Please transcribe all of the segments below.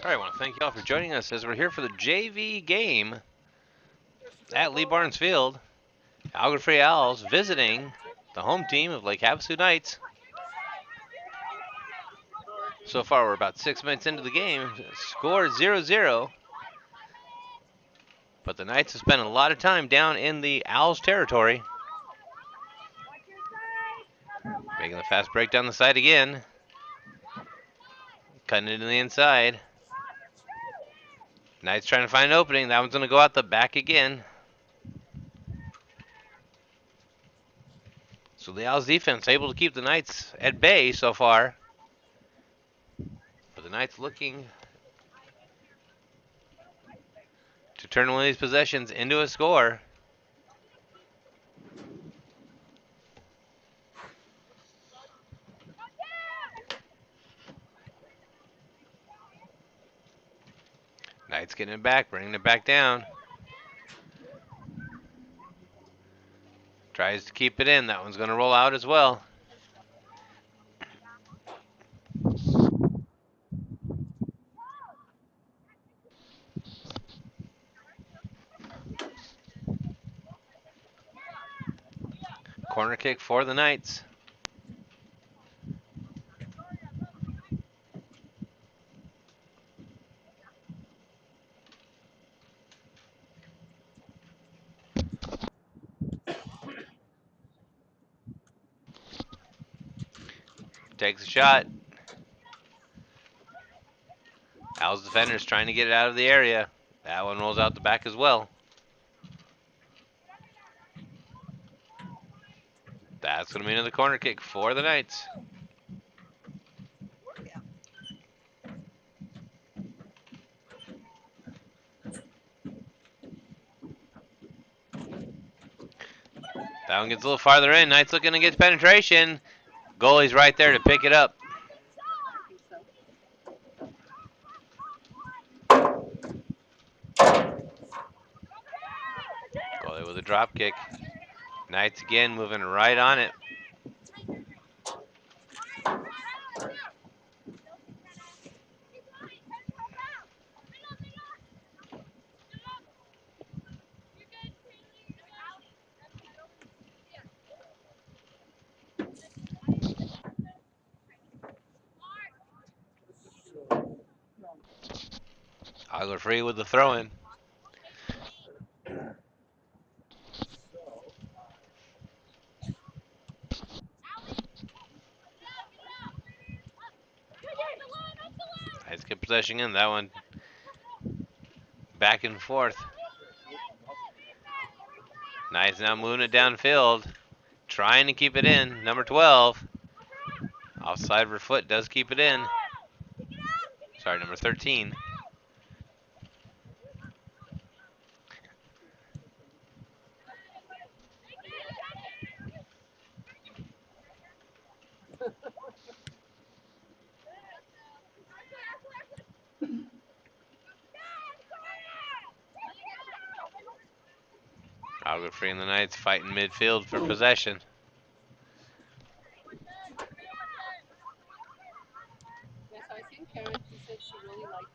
All right, I want to thank you all for joining us as we're here for the JV game at Lee Barnes Field. Agua Fria Owls visiting the home team of Lake Havasu Knights. So far, we're about 6 minutes into the game. Score 0-0. But the Knights have spent a lot of time down in the Owls territory. Making the fast break down the side again. Cutting it in the inside. Knights trying to find an opening. That one's going to go out the back again. So the Owls defense able to keep the Knights at bay so far. But the Knights looking to turn one of these possessions into a score. Knights getting it back, bringing it back down. Tries to keep it in. That one's going to roll out as well. Corner kick for the Knights. Takes a shot. Owls defenders trying to get it out of the area. That one rolls out the back as well. That's going to be another corner kick for the Knights. That one gets a little farther in. Knights looking to get penetration. Goalie's right there to pick it up. Goalie with a drop kick. Knights again moving right on it. Agua Fria with the throw in. Knights get possession in. That one back and forth. Knights now moving it downfield. Trying to keep it in. Number 12. Offside of her foot does keep it in. Sorry, number 13. Agua Fria and the Knights fighting midfield for possession. Yes, I think Karen, she said she really liked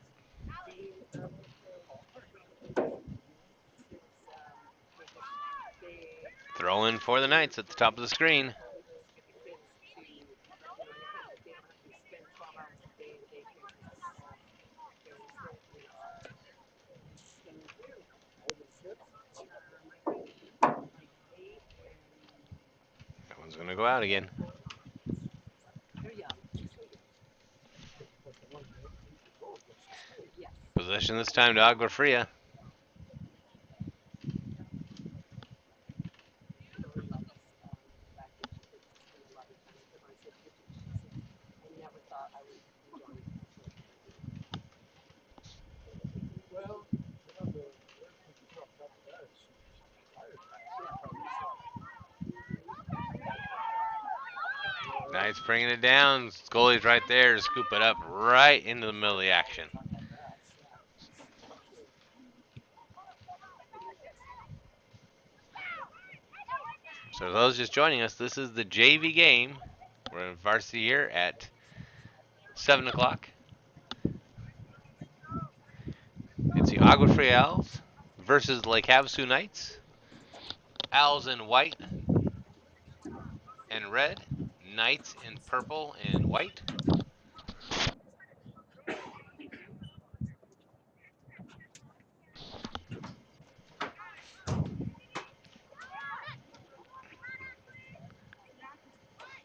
Throw in for the Knights at the top of the screen. That one's going to go out again. Possession this time to Agua Fria. Knights bringing it down. Goalie's right there to scoop it up right into the middle of the action. So those just joining us, this is the JV game. We're in Varsity here at 7 o'clock. Agua Fria Owls versus Lake Havasu Knights. Owls in white and red. Knights in purple and white.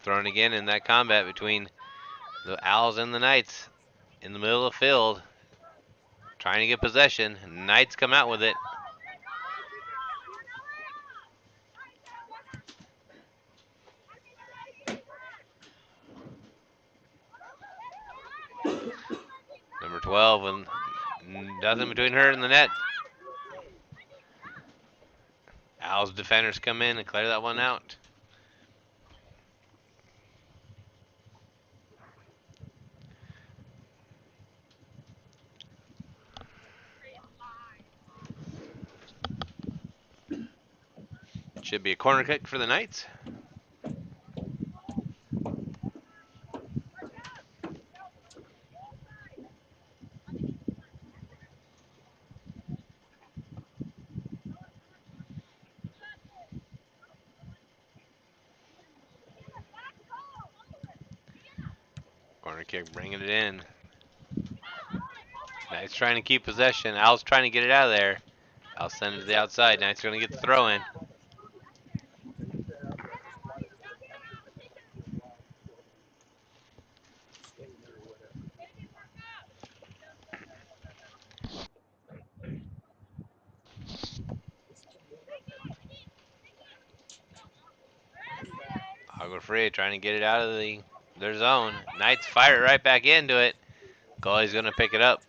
Thrown again in that combat between the Owls and the Knights in the middle of the field. Trying to get possession. Knights come out with it. Number 12 and nothing between her and the net. Owls defenders come in and clear that one out. Should be a corner kick for the Knights. Corner kick bringing it in. Knights trying to keep possession. Owls trying to get it out of there. Owls send it to the outside. Knights going to get the throw in. Agua Fria trying to get it out of their zone. Knights fire it right back into it. Goalie's going to pick it up.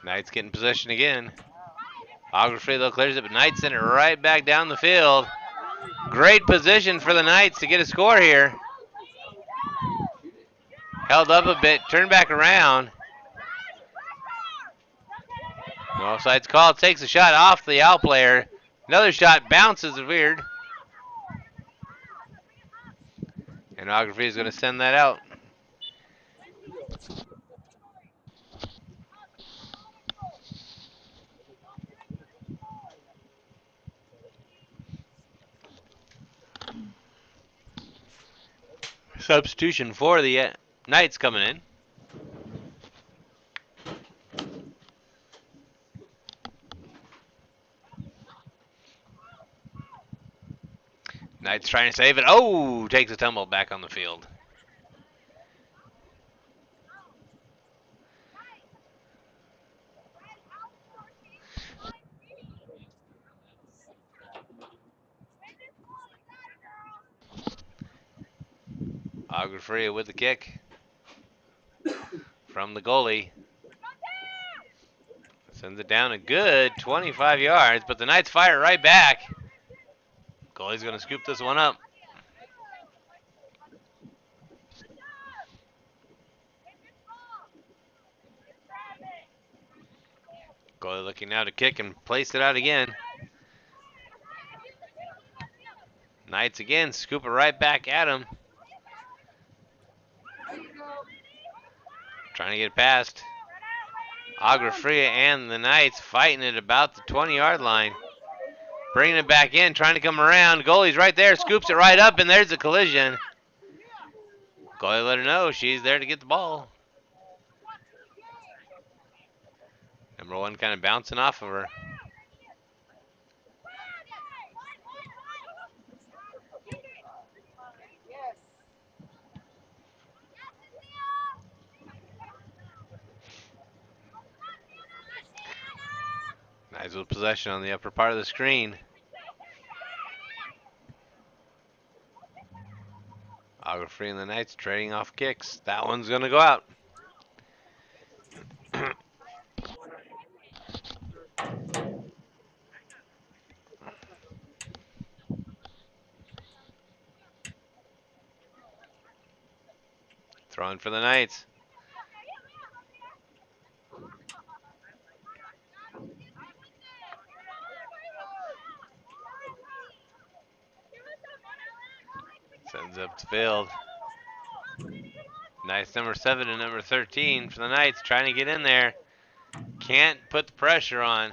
Knights getting possession again. Agua Fria though clears it, but Knights send it right back down the field. Great position for the Knights to get a score here. Held up a bit, turned back around. No offsides called. Takes a shot off the Owl player. Another shot bounces weird. And Agua Fria is going to send that out. Substitution for the Knights coming in. Knights trying to save it. Oh, takes a tumble back on the field. Agua Fria with the kick from the goalie. Sends it down a good 25 yards, but the Knights fire right back. Goalie's going to scoop this one up. Goalie looking now to kick and place it out again. Knights again scoop it right back at him. Trying to get past Agua Fria and the Knights fighting it about the 20-yard line. Bringing it back in, trying to come around. Goalie's right there, scoops it right up, and there's a collision. Goalie let her know she's there to get the ball. Number 1 kind of bouncing off of her. Nice with possession on the upper part of the screen. Agua Fria and the Knights trading off kicks. That one's going to go out. Throwing for the Knights. Sends up the field. Nice number 7 and number 13 for the Knights trying to get in there. Can't put the pressure on.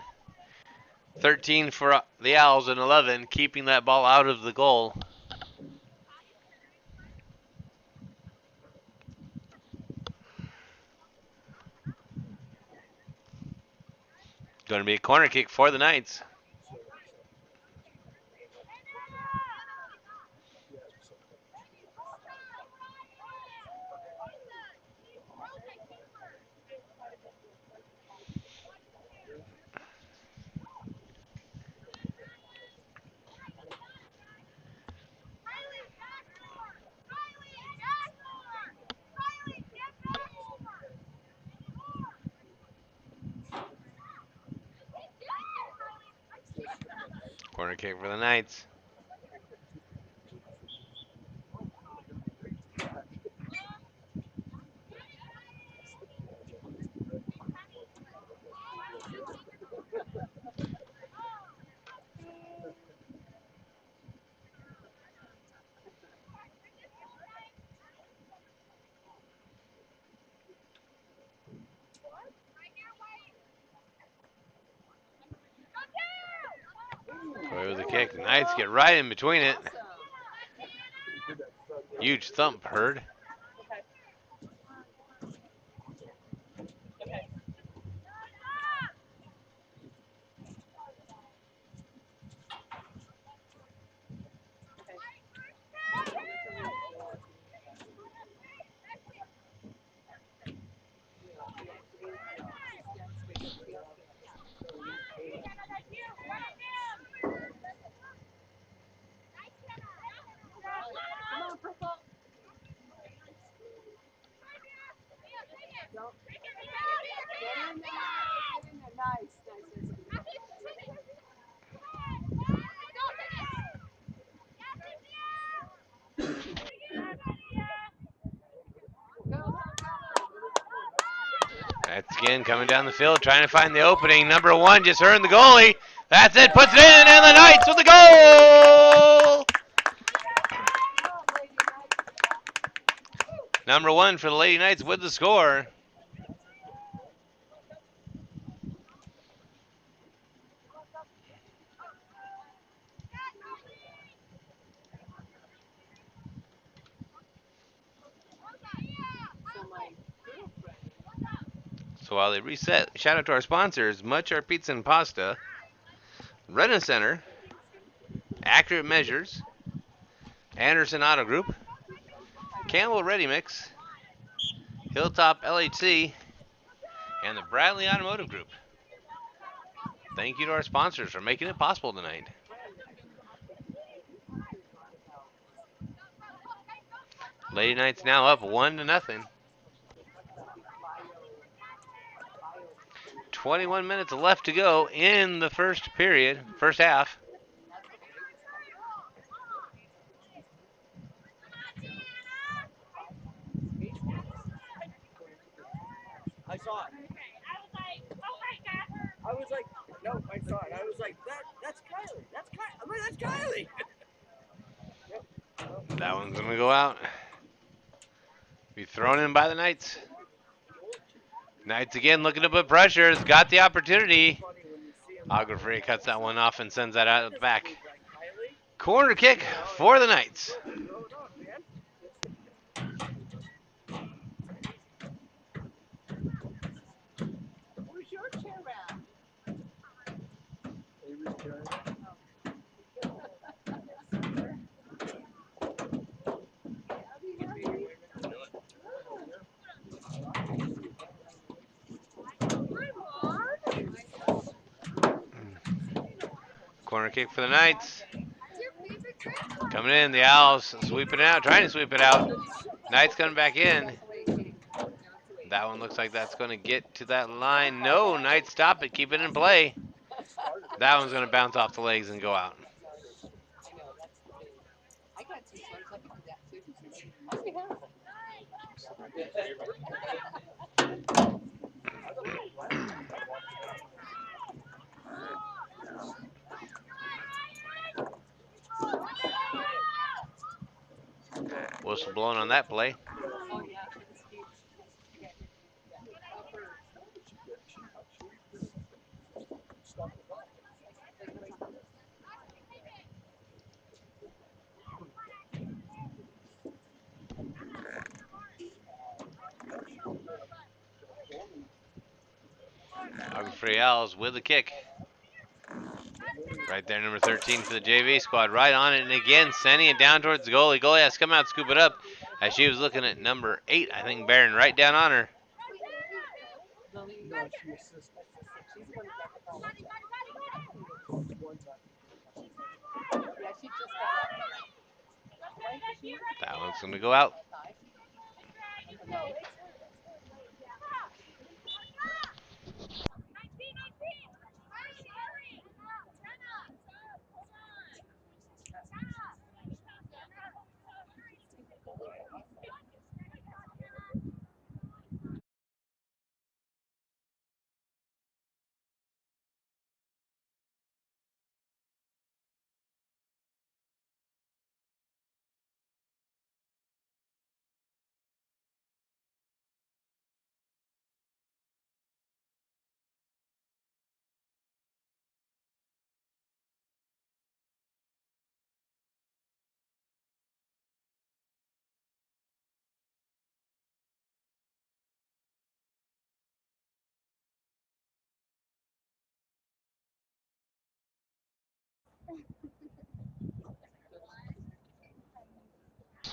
13 for the Owls and 11 keeping that ball out of the goal. Going to be a corner kick for the Knights. Corner kick for the Knights. Away with the kick. The Knights get right in between it. Huge thump heard. That's again coming down the field, trying to find the opening. Number 1 just earned the goalie. That's it, puts it in, and the Knights with the goal! Number 1 for the Lady Knights with the score. So while they reset, shout out to our sponsors, Much Art Pizza and Pasta, Rena Center, Accurate Measures, Anderson Auto Group, Campbell Ready Mix, Hilltop LHC, and the Bradley Automotive Group. Thank you to our sponsors for making it possible tonight. Lady Knights now up 1-0. 21 minutes left to go in the first half. I saw it. I was like, no, I saw it. I was like, that's Kylie. That's Kylie. I'm like, that's Kylie. That one's going to go out. Be thrown in by the Knights. Knights again looking to put pressure. Has got the opportunity. Agua Fria cuts that one off and sends that out back. Corner kick for the Knights. Where's your chair at? Corner kick for the Knights. Coming in, the Owls sweeping it out, trying to sweep it out. Knights coming back in. That one looks like that's going to get to that line. No, Knights stop it, keep it in play. That one's going to bounce off the legs and go out. I got 2 sons. I can do that too. Let me have Whistle blown on that play. Oh yeah, it's huge. Agua Fria Owls with the kick. Right there, number 13 for the JV squad. Right on it, and again, sending it down towards the goalie. Goalie has to come out and scoop it up as she was looking at number 8, I think, bearing right down on her. That one's going to go out.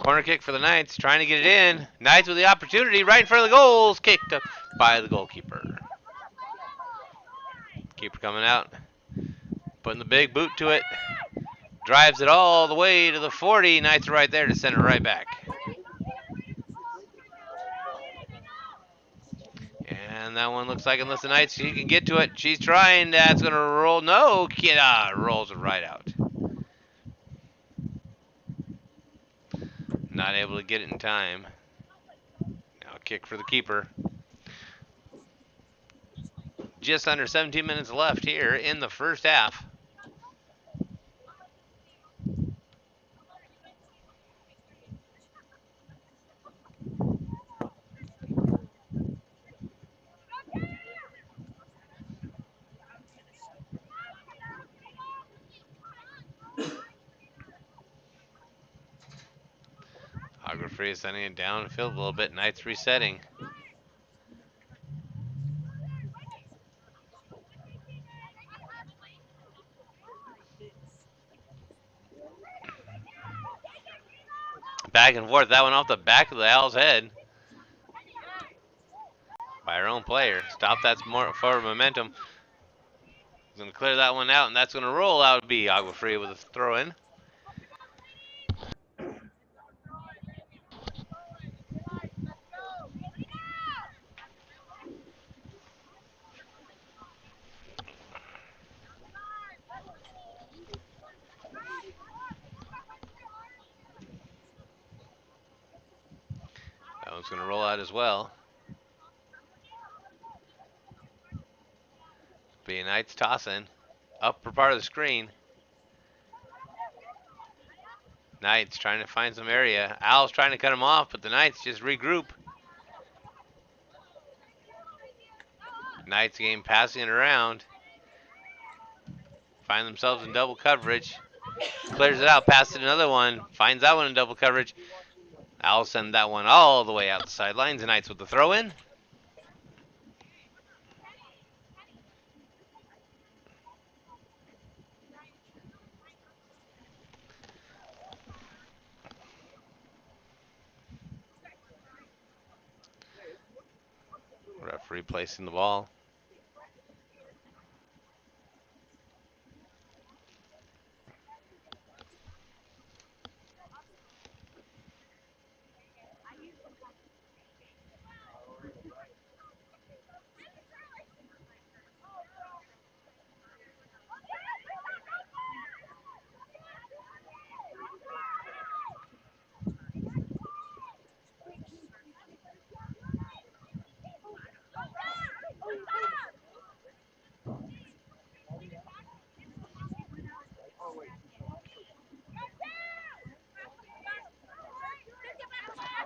Corner kick for the Knights, trying to get it in. Knights with the opportunity right in front of the goals. Kicked up by the goalkeeper. Keeper coming out, putting the big boot to it. Drives it all the way to the 40. Knights are right there to send it right back. And that one looks like, unless the Knights, she can get to it. She's trying. That's going to roll. No, rolls it right out. Not able to get it in time. Now kick for the keeper. Just under 17 minutes left here in the first half. Agua Fria sending it downfield a little bit. Knights resetting. Back and forth. That one off the back of the Owl's head by her own player. Stop that more forward momentum. Going to clear that one out, and that's going to roll out. Be Agua Fria with a throw in. That one's going to roll out as well. Be a Knights tossing. Upper part of the screen. Knights trying to find some area. Owls trying to cut them off, but the Knights just regroup. Knights game passing it around. Find themselves in double coverage. Clears it out, passes it another one. Finds that one in double coverage. I'll send that one all the way out the sidelines. Knights with the throw in. Referee placing the ball.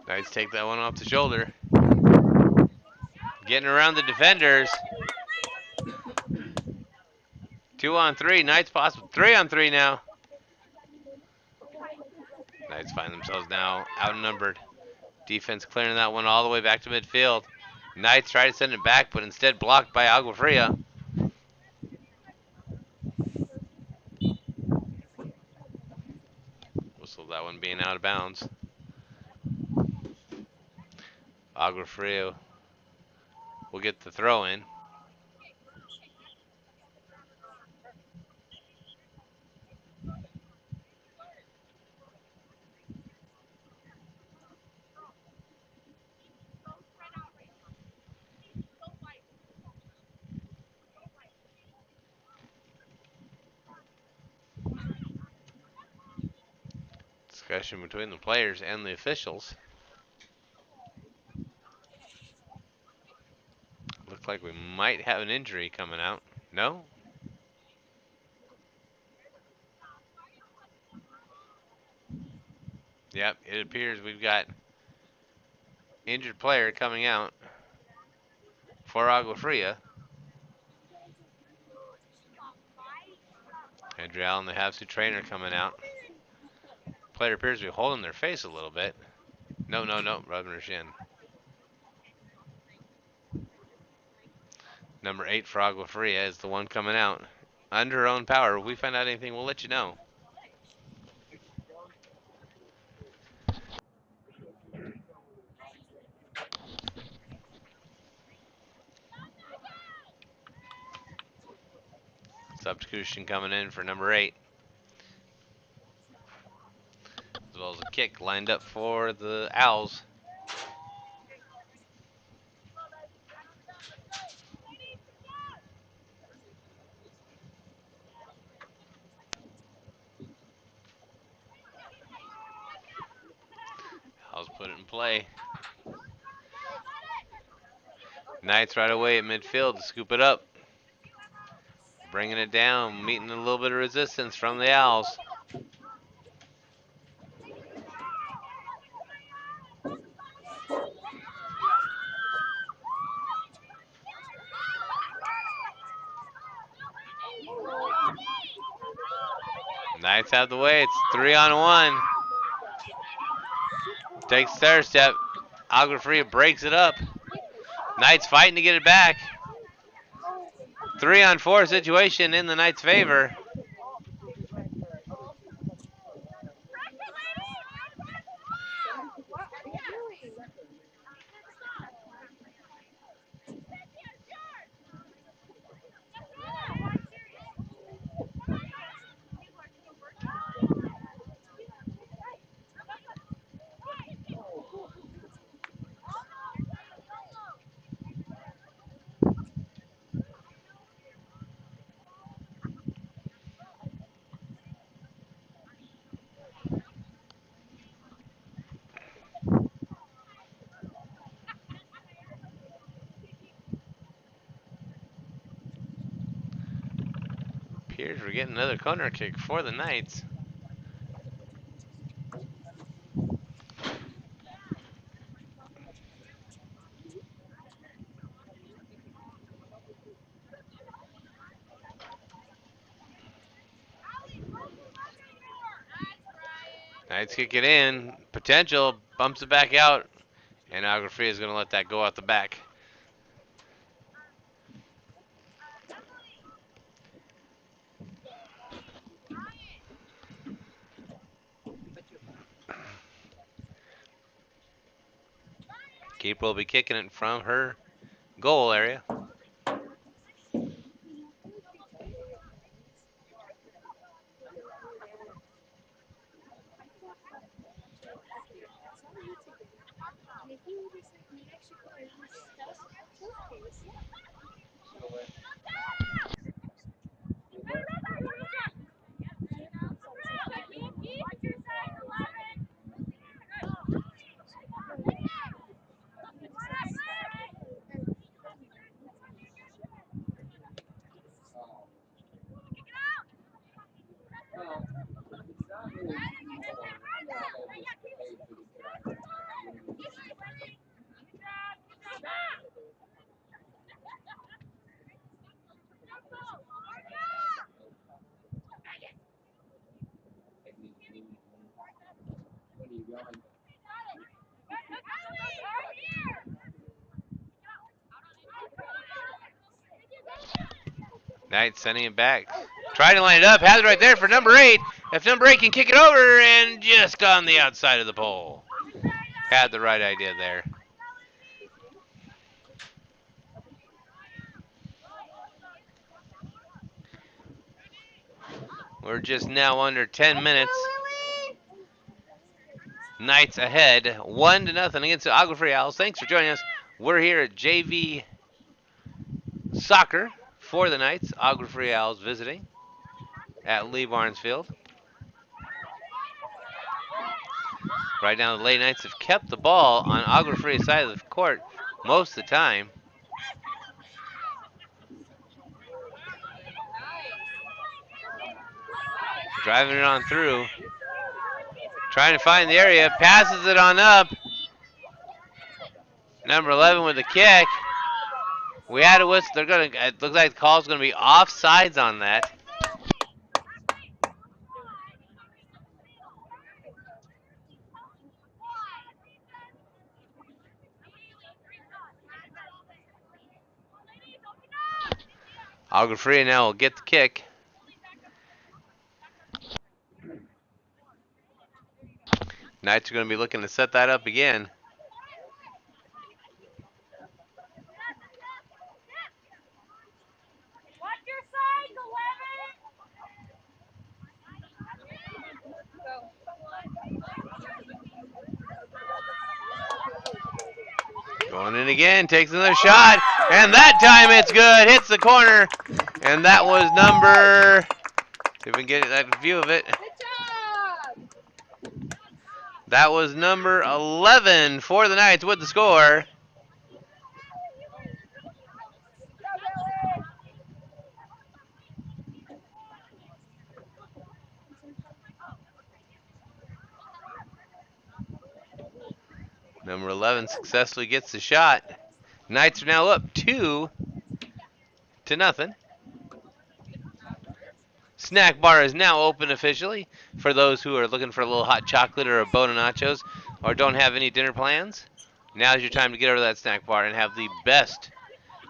Knights take that one off the shoulder. Getting around the defenders. 2-on-3. Knights possible. 3-on-3 now. Knights find themselves now outnumbered. Defense clearing that one all the way back to midfield. Knights try to send it back, but instead blocked by Agua Fria. Whistle that one being out of bounds. Agua Fria will get the throw in. Discussion between the players and the officials. Looks like we might have an injury coming out. No? Yep, it appears we've got injured player coming out for Agua Fria. Andrew Allen, the Havasu trainer, coming out. Player appears to be holding their face a little bit. No, rubbing her shin. Number 8 for Agua Fria is the one coming out. Under her own power. If we find out anything, we'll let you know. Substitution coming in for number 8. As well as a kick lined up for the Owls. Owls put it in play. Knights right away at midfield to scoop it up. Bringing it down, meeting a little bit of resistance from the Owls. Knights have the way. It's 3-on-1. Takes third step. Agua Fria breaks it up. Knights fighting to get it back. 3-on-4 situation in the Knights' favor. Appears we're getting another corner kick for the Knights. Knights kick it in. Potential. Bumps it back out. And Agua Fria is going to let that go out the back. Keeper will be kicking it from her goal area. Knight sending it back. Trying to line it up. Has it right there for number 8. If number 8 can kick it over and just on the outside of the pole. Had the right idea there. We're just now under 10 minutes. Knights ahead, 1-0 against the Agua Fria Owls. Thanks for joining us. We're here at JV Soccer for the Knights. Agua Fria Owls visiting at Lee Barnes Field. Right now, the Lady Knights have kept the ball on Agua Fria's side of the court most of the time. Driving it on through. Trying to find the area. Passes it on up. Number 11 with the kick. We had a whistle. It looks like the call's going to be offsides on that. Agua Fria now will get the kick. Knights are going to be looking to set that up again. Going in again, takes another shot, and that time it's good. Hits the corner, and that was number. See if we can get that view of it. That was number 11 for the Knights with the score. Number 11 successfully gets the shot. Knights are now up 2-0. Snack bar is now open officially for those who are looking for a little hot chocolate or a bowl of nachos or don't have any dinner plans. Now's your time to get over to that snack bar and have the best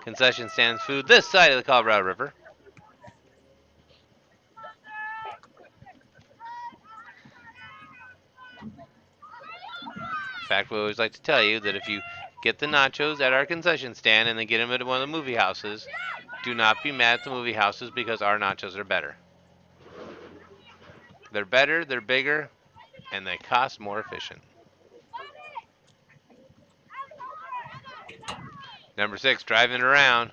concession stands food this side of the Colorado River. In fact, we always like to tell you that if you get the nachos at our concession stand and then get them at one of the movie houses, do not be mad at the movie houses because our nachos are better. They're better, they're bigger, and they cost more efficient. Number 6 driving around,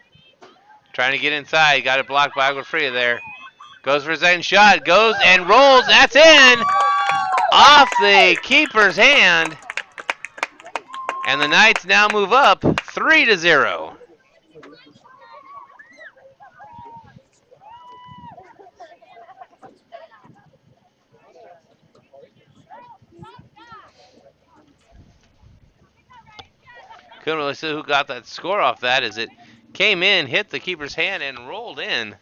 trying to get inside. Got it blocked by Agua Fria there. Goes for a second shot, goes and rolls. That's in! Off the keeper's hand. And the Knights now move up 3-0. Couldn't really see who got that score off that as it came in, hit the keeper's hand, and rolled in.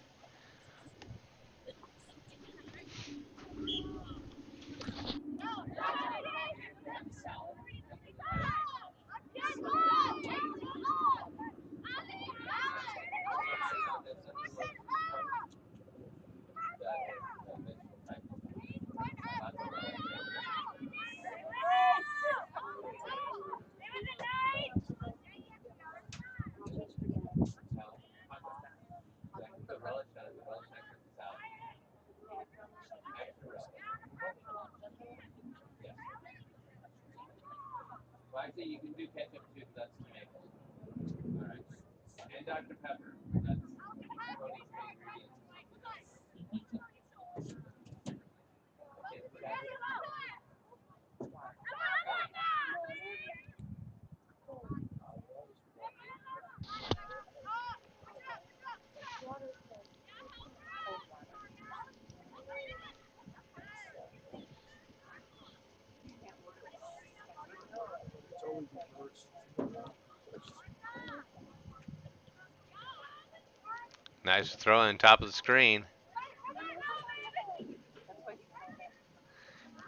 Nice throw in top of the screen.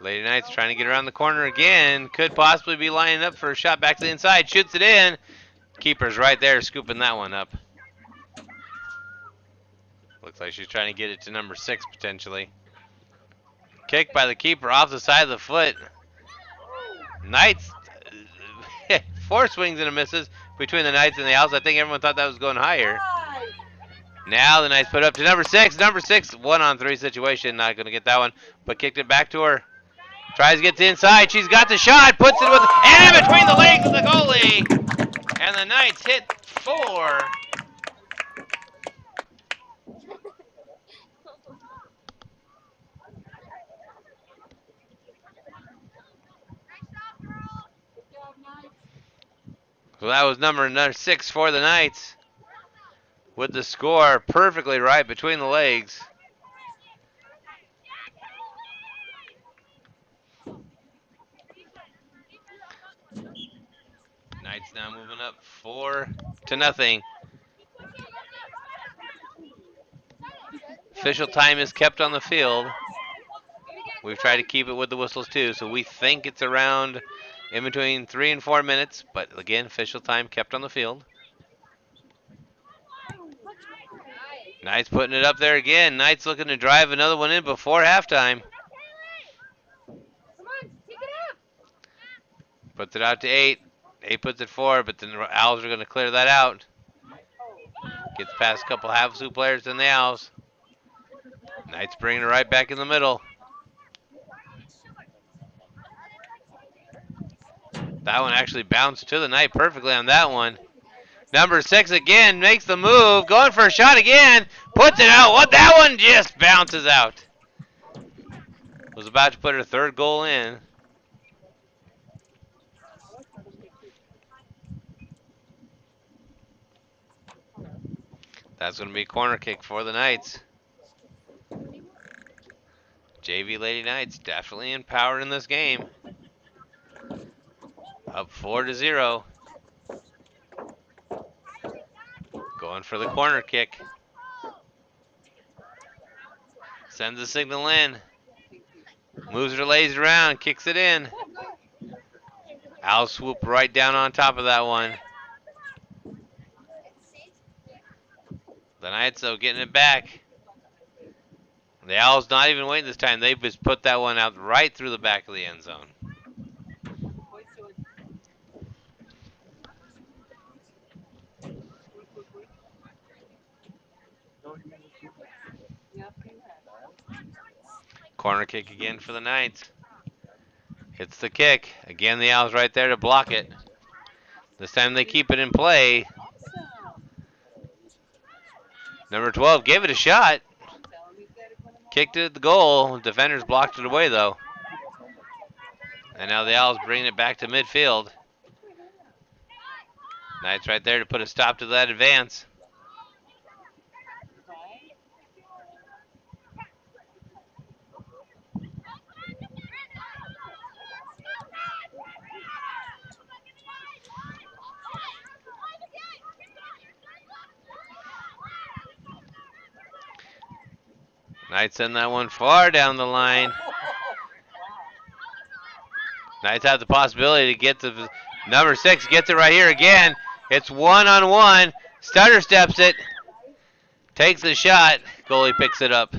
Lady Knights trying to get around the corner again. Could possibly be lining up for a shot back to the inside. Shoots it in. Keeper's right there scooping that one up. Looks like she's trying to get it to number 6 potentially. Kick by the keeper off the side of the foot. Knights, 4 swings and a misses between the Knights and the Owls. I think everyone thought that was going higher. Now the Knights put it up to number 6. Number 6, 1-on-3 situation. Not going to get that one, but kicked it back to her. Tries to get to the inside. She's got the shot. Puts it with and between the legs of the goalie. And the Knights hit 4. So that was number 6 for the Knights. With the score perfectly right between the legs. Knights now moving up 4-0. Official time is kept on the field. We've tried to keep it with the whistles too, so we think it's around in between 3 and 4 minutes, but again, official time kept on the field. Knights putting it up there again. Knights looking to drive another one in before halftime. Puts it out to 8. 8 puts it 4, but then the Owls are going to clear that out. Gets past a couple Havasu players and the Owls. Knights bringing it right back in the middle. That one actually bounced to the Knight perfectly on that one. Number 6 again makes the move, going for a shot again, puts it out. What? That one just bounces out. Was about to put her 3rd goal in. That's going to be a corner kick for the Knights. JV Lady Knights definitely in power in this game. Up 4-0. Going for the corner kick. Sends a signal in. Moves her lays around, kicks it in. Owls swoop right down on top of that one. The Knights, though, getting it back. The Owls not even waiting this time. They just put that one out right through the back of the end zone. Corner kick again for the Knights. Hits the kick. Again, the Owls right there to block it. This time they keep it in play. Number 12 gave it a shot. Kicked it at the goal. Defenders blocked it away, though. And now the Owls bringing it back to midfield. Knights right there to put a stop to that advance. Knights send that one far down the line. Knights have the possibility to get to number 6. Gets it right here again. It's 1-on-1. Stutter steps it. Takes the shot. Goalie picks it up.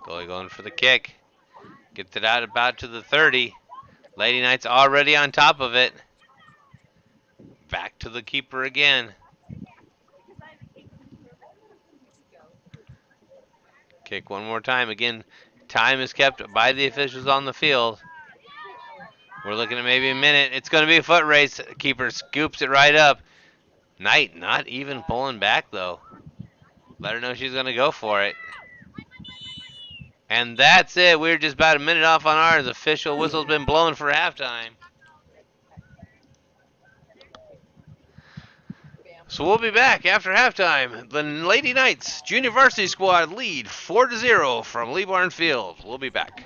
Goalie going for the kick. Gets it out about to the 30. Lady Knights already on top of it. Back to the keeper again. Kick one more time. Again, time is kept by the officials on the field. We're looking at maybe a minute. It's going to be a foot race. Keeper scoops it right up. Knight not even pulling back, though. Let her know she's going to go for it. And that's it. We're just about a minute off on ours. Official whistle's been blown for halftime. So we'll be back after halftime. The Lady Knights Junior Varsity Squad lead 4-0 from Lee Barn Field. We'll be back.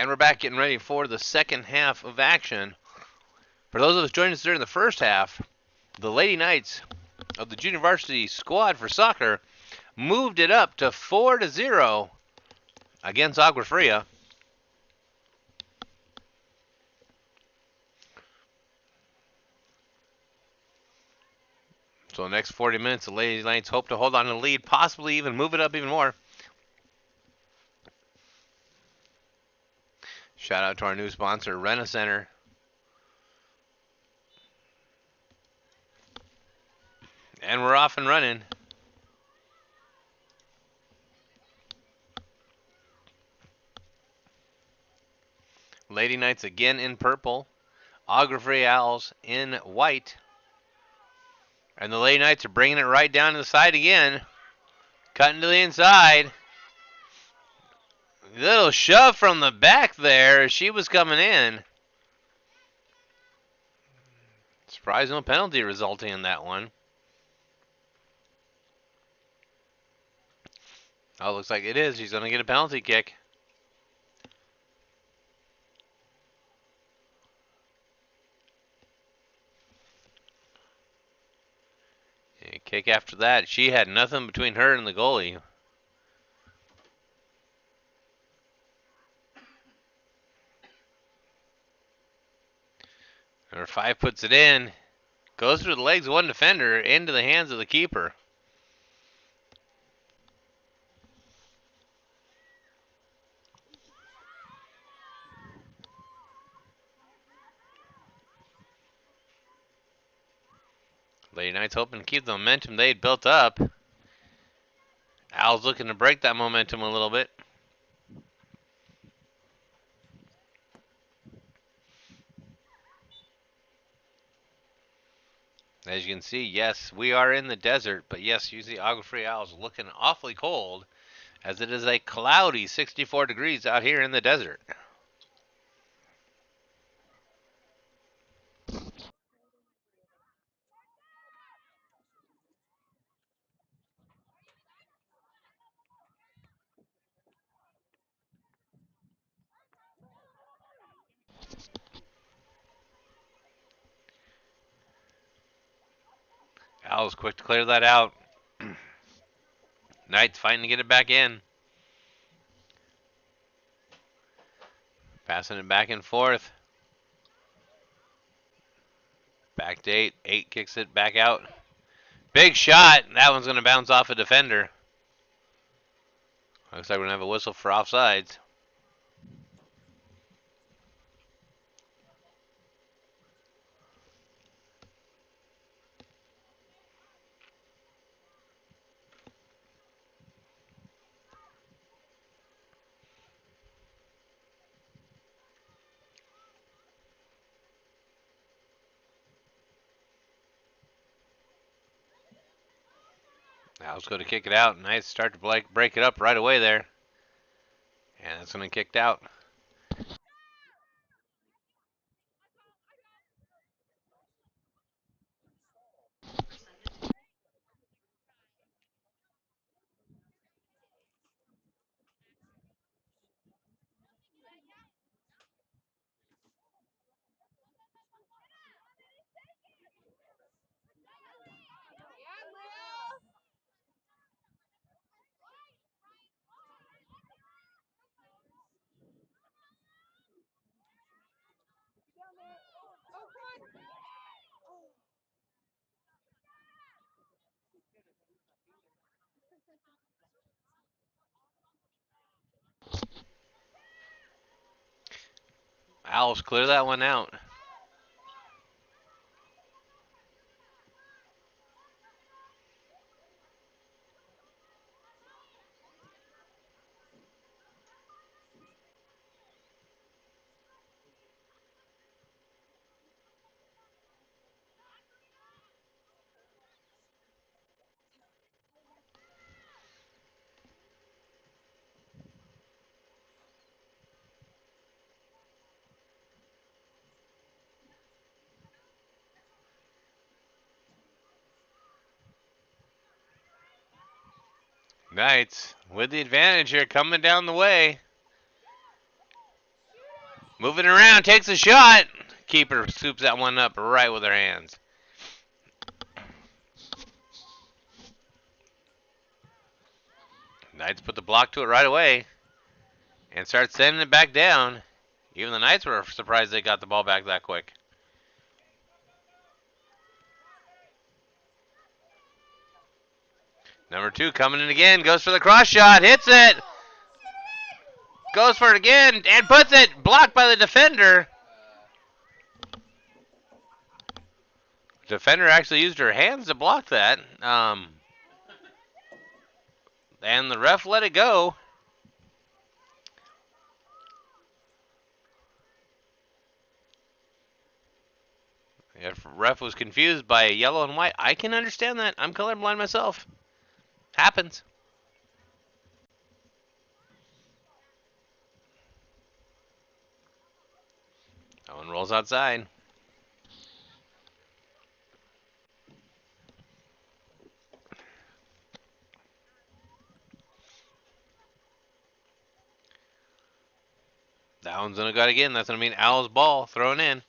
And we're back getting ready for the second half of action. For those of us joining us during the first half, the Lady Knights of the Junior Varsity Squad for Soccer moved it up to 4-0 against Agua Fria. So the next 40 minutes, the Lady Knights hope to hold on to the lead, possibly even move it up even more. Shout out to our new sponsor, Rena Center. And we're off and running. Lady Knights again in purple. Agua Fria Owls in white. And the Lady Knights are bringing it right down to the side again. Cutting to the inside. Little shove from the back there as she was coming in. Surprise, no penalty resulting in that one. Oh, looks like it is. She's going to get a penalty kick. A kick after that. She had nothing between her and the goalie. Number 5 puts it in. Goes through the legs of one defender into the hands of the keeper. Lady Knights hoping to keep the momentum they'd built up. Owls looking to break that momentum a little bit. As you can see, yes, we are in the desert, but yes, you see Agua Fria Owls looking awfully cold as it is a cloudy 64 degrees out here in the desert. Owls quick to clear that out. Knights fighting to get it back in. Passing it back and forth. Back to 8. 8 kicks it back out. Big shot. That one's going to bounce off a defender. Looks like we're going to have a whistle for offsides. Owls go to kick it out. Knights start to break it up right away there. And it's going to get kicked out. Owls clear that one out. Knights with the advantage here coming down the way. Moving around, takes a shot. Keeper scoops that one up right with her hands. Knights put the block to it right away and start sending it back down. Even the Knights were surprised they got the ball back that quick. Number 2 coming in again, goes for the cross shot, hits it. Goes for it again and puts it, blocked by the defender. Defender actually used her hands to block that. And the ref let it go. If ref was confused by yellow and white, I can understand that. I'm colorblind myself. Happens. That one rolls outside. That one's gonna go again. That's gonna mean Owl's ball thrown in.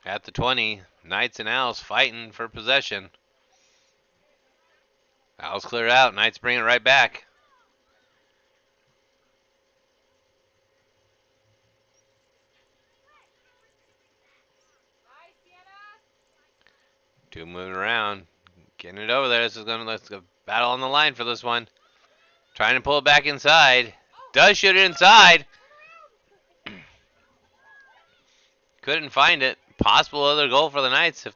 At the 20, Knights and Owls fighting for possession. Owls clear it out. Knights bring it right back. Two moving around, getting it over there. This is gonna let's go battle on the line for this one. Trying to pull it back inside. Does shoot it inside. Couldn't find it. Possible other goal for the Knights if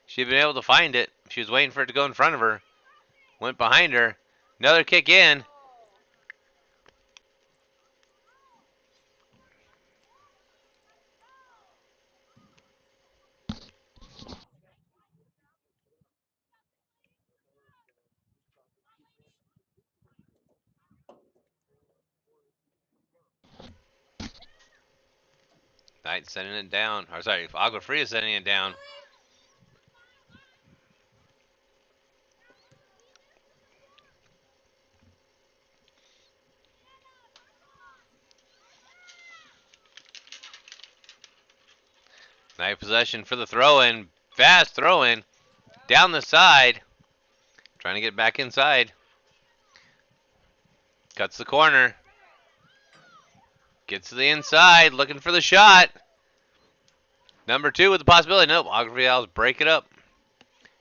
she'd been able to find it. She was waiting for it to go in front of her. Went behind her. Another kick in. Knights sending it down. Or sorry, Agua Fria sending it down. Knight possession for the throw-in. Fast throw-in. Down the side. Trying to get back inside. Cuts the corner. Gets to the inside. Looking for the shot. Number 2 with the possibility. Nope. Agua Fria break it up.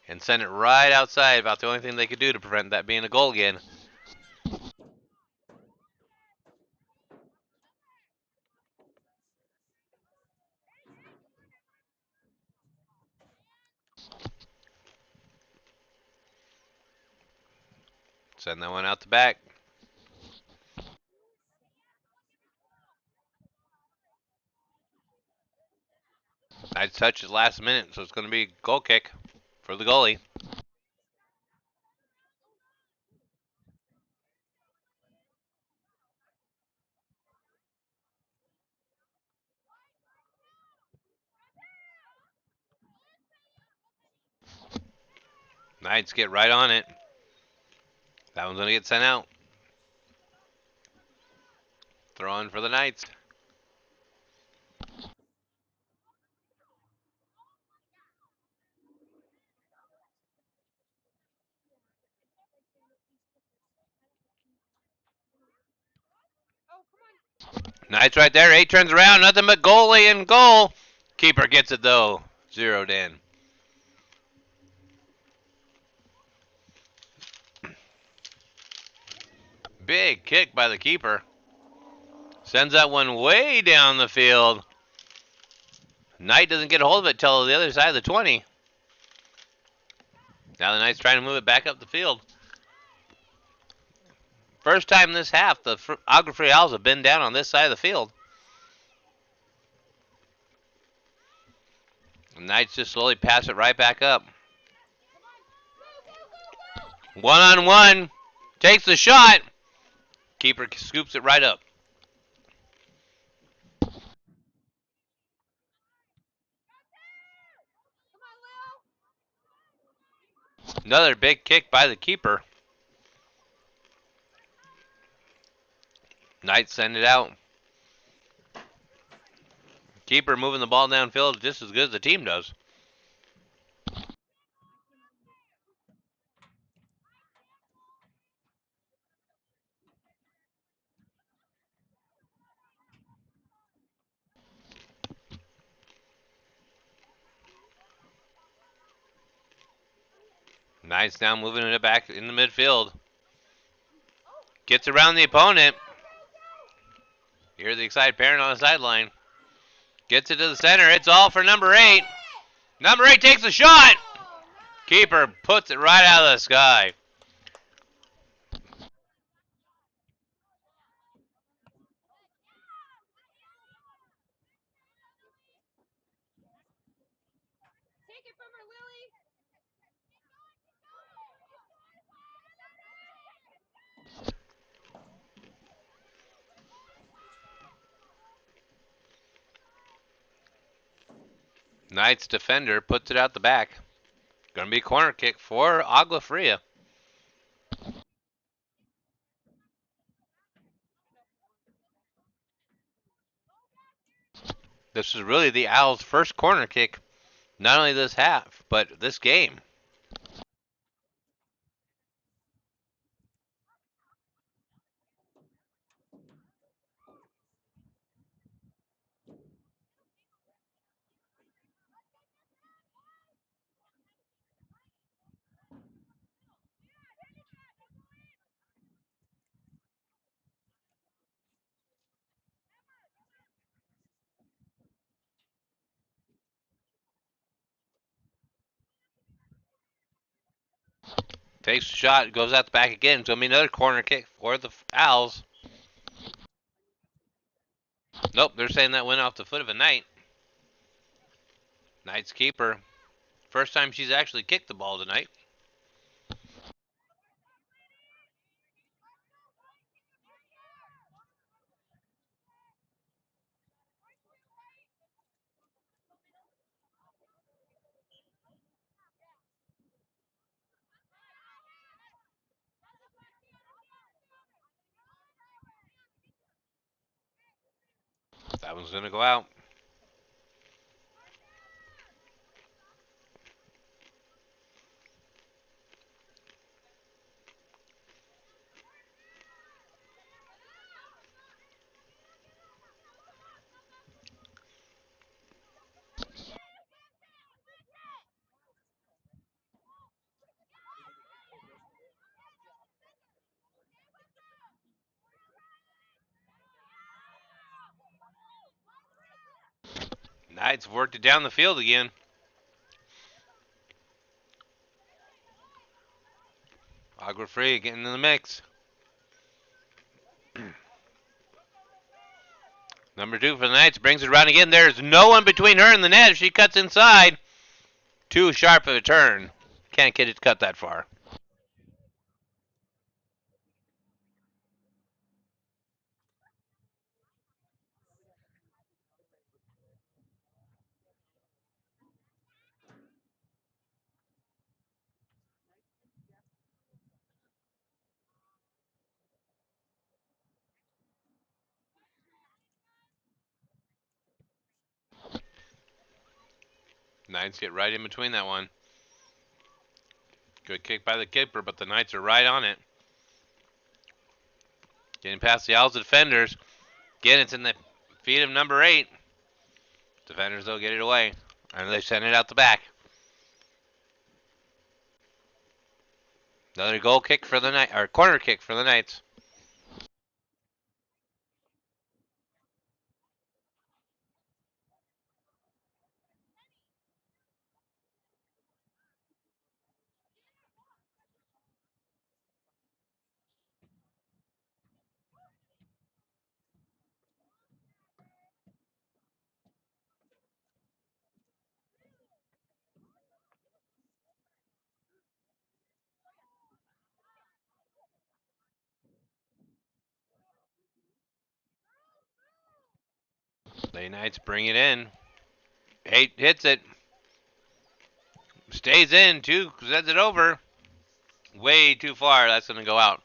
And send it right outside. About the only thing they could do to prevent that being a goal again. Send that one out the back. Nice touch is last minute, so it's going to be a goal kick for the goalie. Knights get right on it. That one's going to get sent out. Throw in for the Knights. Knights right there. 8 turns around. Nothing but goalie and goal. Keeper gets it though. Zeroed in. Big kick by the keeper. Sends that one way down the field. Knight doesn't get a hold of it till the other side of the 20. Now the Knights trying to move it back up the field. First time this half, the Agua Fria Owls have been down on this side of the field. The Knights just slowly pass it right back up. 1-on-1. Takes the shot. Keeper scoops it right up. Another big kick by the keeper. Knights send it out. Keeper moving the ball downfield just as good as the team does. Knights now moving it back in the midfield. Gets around the opponent. Here's the excited parent on the sideline. Gets it to the center. It's all for number 8. Number 8 takes a shot. Keeper puts it right out of the sky. Knights defender puts it out the back. Gonna be a corner kick for Agua Fria. This is really the Owls' first corner kick, not only this half, but this game. Takes a shot, goes out the back again. It's gonna be another corner kick for the Owls. Nope, they're saying that went off the foot of a Knight. Knight's keeper. First time she's actually kicked the ball tonight. That one's gonna go out. Knights worked it down the field again. Agua Fria getting in the mix. Number 2 for the Knights brings it around again. There's no one between her and the net. She cuts inside. Too sharp of a turn. Can't get it cut that far. Knights get right in between that one. Good kick by the keeper, but the Knights are right on it. Getting past the Owls defenders. Again, it's in the feet of number 8. Defenders, though, get it away. And they send it out the back. Another goal kick for the Knights, or corner kick for the Knights. The Knights bring it in. 8 hits it. Stays in, 2 sends it over. Way too far. That's going to go out.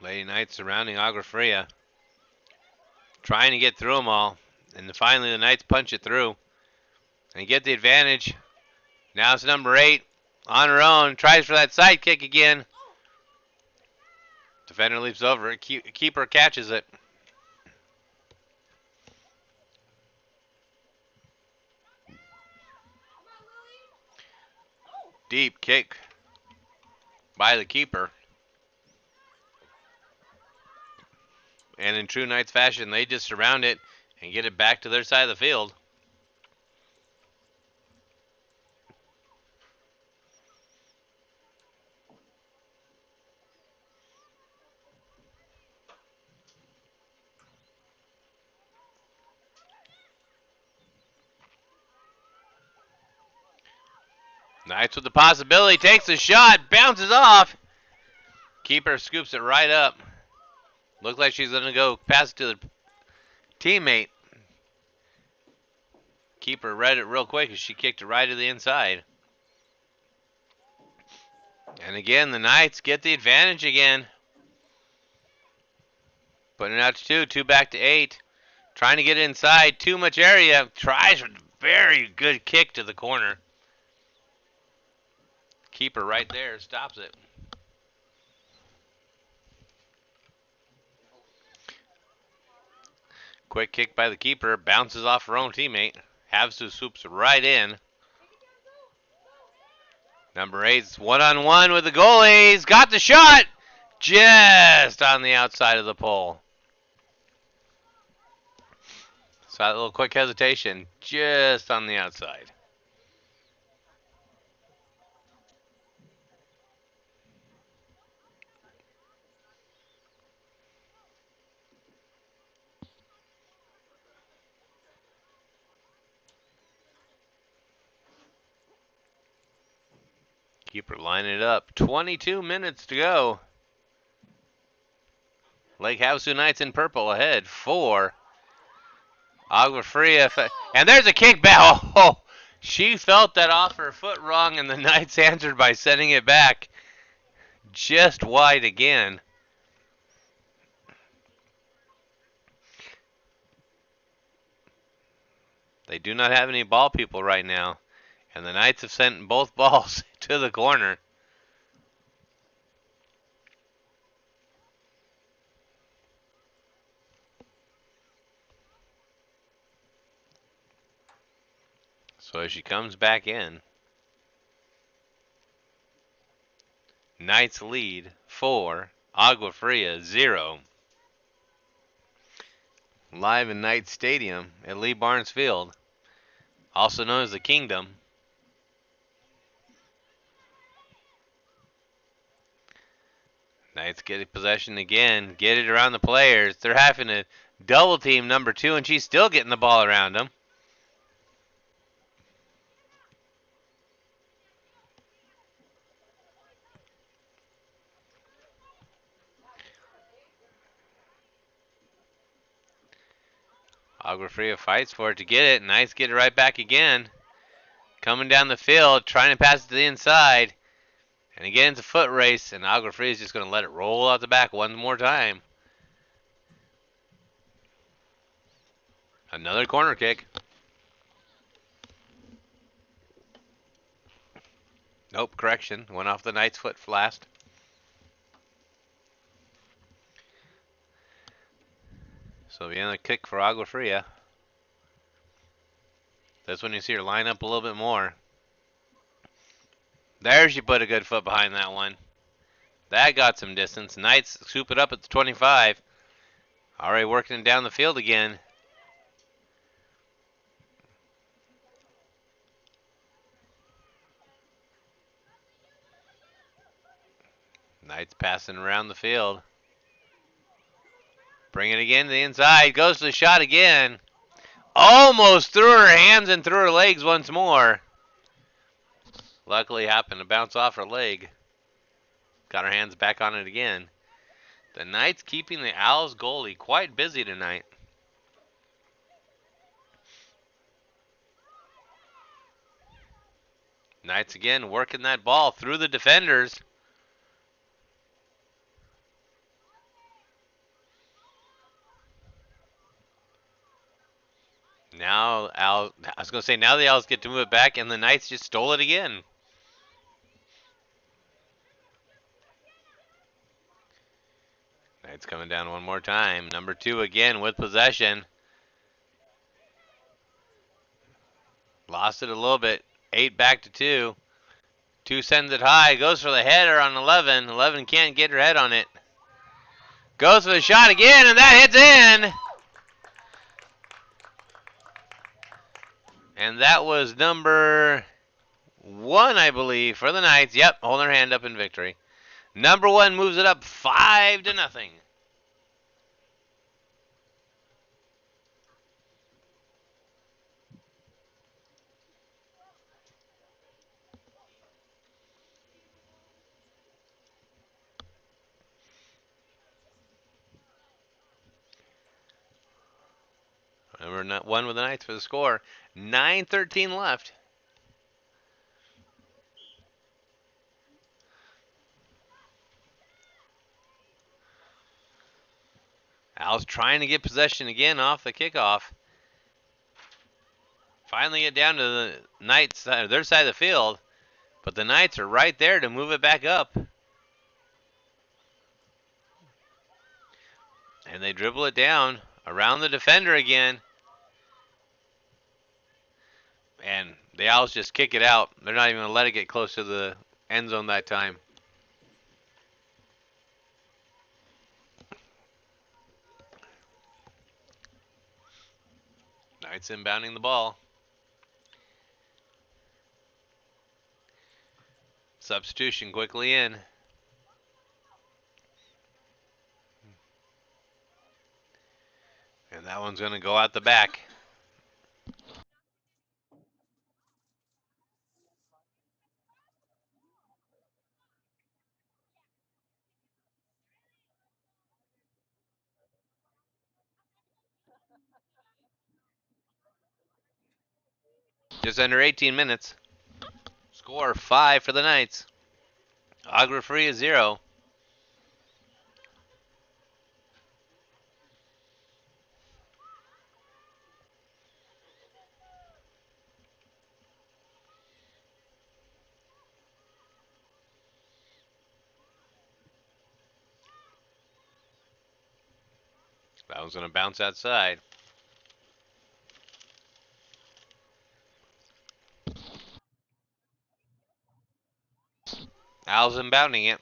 Lady Knights surrounding Agua Fria, trying to get through them all. And finally, the Knights punch it through and get the advantage. Now it's number 8 on her own. Tries for that side kick again. Defender leaps over it. Keeper catches it. Deep kick by the keeper. And in true Knights fashion, they just surround it and get it back to their side of the field. Knights with the possibility, takes a shot, bounces off. Keeper scoops it right up. Looks like she's going to go pass it to the teammate. Keeper read it real quick as she kicked it right to the inside. And again, the Knights get the advantage again. Putting it out to 2 back to 8. Trying to get inside, too much area. Tries a very good kick to the corner. Keeper right there stops it. Quick kick by the keeper, bounces off her own teammate. Havasu swoops right in. Number 8's one-on-one with the goalies. Got the shot! Just on the outside of the pole. Saw that little quick hesitation. Just on the outside. Keeper lining it up. 22 minutes to go. Lake Havasu Knights in purple ahead. 4. Agua Fria. And there's a kickback. Oh, she felt that off her foot wrong, and the Knights answered by sending it back just wide again. They do not have any ball people right now, and the Knights have sent both balls to the corner. So as she comes back in, Knights lead 4, Agua Fria 0. Live in Knights Stadium at Lee Barnes Field, also known as the Kingdom. Knights get possession again, get it around the players. They're having to double team number 2, and she's still getting the ball around them. Agua Fria fights for it to get it. Knights get it right back again. Coming down the field, trying to pass it to the inside. And again, it's a foot race, and Agua Fria is just going to let it roll out the back one more time. Another corner kick. Nope, correction. Went off the Knight's foot last. So be another kick for Agua Fria. That's when you see her line up a little bit more. There she put a good foot behind that one. That got some distance. Knights scoop it up at the 25. Already working it down the field again. Knights passing around the field. Bring it again to the inside. Goes to the shot again. Almost threw her hands and threw her legs once more. Luckily happened to bounce off her leg. Got her hands back on it again. The Knights keeping the Owls goalie quite busy tonight. Knights again working that ball through the defenders. Now I was going to say now the Owls get to move it back, and the Knights just stole it again. Knights coming down one more time. Number 2 again with possession. Lost it a little bit. 8 back to 2. 2 sends it high. Goes for the header on 11. 11 can't get her head on it. Goes for the shot again, and that hits in. And that was number 1, I believe, for the Knights. Yep, holding their hand up in victory. Number 1 moves it up 5-0. Number 1 with the Knights for the score. 9:13 left. Al's trying to get possession again off the kickoff. Finally get down to the Knights, their side of the field, but the Knights are right there to move it back up. And they dribble it down around the defender again. And the Owls just kick it out. They're not even going to let it get close to the end zone that time. Knights inbounding the ball. Substitution quickly in. And that one's going to go out the back. Just under 18 minutes. Score 5 for the Knights. Agua Fria 0. That one's going to bounce outside. Owls inbounding it.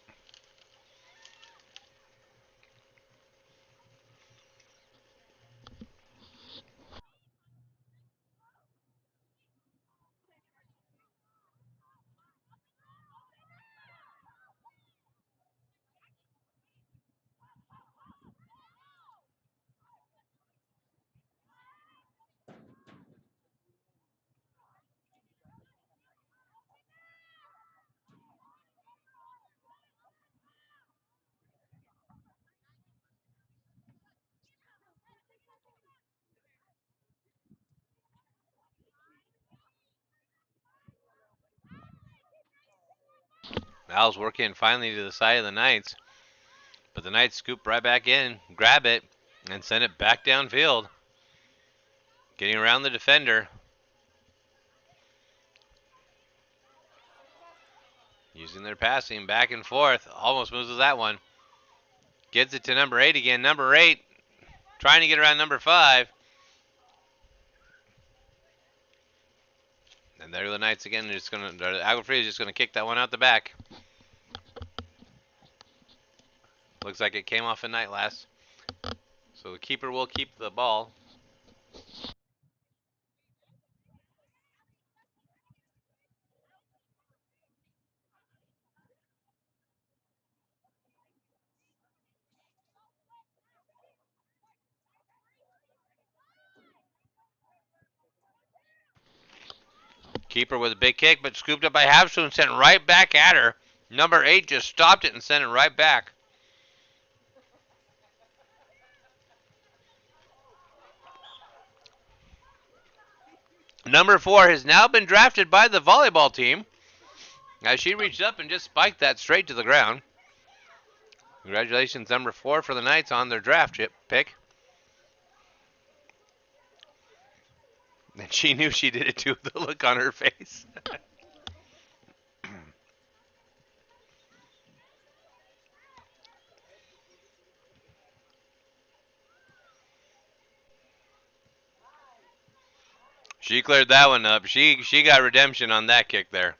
Owls working finally to the side of the Knights. But the Knights scoop right back in, grab it, and send it back downfield. Getting around the defender. Using their passing back and forth. Almost loses that one. Gets it to number 8 again. Number 8 trying to get around number 5. And there the Knights again. Agua Fria is just going to kick that one out the back. Looks like it came off a Knight last. So the keeper will keep the ball. Keeper with a big kick, but scooped up by Havasu and sent right back at her. Number 8 just stopped it and sent it right back. Number 4 has now been drafted by the volleyball team as she reached up and just spiked that straight to the ground. Congratulations, number 4 for the Knights on their draft pick. And she knew she did it too, the look on her face. She cleared that one up. She got redemption on that kick there.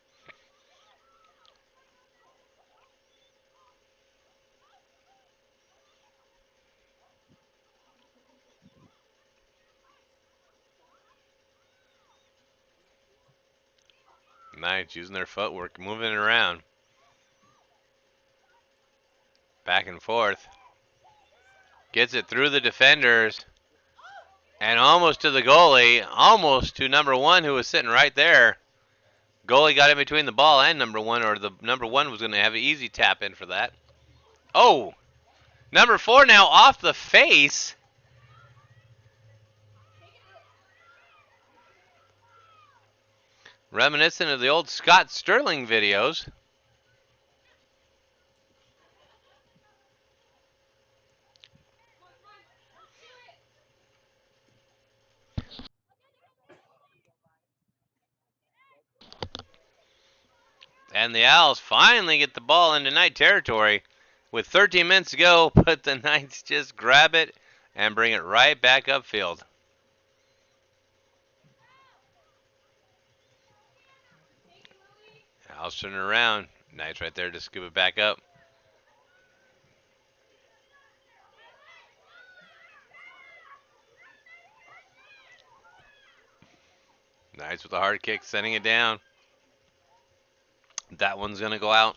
Nice, using their footwork, moving it around. Back and forth. Gets it through the defenders. And almost to the goalie. Almost to number 1 who was sitting right there. Goalie got in between the ball and number 1, or the number 1 was going to have an easy tap in for that. Oh! Number 4 now off the face. Reminiscent of the old Scott Sterling videos. And the Owls finally get the ball into Knight territory with 13 minutes to go, but the Knights just grab it and bring it right back upfield. Owls turn it around. Knights right there to scoop it back up. Knights with a hard kick, sending it down. That one's going to go out.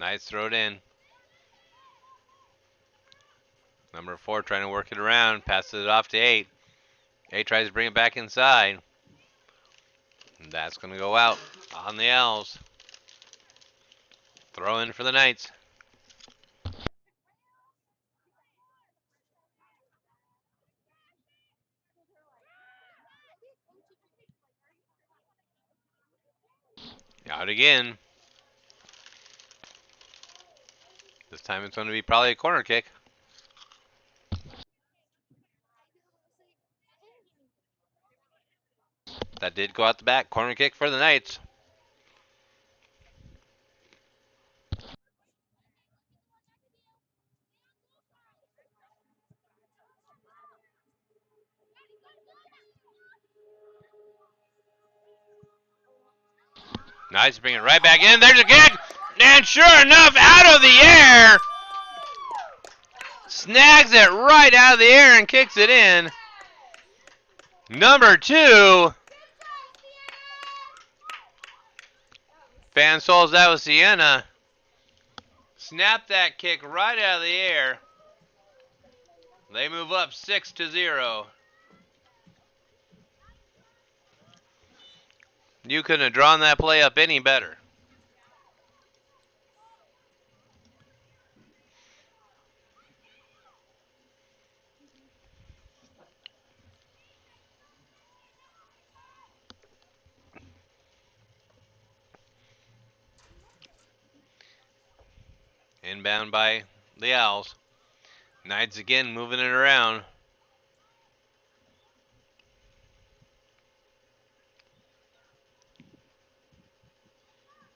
Knights throw it in. Number 4 trying to work it around, passes it off to 8. 8 tries to bring it back inside. And that's going to go out on the Owls. Throw in for the Knights. Out again. This time it's going to be probably a corner kick. That did go out the back. Corner kick for the Knights. Knights bring it right back in. There's a kick. And sure enough, out of the air. Snags it right out of the air and kicks it in. Number 2. Fansols, that was Sienna. Snapped that kick right out of the air. They move up 6-0. You couldn't have drawn that play up any better. Inbound by the Owls. Knights again moving it around.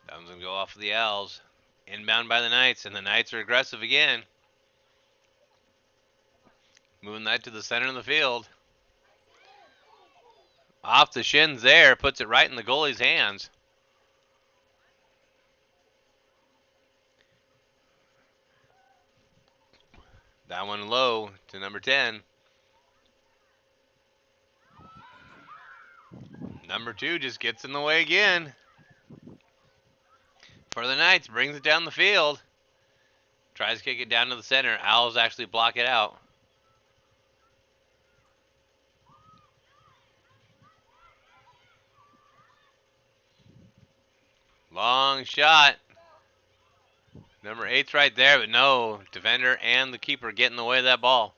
That one's going to go off of the Owls. Inbound by the Knights, and the Knights are aggressive again. Moving that to the center of the field. Off the shins there, puts it right in the goalie's hands. That one low to number 10. Number 2 just gets in the way again. For the Knights, brings it down the field. Tries to kick it down to the center. Owls actually block it out. Long shot. Number 8's right there, but no. Defender and the keeper get in the way of that ball.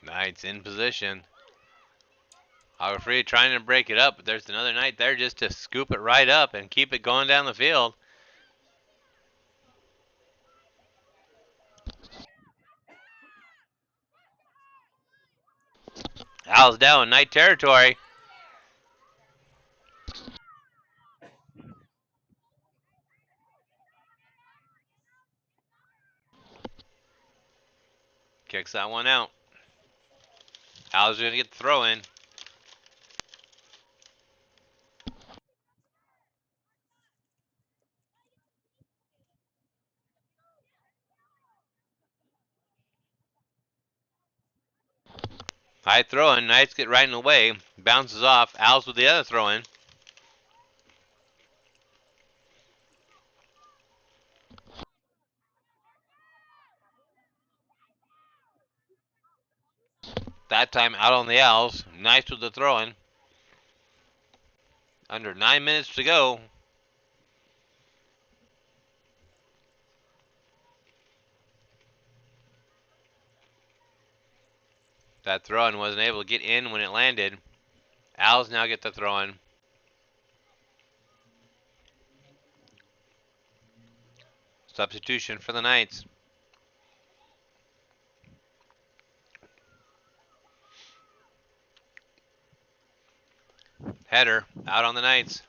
Knights in position. Agua Fria trying to break it up, but there's another Knight there just to scoop it right up and keep it going down the field. Owls down in Knight territory. Kicks that one out. Owls are going to get the throw in. High throw in. Knights get right in the way. Bounces off. Owls with the other throw in. That time out on the Owls. Knights with the throw in. Under 9 minutes to go. That throw in wasn't able to get in when it landed. Owls now get the throw in. Substitution for the Knights. Header out on the Knights.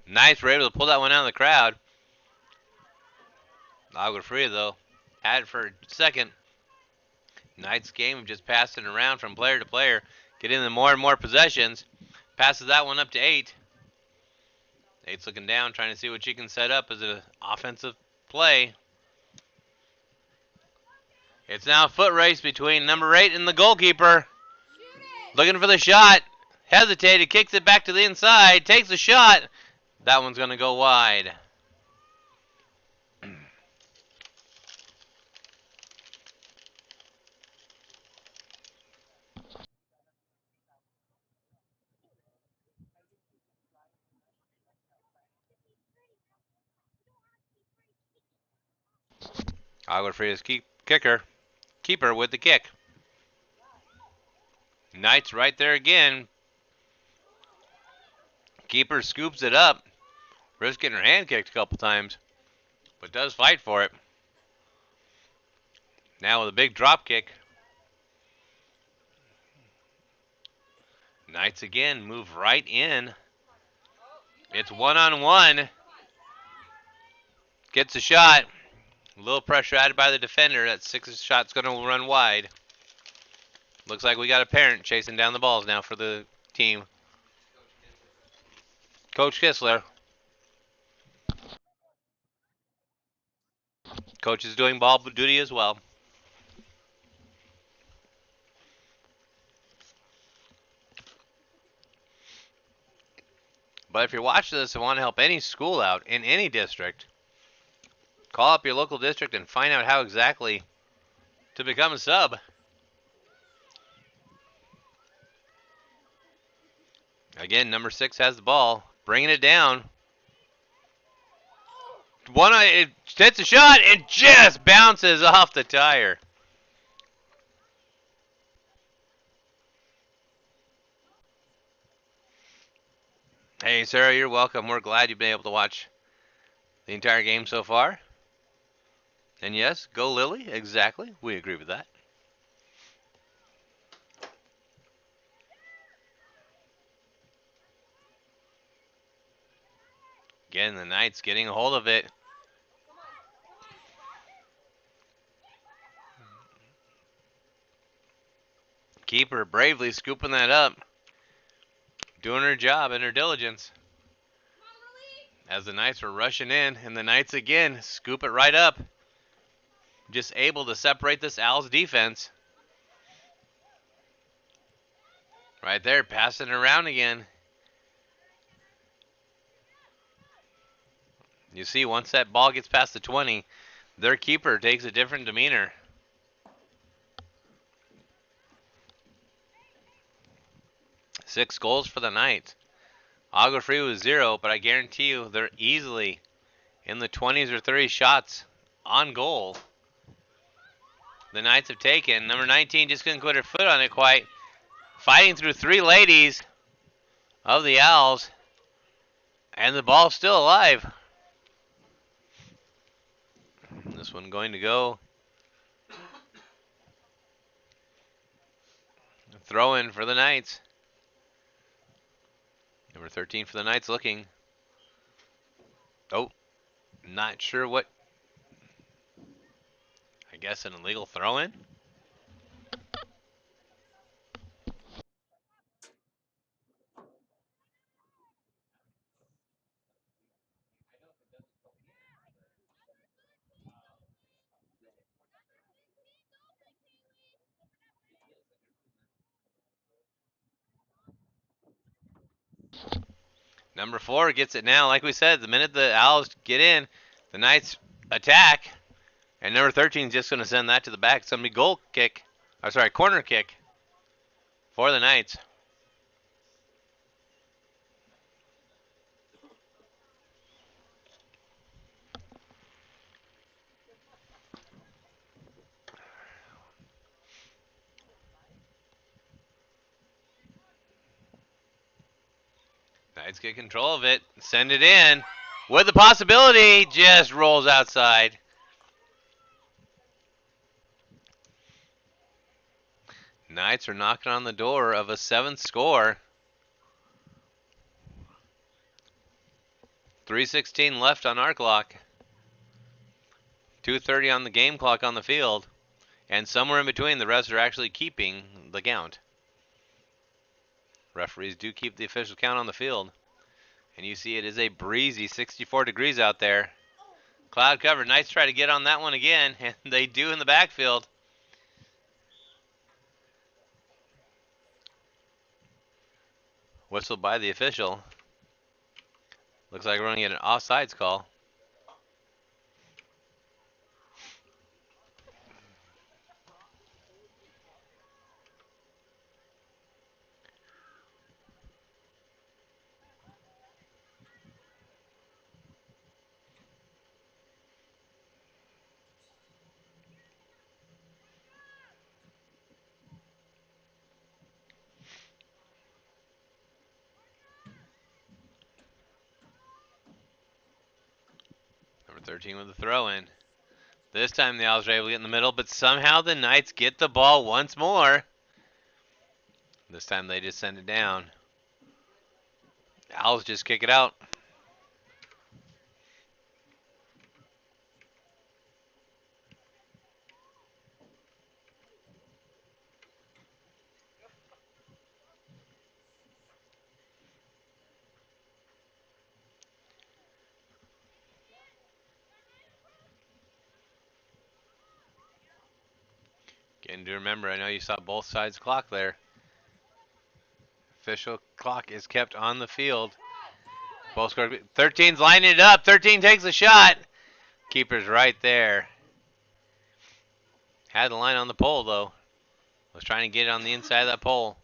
Knights were able to pull that one out of the crowd. Agua Fria, though, had it for a second. Knights game of just passing around from player to player, getting them more and more possessions. Passes that one up to 8. 8's looking down, trying to see what she can set up as an offensive play. It's now a foot race between number 8 and the goalkeeper. Looking for the shot. Hesitated, kicks it back to the inside, takes a shot. That one's going to go wide. Agua Fria's keeper with the kick. Knights right there again. Keeper scoops it up. Risks getting her hand kicked a couple times, but does fight for it. Now with a big drop kick. Knights again move right in. It's one-on-one. Gets a shot. A little pressure added by the defender. That 6th shot's going to run wide. Looks like we got a parent chasing down the balls now for the team. Coach Kistler. Coach is doing ball duty as well. But if you're watching this and want to help any school out in any district, call up your local district and find out how exactly to become a sub. Again, number 6 has the ball, bringing it down. It hits a shot and just bounces off the tire. Hey, Sarah, you're welcome. We're glad you've been able to watch the entire game so far. And yes, go Lily. Exactly. We agree with that. Again, the Knights getting a hold of it. Keeper bravely scooping that up. Doing her job and her diligence. As the Knights were rushing in, and the Knights again scoop it right up. Just able to separate this Owls defense. Right there, passing it around again. You see, once that ball gets past the 20, their keeper takes a different demeanor. Six goals for the Knights. Agua Fria was 0, but I guarantee you they're easily in the 20s or 30s shots on goal. The Knights have taken. Number 19 just couldn't put her foot on it quite. Fighting through three ladies of the Owls. And the ball's still alive. This one going to go. Throw in for the Knights. Number 13 for the Knights looking. Oh, not sure what. I guess an illegal throw in. Number 4 gets it now. Like we said, the minute the Owls get in, the Knights attack. And number 13 is just going to send that to the back. It's going to be goal kick. Or sorry, corner kick for the Knights. Knights get control of it. Send it in. With the possibility, just rolls outside. Knights are knocking on the door of a 7th score. 3:16 left on our clock. 2:30 on the game clock on the field. And somewhere in between, the refs are actually keeping the count. Referees do keep the official count on the field. And you see it is a breezy 64 degrees out there. Cloud cover. Knights try to get on that one again, and they do in the backfield. Whistled by the official. Looks like we're going to get an offsides call. Number 13 with the throw in. This time the Owls are able to get in the middle, but somehow the Knights get the ball once more. This time they just send it down. Owls just kick it out. Again, do remember, I know you saw both sides clock there. Official clock is kept on the field. Both scores. 13's lining it up. 13 takes a shot. Keeper's right there. Had the line on the pole, though. Was trying to get it on the inside of that pole.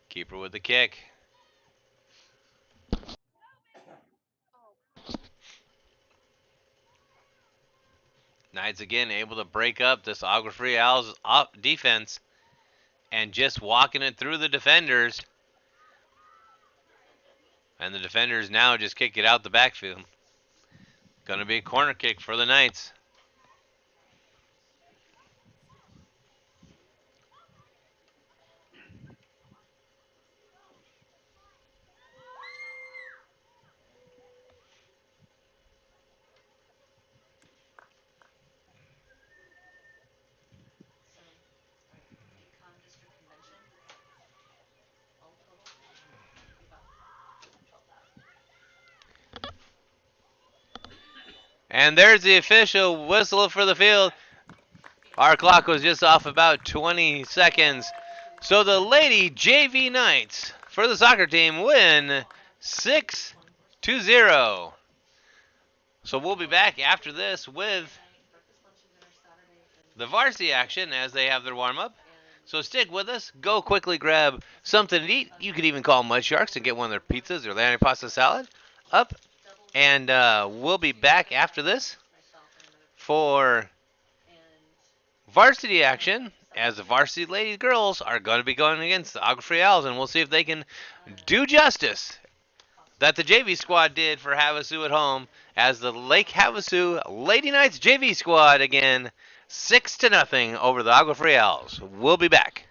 Keeper with the kick. Knights again able to break up this Agua Fria Owls defense and just walking it through the defenders. And the defenders now just kick it out the backfield. Going to be a corner kick for the Knights. And there's the official whistle for the field. Our clock was just off about 20 seconds. So the Lady JV Knights for the soccer team win 6-0. So we'll be back after this with the varsity action as they have their warm up. So stick with us. Go quickly grab something to eat. You could even call Mud Sharks and get one of their pizzas or their pasta salad up. And we'll be back after this for varsity action as the varsity ladies girls are going to be going against the Agua Fria Owls, and we'll see if they can do justice that the JV squad did for Havasu at home as the Lake Havasu Lady Knights JV squad again 6-0 over the Agua Fria Owls. We'll be back.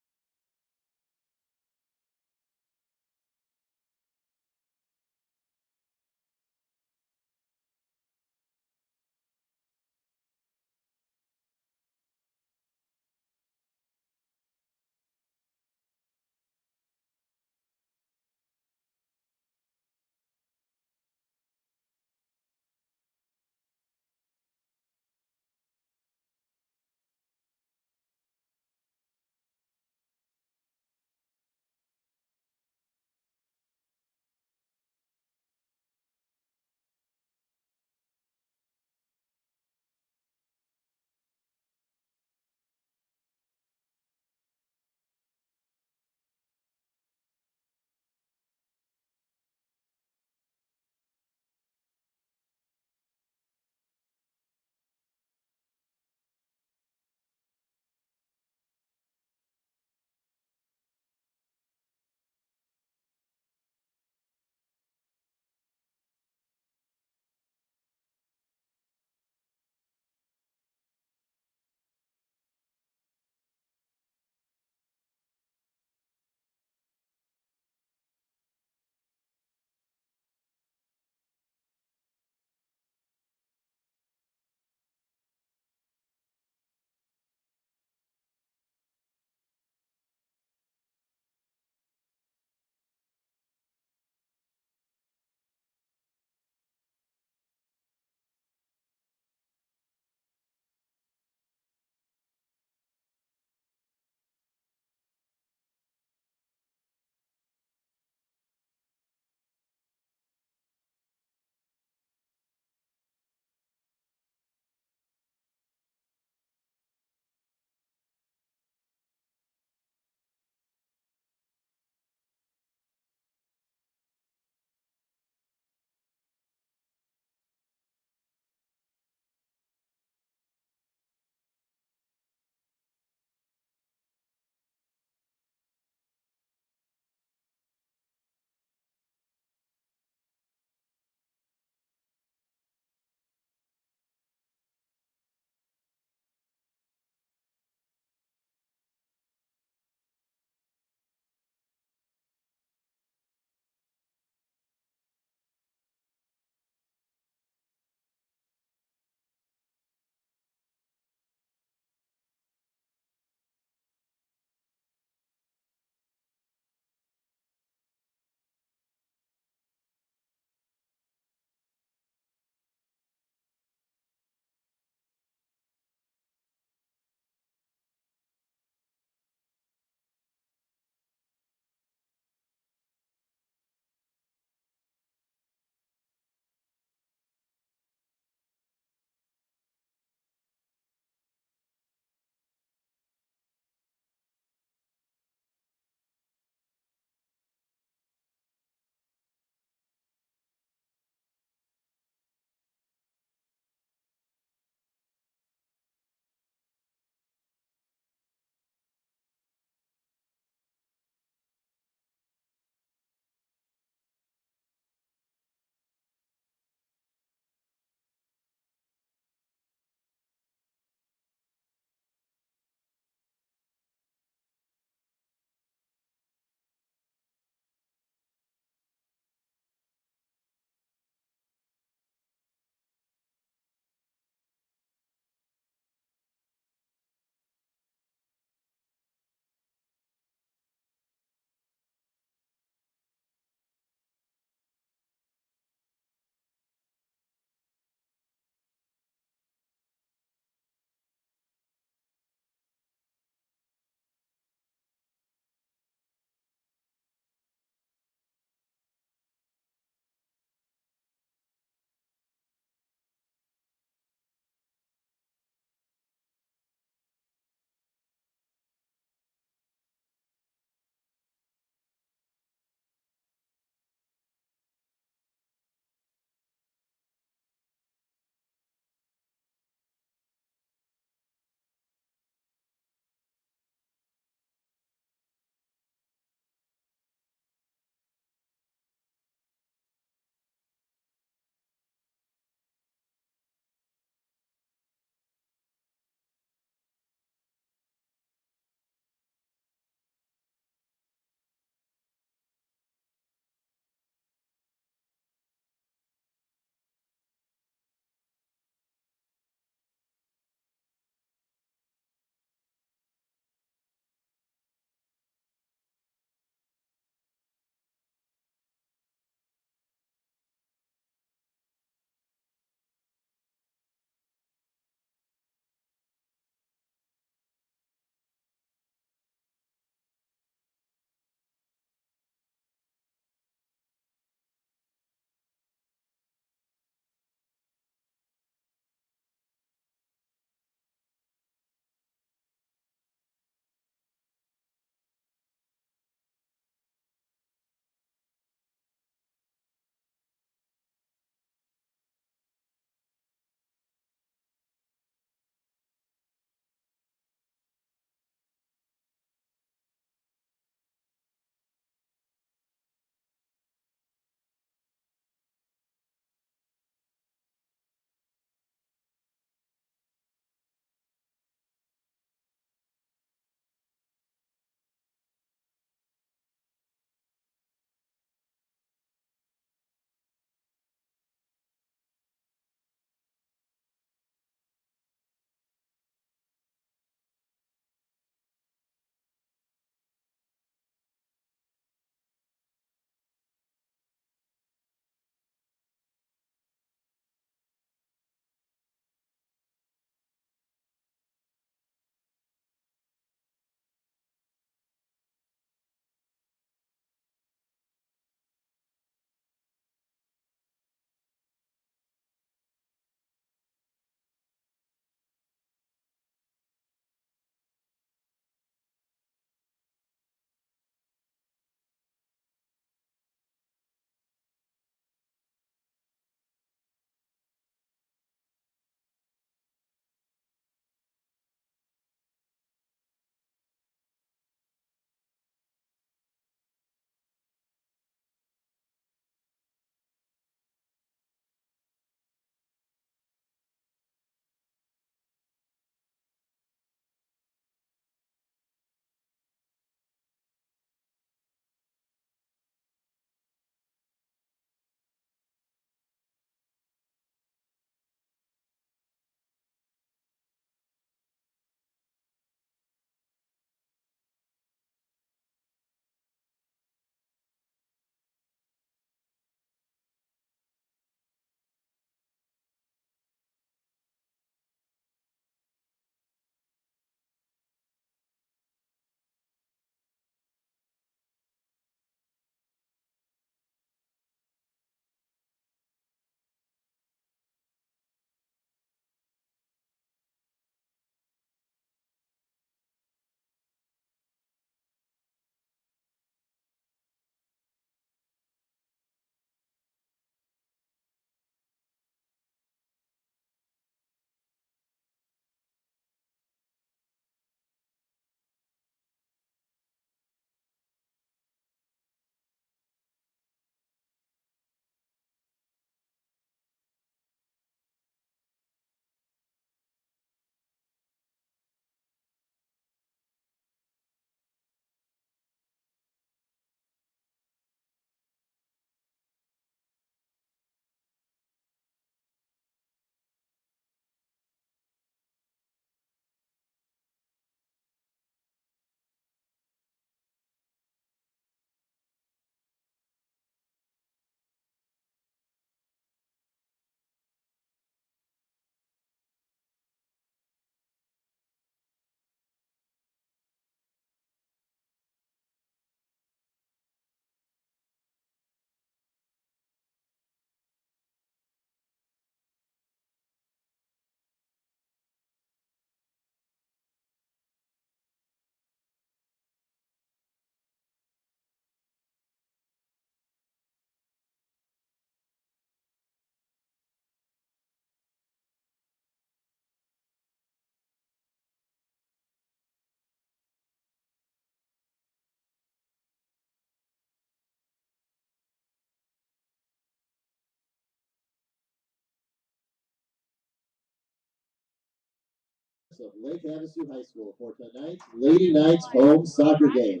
of Lake Havasu High School for tonight's Lady Knights home soccer game.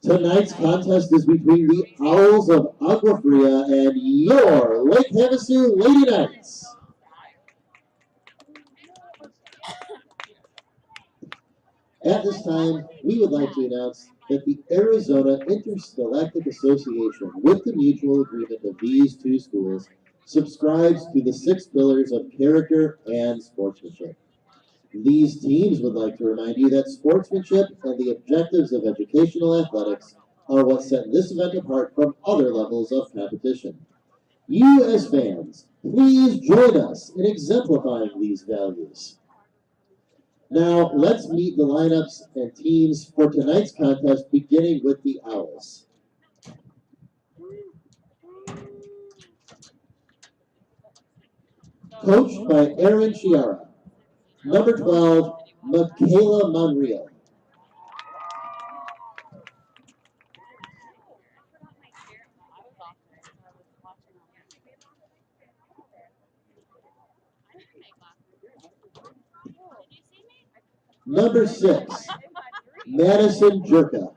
Tonight's contest is between the Owls of Agua Fria and your Lake Havasu Lady Knights. At this time, we would like to announce that the Arizona Interscholastic Association, with the mutual agreement of these two schools, subscribes to the 6 pillars of character and sportsmanship. These teams would like to remind you that sportsmanship and the objectives of educational athletics are what set this event apart from other levels of competition. You, as fans, please join us in exemplifying these values. Now, let's meet the lineups and teams for tonight's contest, beginning with the Owls. Coached by Aaron Chiara. Number 12, Michaela Monreal. Number 6, Madison Jerka.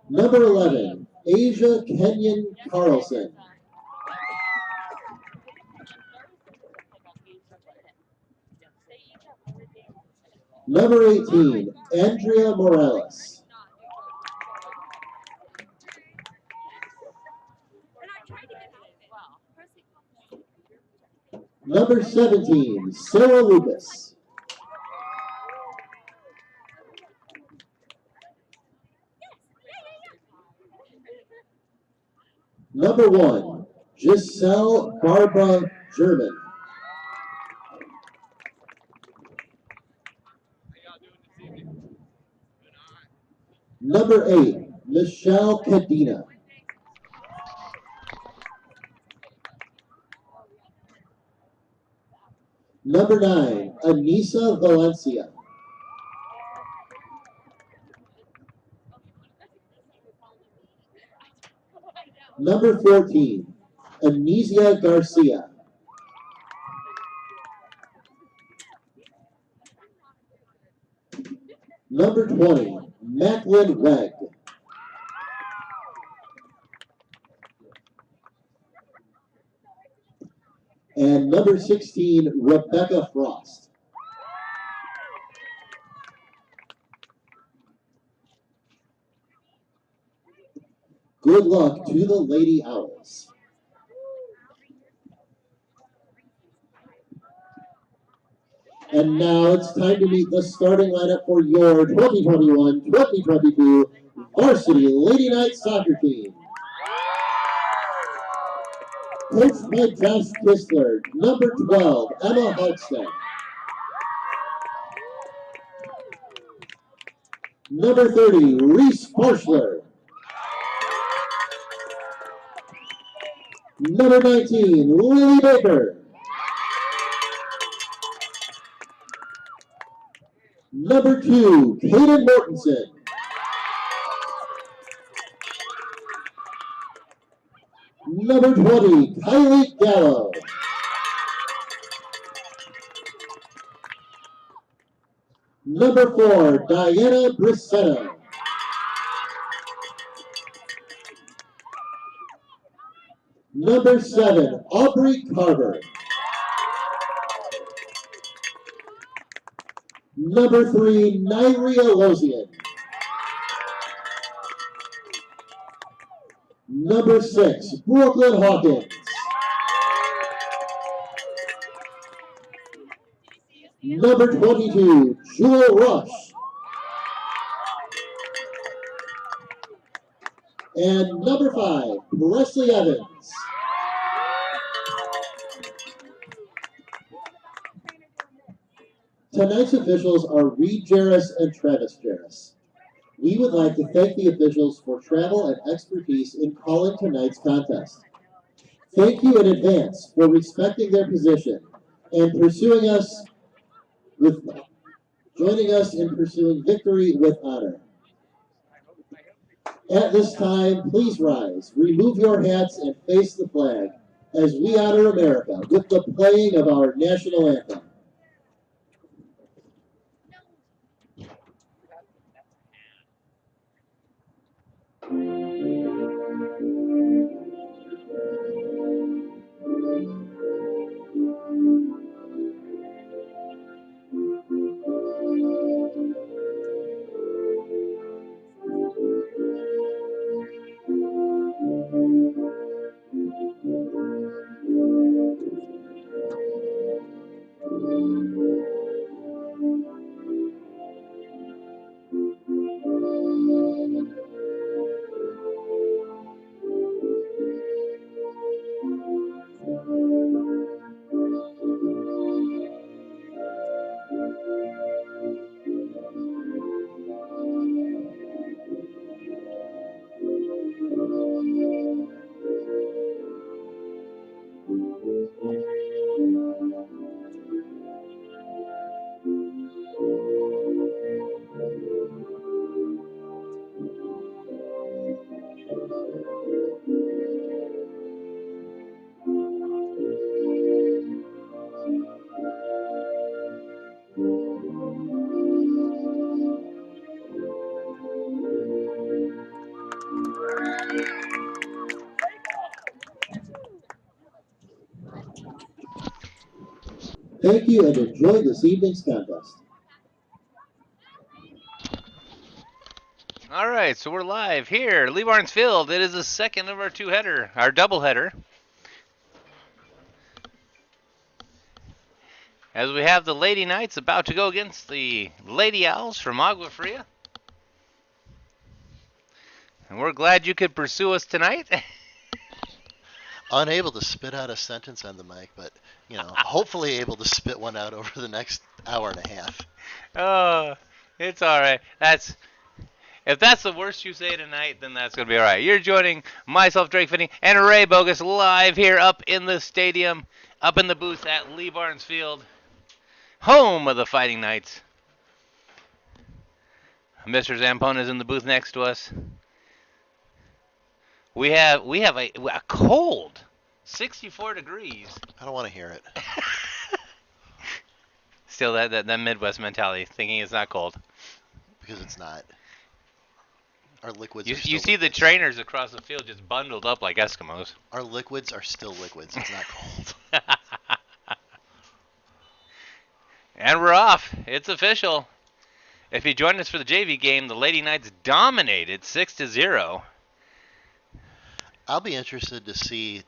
Number 11, Asia Kenyon Carlson. Number 18, Andrea Morales. Number 17, Sarah Lucas. Number 1, Giselle Barbara German. Number 8, Michelle Cadena. Number 9, Anissa Valencia. Number 14, Anisia Garcia. Number 20, Macklin Wegg. And number 16, Rebecca Frost. Good luck to the Lady Owls. And now it's time to meet the starting lineup for your 2021-2022 Varsity Lady Knights soccer team. Coached by Josh Kistler, number 12, Emma Halstead. Number 30, Reese Marshler. Number 19, Lily Baker. Number 2, Kaden Mortensen. Number 20, Kylie Gallo. Number 4, Diana Brissetta. Number 7, Aubrey Carver. Number 3, Nyria Losian. Number 6, Brooklyn Hawkins. Number 22, Jewel Rush. And number 5, Presley Evans. Tonight's officials are Reed Jarris and Travis Jarris. We would like to thank the officials for travel and expertise in calling tonight's contest. Thank you in advance for respecting their position and joining us in pursuing victory with honor. At this time, please rise, remove your hats, and face the flag as we honor America with the playing of our national anthem. Thank you and enjoy this evening's contest. All right, so we're live here, Lee Barnes Field. It is the second of our our doubleheader. As we have the Lady Knights about to go against the Lady Owls from Agua Fria. And we're glad you could pursue us tonight. Unable to spit out a sentence on the mic, but, you know, hopefully able to spit one out over the next hour and a half. Oh, it's all right. If that's the worst you say tonight, then that's going to be all right. You're joining myself, Drake Finney, and Ray Bogus live here up in the stadium, up in the booth at Lee Barnes Field, home of the Fighting Knights. Mr. Zampone is in the booth next to us. We have a cold 64 degrees. I don't want to hear it. Still that Midwest mentality, thinking it's not cold. Because it's not. Our liquids You are still see liquids. the trainers across the field just bundled up like Eskimos. Our liquids are still liquids. It's not cold. And we're off. It's official. If you joined us for the JV game, the Lady Knights dominated 6-0. I'll be interested to see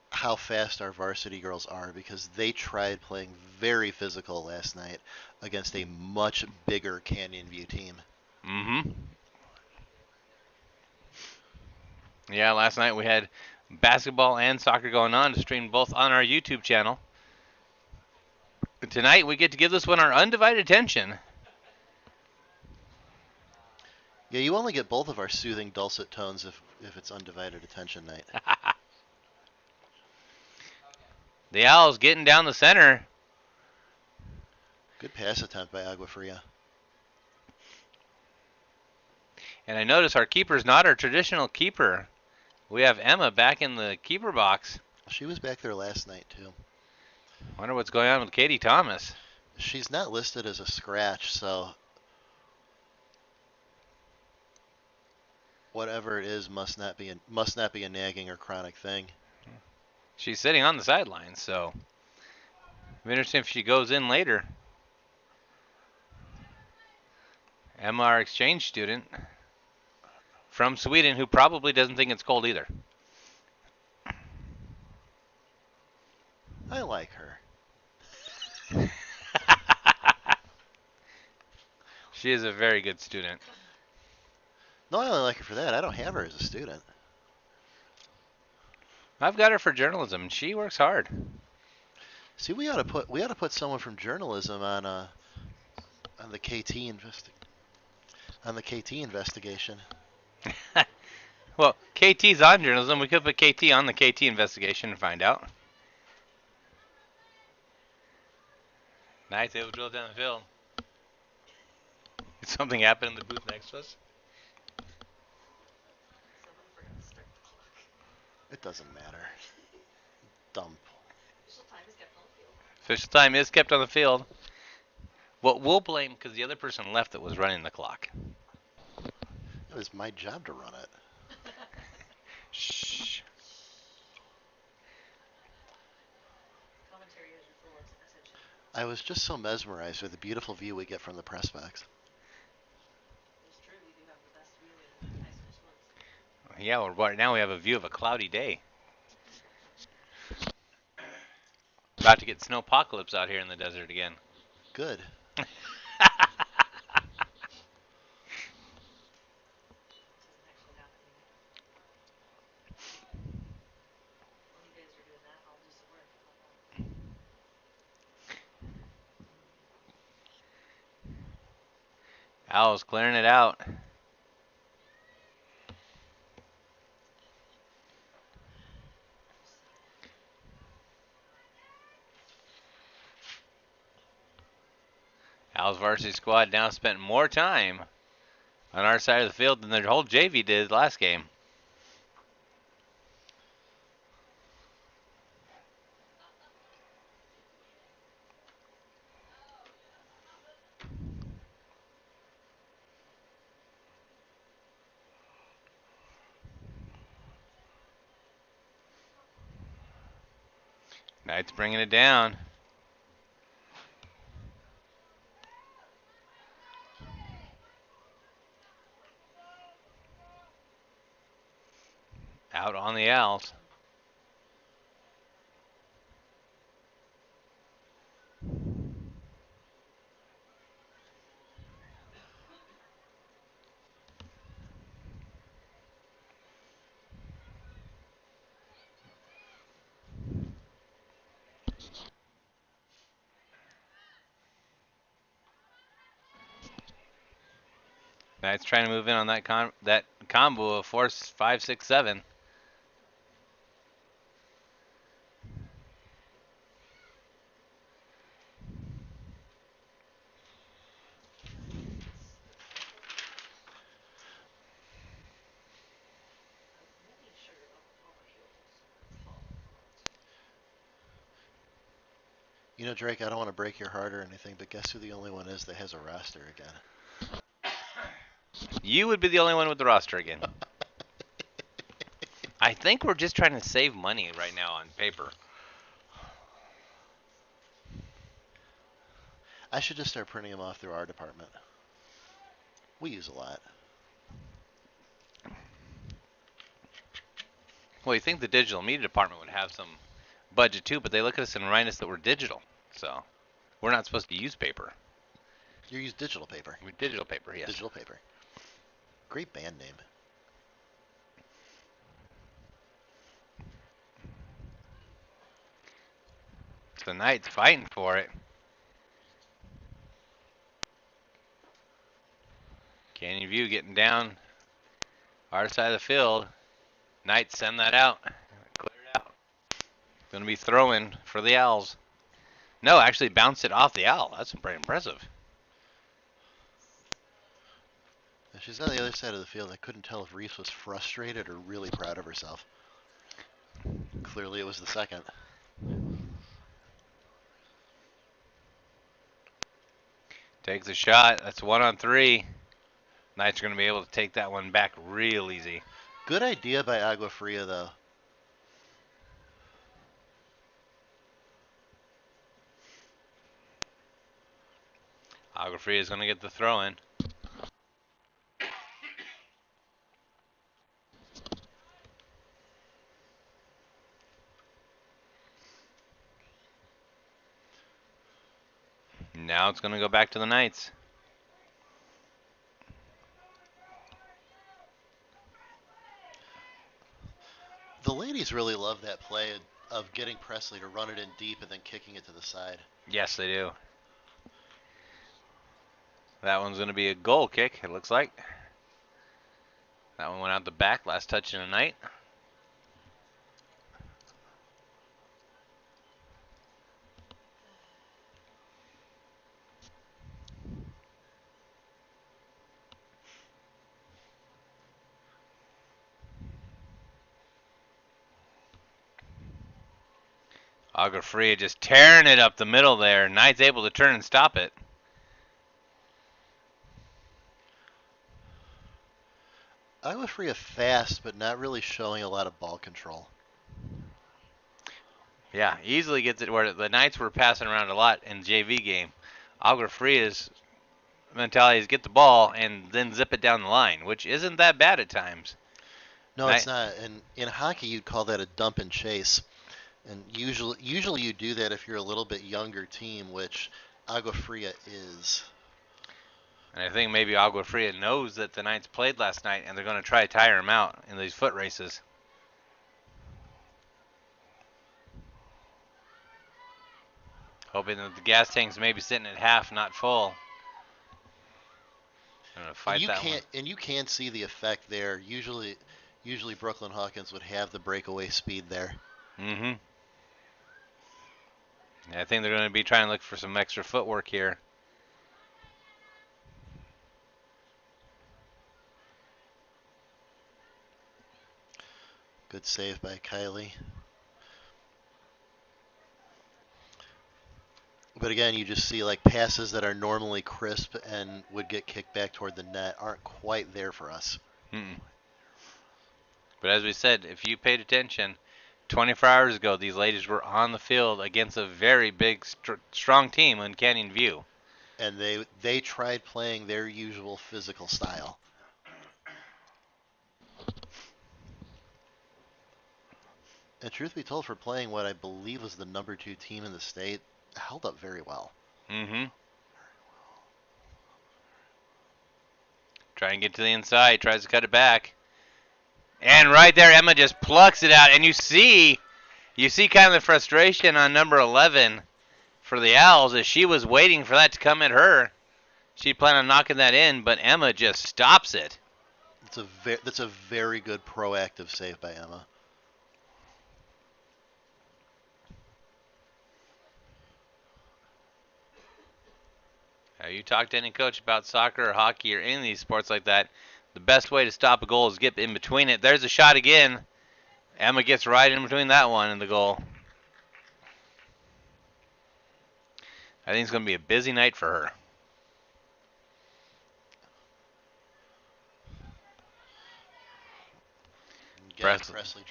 how fast our varsity girls are because they tried playing very physical last night against a much bigger Canyon View team. Mm-hmm. Yeah, last night we had basketball and soccer going on, streamed both on our YouTube channel. Tonight we get to give this one our undivided attention. Yeah, you only get both of our soothing dulcet tones if it's undivided attention night. The Owls getting down the center. Good pass attempt by Agua Fria. And I notice our keeper's not our traditional keeper. We have Emma back in the keeper box. She was back there last night, too. Wonder what's going on with Katie Thomas. She's not listed as a scratch, so whatever it is must not be a nagging or chronic thing. She's sitting on the sidelines, so it'll be interesting if she goes in later. Emma, our exchange student from Sweden, who probably doesn't think it's cold either. I like her. She is a very good student. No, I only like her for that. I don't have her as a student. I've got her for journalism. She works hard. See, we ought to put someone from journalism on the KT investigation. Well, KT's on journalism. We could put KT on the KT investigation and find out. Nice, they will drill down the field. Did something happen in the booth next to us? It doesn't matter. dump. Official time is kept on the field. Well, we'll blame because the other person left that was running the clock. It was my job to run it. Shh. I was just so mesmerized with the beautiful view we get from the press box. Yeah, well, right now we have a view of a cloudy day. About to get snowpocalypse out here in the desert again. Good. Owl's clearing it out. Owl's varsity squad now spent more time on our side of the field than their whole JV did last game. Knights bringing it down. Out on the Owls. Knights trying to move in on that combo of 4, 5, 6, 7. You know, Drake, I don't want to break your heart or anything, but guess who the only one is that has a roster again? You would be the only one with the roster again. I think we're just trying to save money right now on paper. I should just start printing them off through our department. We use a lot. Well, you think the digital media department would have some budget too, but they look at us and remind us that we're digital. So we're not supposed to use paper. You use digital paper. Digital paper, yes. Digital paper. Great band name. The Knights fighting for it. Canyon View getting down our side of the field. Knights send that out. Clear it out. Going to be throwing for the Owls. No, actually bounced it off the Owl. That's pretty impressive. She's on the other side of the field. I couldn't tell if Reese was frustrated or really proud of herself. Clearly it was the second. Takes a shot. That's 1 on 3. Knights are going to be able to take that one back real easy. Good idea by Agua Fria, though. Agua Fria is going to get the throw in. Now it's going to go back to the Knights. The ladies really love that play of getting Presley to run it in deep and then kicking it to the side. Yes, they do. That one's going to be a goal kick, it looks like. That one went out the back, last touch in the night. Agua Fria just tearing it up the middle there. Knight's able to turn and stop it. Agua Fria fast, but not really showing a lot of ball control. Yeah, easily gets it where the Knights were passing around a lot in the JV game. Agua Fria's mentality is get the ball and then zip it down the line, which isn't that bad at times. No, Knight, it's not. And in hockey, you'd call that a dump and chase. And usually you do that if you're a little bit younger team, which Agua Fria is. and I think maybe Agua Fria knows that the Knights played last night and they're going to try to tire him out in these foot races. Hoping that the gas tank's maybe sitting at half, not full. I'm gonna fight that one. And you can see the effect there. Usually Brooklyn Hawkins would have the breakaway speed there. Mm-hmm. I think they're going to be trying to look for some extra footwork here. Good save by Kylie. But again, you just see like passes that are normally crisp and would get kicked back toward the net aren't quite there for us. Mm-mm. But as we said, if you paid attention, 24 hours ago, these ladies were on the field against a very big, strong team in Canyon View. And they tried playing their usual physical style. And truth be told, for playing what I believe was the number 2 team in the state, held up very well. Mm-hmm. Trying to get to the inside, tries to cut it back. And right there, Emma just plucks it out. And you see kind of the frustration on number 11 for the Owls as she was waiting for that to come at her. She planned on knocking that in, but Emma just stops it. That's a very good proactive save by Emma. Now, you talk to any coach about soccer or hockey or any of these sports like that, the best way to stop a goal is get in between it. There's a shot again. Emma gets right in between that one and the goal. I think it's going to be a busy night for her. Presley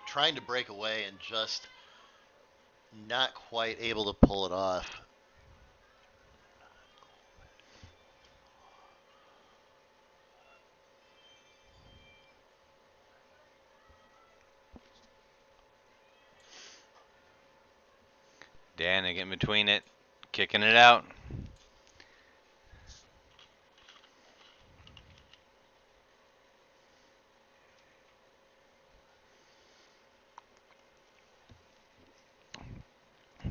trying to break away and just not quite able to pull it off. Dan getting between it, kicking it out.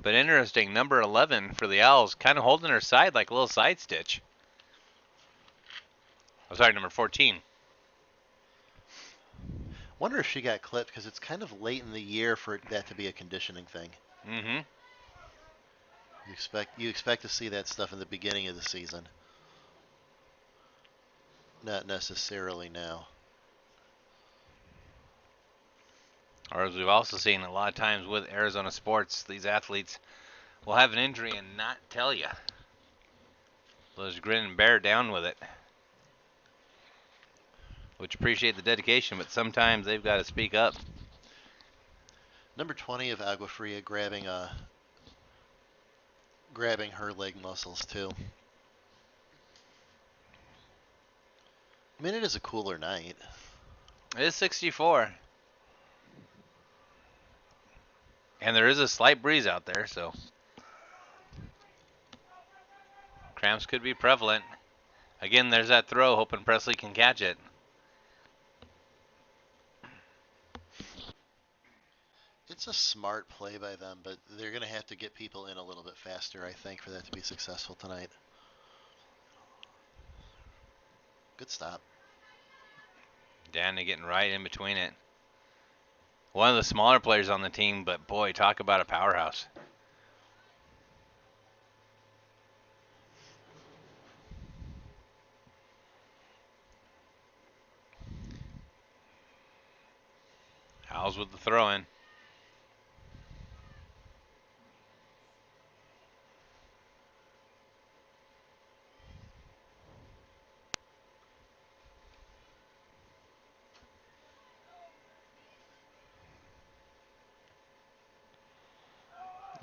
But interesting, number 11 for the Owls, kind of holding her side like a little side stitch. I'm sorry, number 14. Wonder if she got clipped because it's kind of late in the year for that to be a conditioning thing. Mm-hmm. You expect to see that stuff in the beginning of the season. Not necessarily now. Or as we've also seen a lot of times with Arizona sports, these athletes will have an injury and not tell you. They'll just grin and bear down with it. Which appreciate the dedication, but sometimes they've got to speak up. Number 20 of Agua Fria grabbing her leg muscles too. I mean, it is a cooler night. It is 64. And there is a slight breeze out there, so cramps could be prevalent. Again, there's that throw, hoping Presley can catch it. It's a smart play by them, but they're going to have to get people in a little bit faster, I think, for that to be successful tonight. Good stop. Danny getting right in between it. One of the smaller players on the team, but boy, talk about a powerhouse. Owls with the throw in.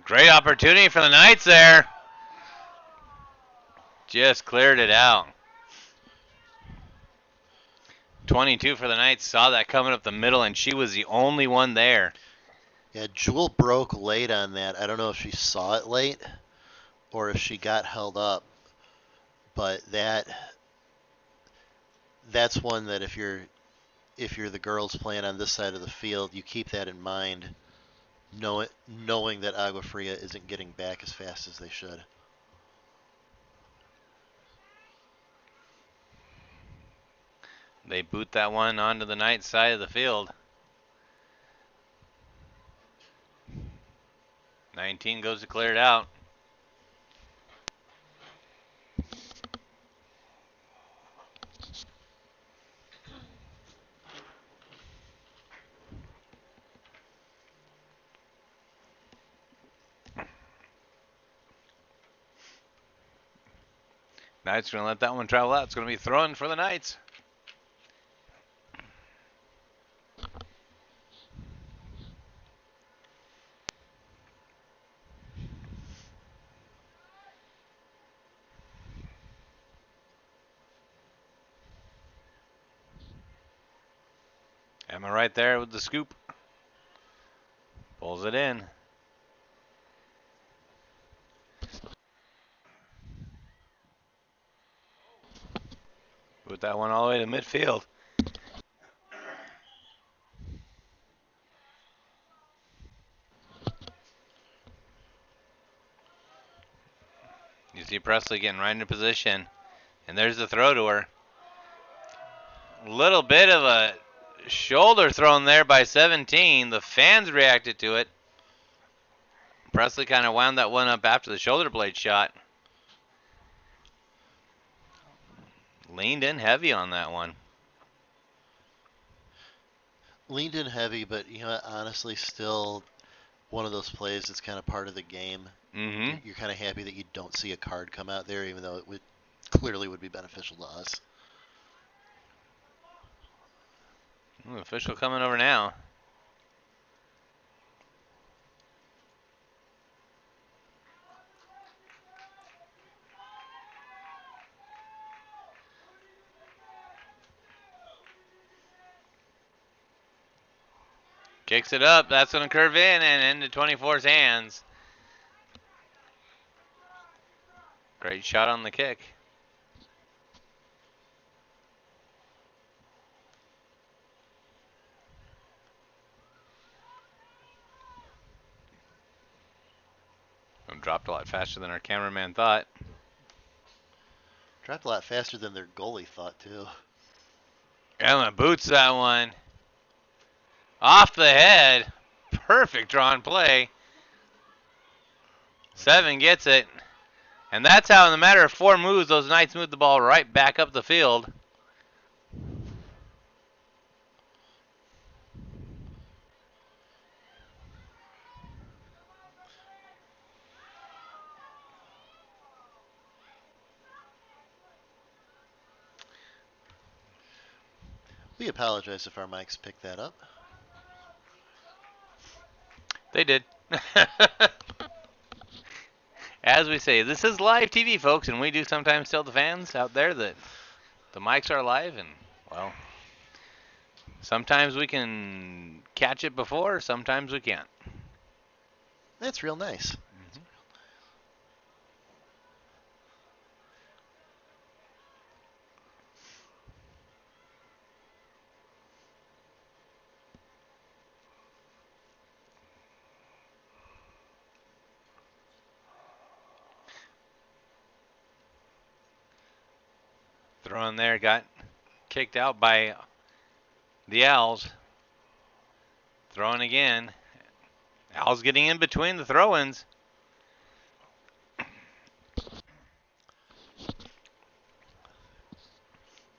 Great opportunity for the Knights there. Just cleared it out. 22 for the Knights. Saw that coming up the middle, and she was the only one there. Yeah, Jewel broke late on that. I don't know if she saw it late or if she got held up. But that's one that if you're the girls playing on this side of the field, you keep that in mind, knowing that Agua Fria isn't getting back as fast as they should. They boot that one onto the Knights side of the field. 19 goes to clear it out. Knights are going to let that one travel out. It's going to be thrown for the Knights. Emma right there with the scoop. Pulls it in. Put that one all the way to midfield. You see Presley getting right into position. And there's the throw to her. Little bit of a shoulder thrown there by 17. The fans reacted to it. Presley kind of wound that one up after the shoulder blade shot. Leaned in heavy on that one. Leaned in heavy, but honestly, still one of those plays that's kind of part of the game. Mm-hmm. You're kind of happy that you don't see a card come out there, even though it clearly would be beneficial to us. Official coming over now. Kicks it up. That's going to curve in and into 24's hands. Great shot on the kick. Dropped a lot faster than our cameraman thought. Dropped a lot faster than their goalie thought, too. Emma boots that one. Off the head. Perfect drawn play. 7 gets it. And that's how, in the matter of 4 moves, those Knights moved the ball right back up the field. We apologize if our mics picked that up. They did. As we say, this is live TV, folks, and we do sometimes tell the fans out there that the mics are live, and, well, sometimes we can catch it before, sometimes we can't. That's real nice. Throw in there, got kicked out by the Owls. Throwing again. Owls getting in between the throw-ins.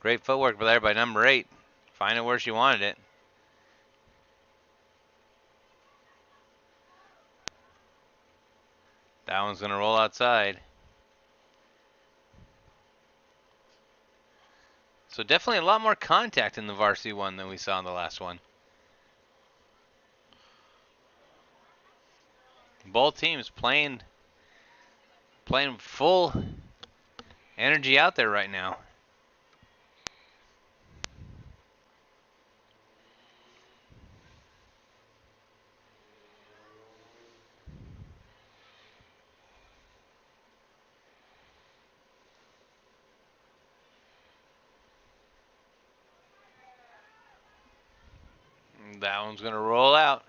Great footwork there by number 8. Find it where she wanted it. That one's going to roll outside. So definitely a lot more contact in the varsity one than we saw in the last one. Both teams playing full energy out there right now. That one's going to roll out.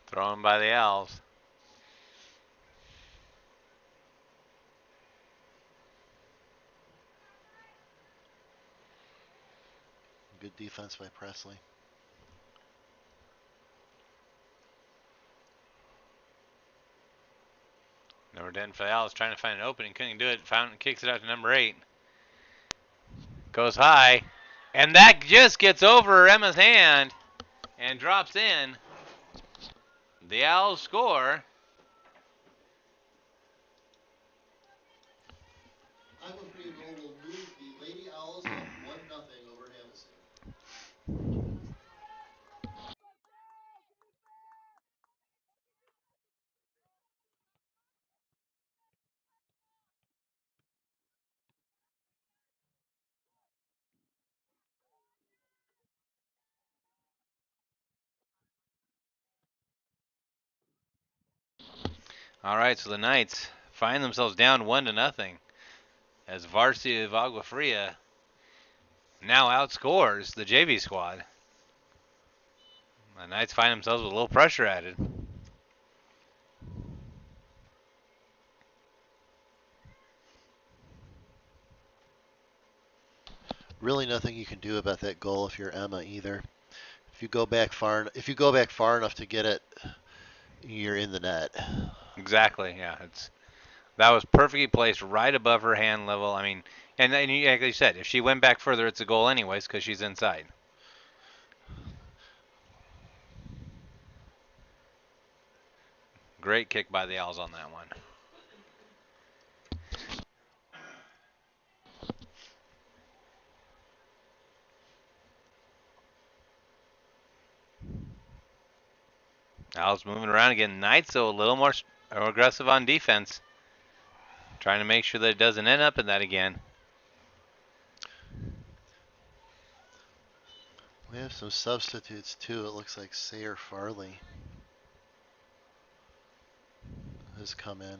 Thrown by the Owls. Good defense by Presley. Number 10 for the Owls trying to find an opening. Couldn't do it. Fountain kicks it out to number 8. Goes high. And that just gets over Emma's hand and drops in. The Owls score. Agua Fria goal will move the Lady Owls up 1-0 over Havasu. All right, so the Knights find themselves down 1-0 as Varsity of Agua Fria now outscores the JV squad. The Knights find themselves with a little pressure added. Really nothing you can do about that goal if you're Emma either. If you go back far enough to get it, you're in the net. Exactly, yeah. That was perfectly placed right above her hand level. I mean, and like you said, if she went back further, it's a goal anyways because she's inside. Great kick by the Owls on that one. Owls moving around again. Knights, though, a little more aggressive on defense. Trying to make sure that it doesn't end up in that again. We have some substitutes too. It looks like Sayer Farley has come in.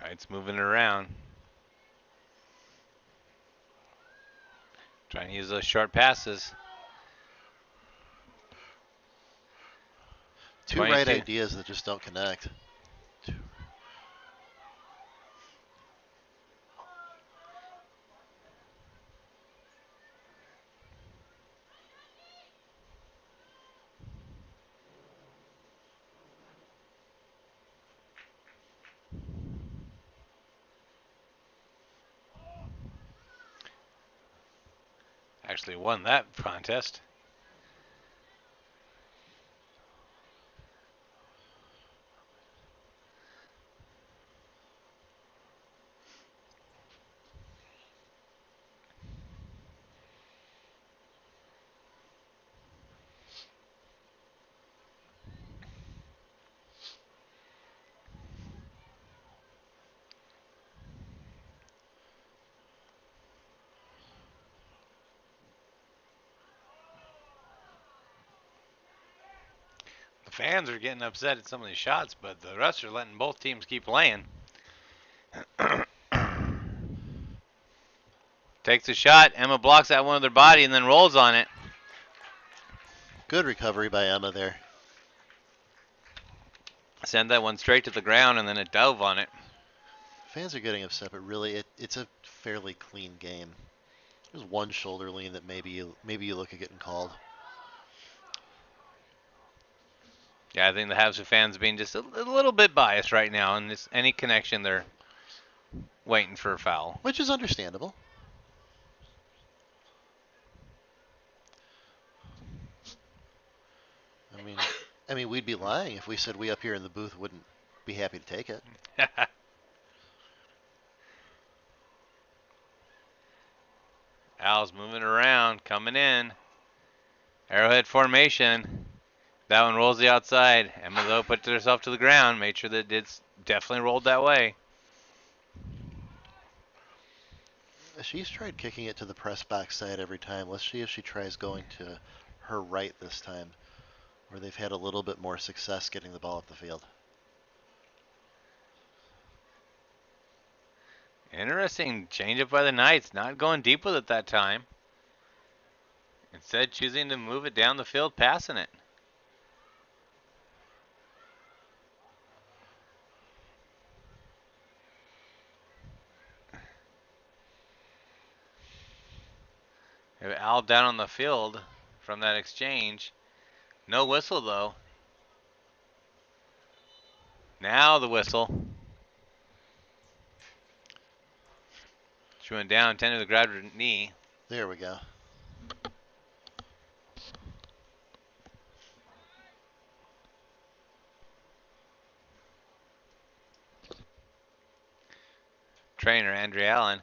Knights moving around. Trying to use those short passes. Two right 22. ideas that just don't connect. Actually won that contest. fans are getting upset at some of these shots, but the refs are letting both teams keep playing. Takes a shot. Emma blocks that one with her body and then rolls on it. Good recovery by Emma there. Send that one straight to the ground and then it dove on it. Fans are getting upset, but really it's a fairly clean game. There's one shoulder lean that maybe you look at getting called. Yeah, I think the Havasu fans being just a little bit biased right now, and this any connection they're waiting for a foul. Which is understandable. I mean, we'd be lying if we said we up here in the booth wouldn't be happy to take it. Al's moving around, coming in. Arrowhead formation. That one rolls the outside. Emma, though, put herself to the ground, made sure that it's definitely rolled that way. She's tried kicking it to the press box side every time. Let's see if she tries going to her right this time, where they've had a little bit more success getting the ball up the field. Interesting change up by the Knights. Not going deep with it that time. Instead, choosing to move it down the field, passing it. Al down on the field from that exchange. No whistle, though. Now the whistle. She went down, tended to grab her knee. There we go. Trainer, Andrea Allen.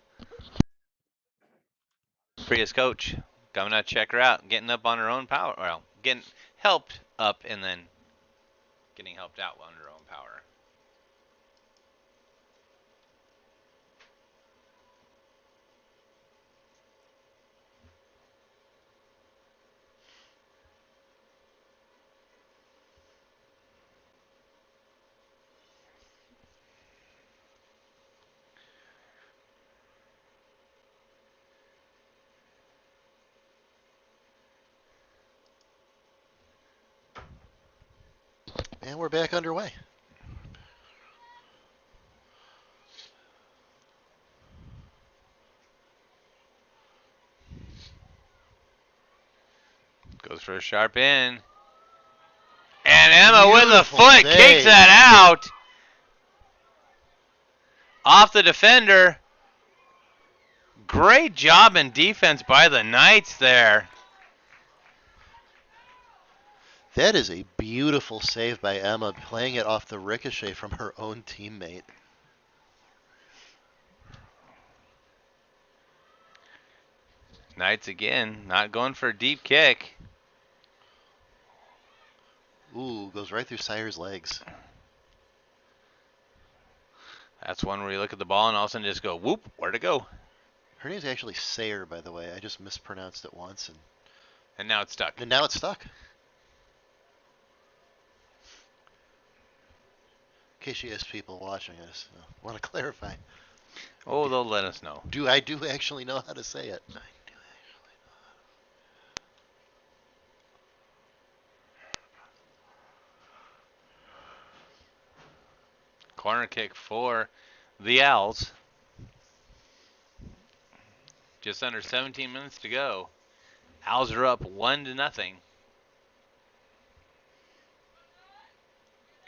Prius coach. Coming out to check her out. Getting up on her own power. Well, getting helped up and then getting helped out on her own power. And we're back underway. Goes for a sharp in. And Emma with a Beautiful foot save. kicks that out. Off the defender. Great job in defense by the Knights there. That is a beautiful save by Emma, playing it off the ricochet from her own teammate. Knights again, not going for a deep kick. Ooh, goes right through Sire's legs. That's one where you look at the ball and all of a sudden just go, whoop, where'd it go? Her name's actually Sayer, by the way. I just mispronounced it once, And now it's stuck. and now it's stuck. In case you ask people watching, I just want to clarify. Oh, they'll let us know. I do actually know how to say it. Corner kick for the Owls. Just under 17 minutes to go. Owls are up 1-0.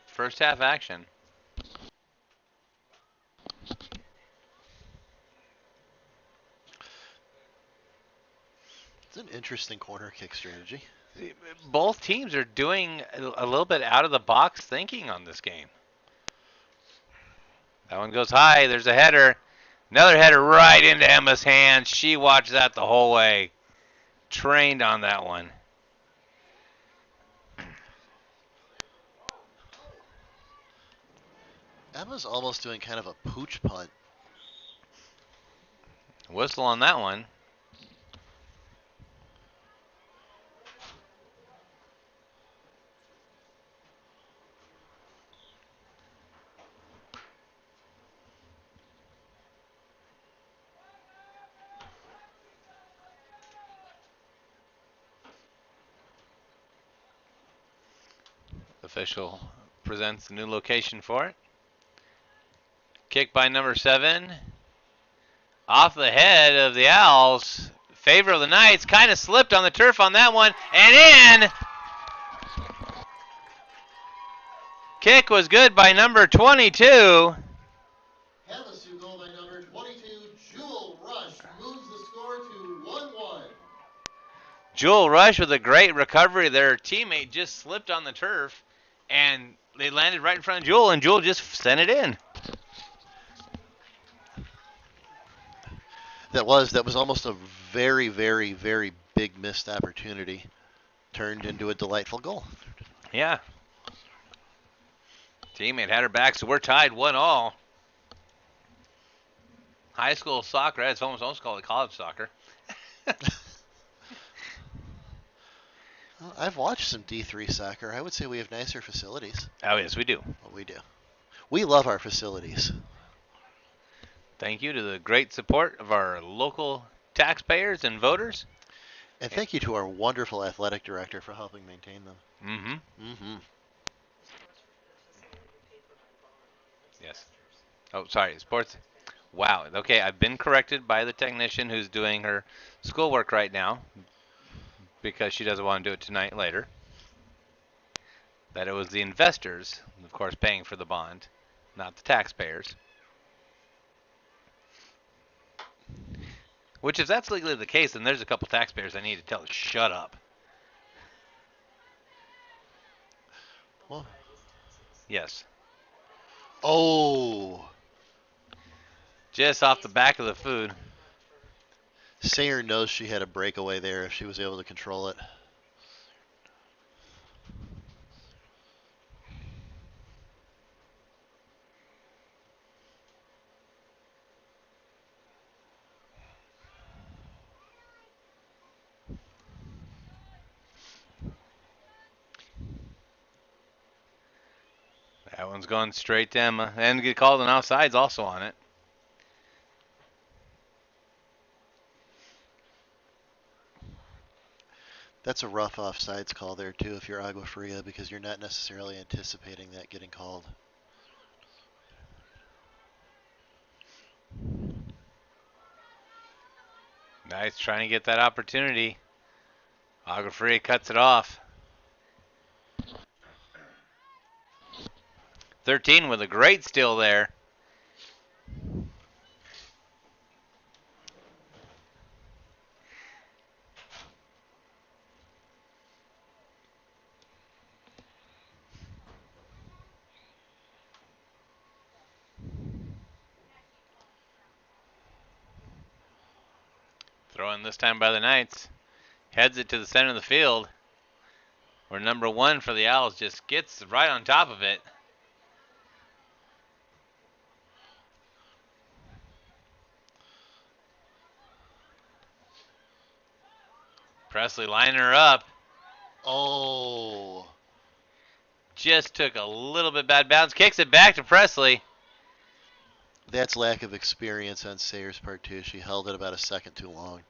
First half action. It's an interesting corner kick strategy. Both teams are doing a little bit out of the box thinking on this game. That one goes high. There's a header. Another header right into Emma's hands. She watched that the whole way. Trained on that one. Emma's almost doing kind of a pooch punt. Whistle on that one. Official presents the new location for it. Kick by number 7. Off the head of the Owls. Favor of the Knights. Kind of slipped on the turf on that one. And in! Kick was good by number 22. Havasu goal by number 22, Jewel Rush moves the score to 1-1. Jewel Rush with a great recovery. Their teammate just slipped on the turf, and they landed right in front of Jewel, and Jewel just sent it in. That was almost a very, very, very big missed opportunity. Turned into a delightful goal. Yeah. Teammate had her back, so we're tied 1-1. High school soccer, it's almost called it college soccer. Well, I've watched some D3 soccer. I would say we have nicer facilities. Oh, yes, we do. Well, we do. We love our facilities. Thank you to the great support of our local taxpayers and voters. And thank you to our wonderful athletic director for helping maintain them. Mm-hmm. Yes. Oh, sorry, sports. Wow. Okay, I've been corrected by the technician who's doing her schoolwork right now because she doesn't want to do it tonight later. That it was the investors, of course, paying for the bond, not the taxpayers. Which, if that's legally the case, then there's a couple taxpayers I need to tell to shut up. Well, Yes. oh. Just off the back of the food. Sayer knows she had a breakaway there if she was able to control it. That one's going straight to Emma. And get called an offsides also on it. That's a rough offsides call there, too, if you're Agua Fria, because you're not necessarily anticipating that getting called. Nice, trying to get that opportunity. Agua Fria cuts it off. 13 with a great steal there. Throwing this time by the Knights. Heads it to the center of the field. Where number 1 for the Owls just gets right on top of it. Presley lining her up. Oh. Just took a little bit bad bounce. Kicks it back to Presley. That's lack of experience on Sayer's part, too. She held it about a second too long.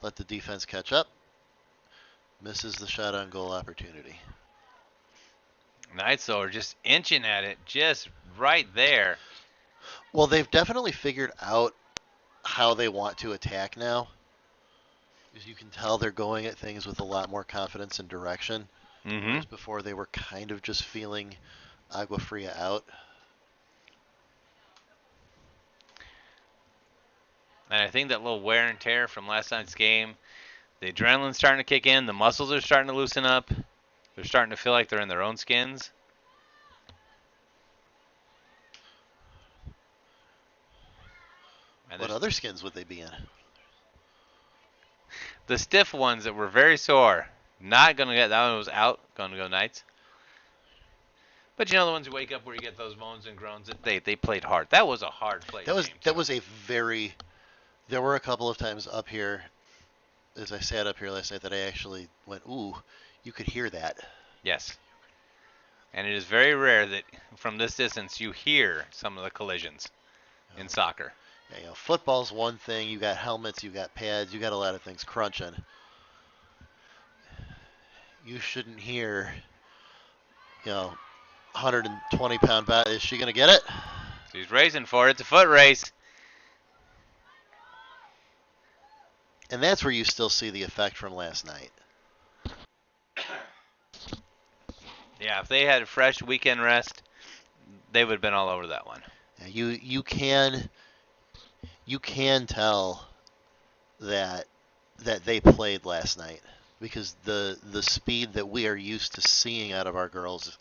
Let the defense catch up. Misses the shot on goal opportunity. Knights, though, are just inching at it. Just right there. Well, they've definitely figured out how they want to attack now. As you can tell, they're going at things with a lot more confidence and direction. Whereas before, they were kind of just feeling Agua Fria out. And I think that little wear and tear from last night's game, the adrenaline's starting to kick in. The muscles are starting to loosen up. They're starting to feel like they're in their own skins. And What other skins would they be in? the stiff ones that were very sore. Not going to get, that one was out. Going to go Knights. But you know the ones who wake up where you get those moans and groans. They played hard. That was a hard play. That was a very. There were a couple of times up here, as I sat up here last night, that I actually went, "Ooh, you could hear that." Yes. And it is very rare that from this distance you hear some of the collisions in soccer. Yeah, you know, football's one thing. You got helmets, you got pads, you got a lot of things crunching. You shouldn't hear 120-pound bat. Is she going to get it? She's racing for it. It's a foot race. And that's where you still see the effect from last night. Yeah, if they had a fresh weekend rest, they would have been all over that one. Yeah, you can tell that they played last night because the speed that we are used to seeing out of our girls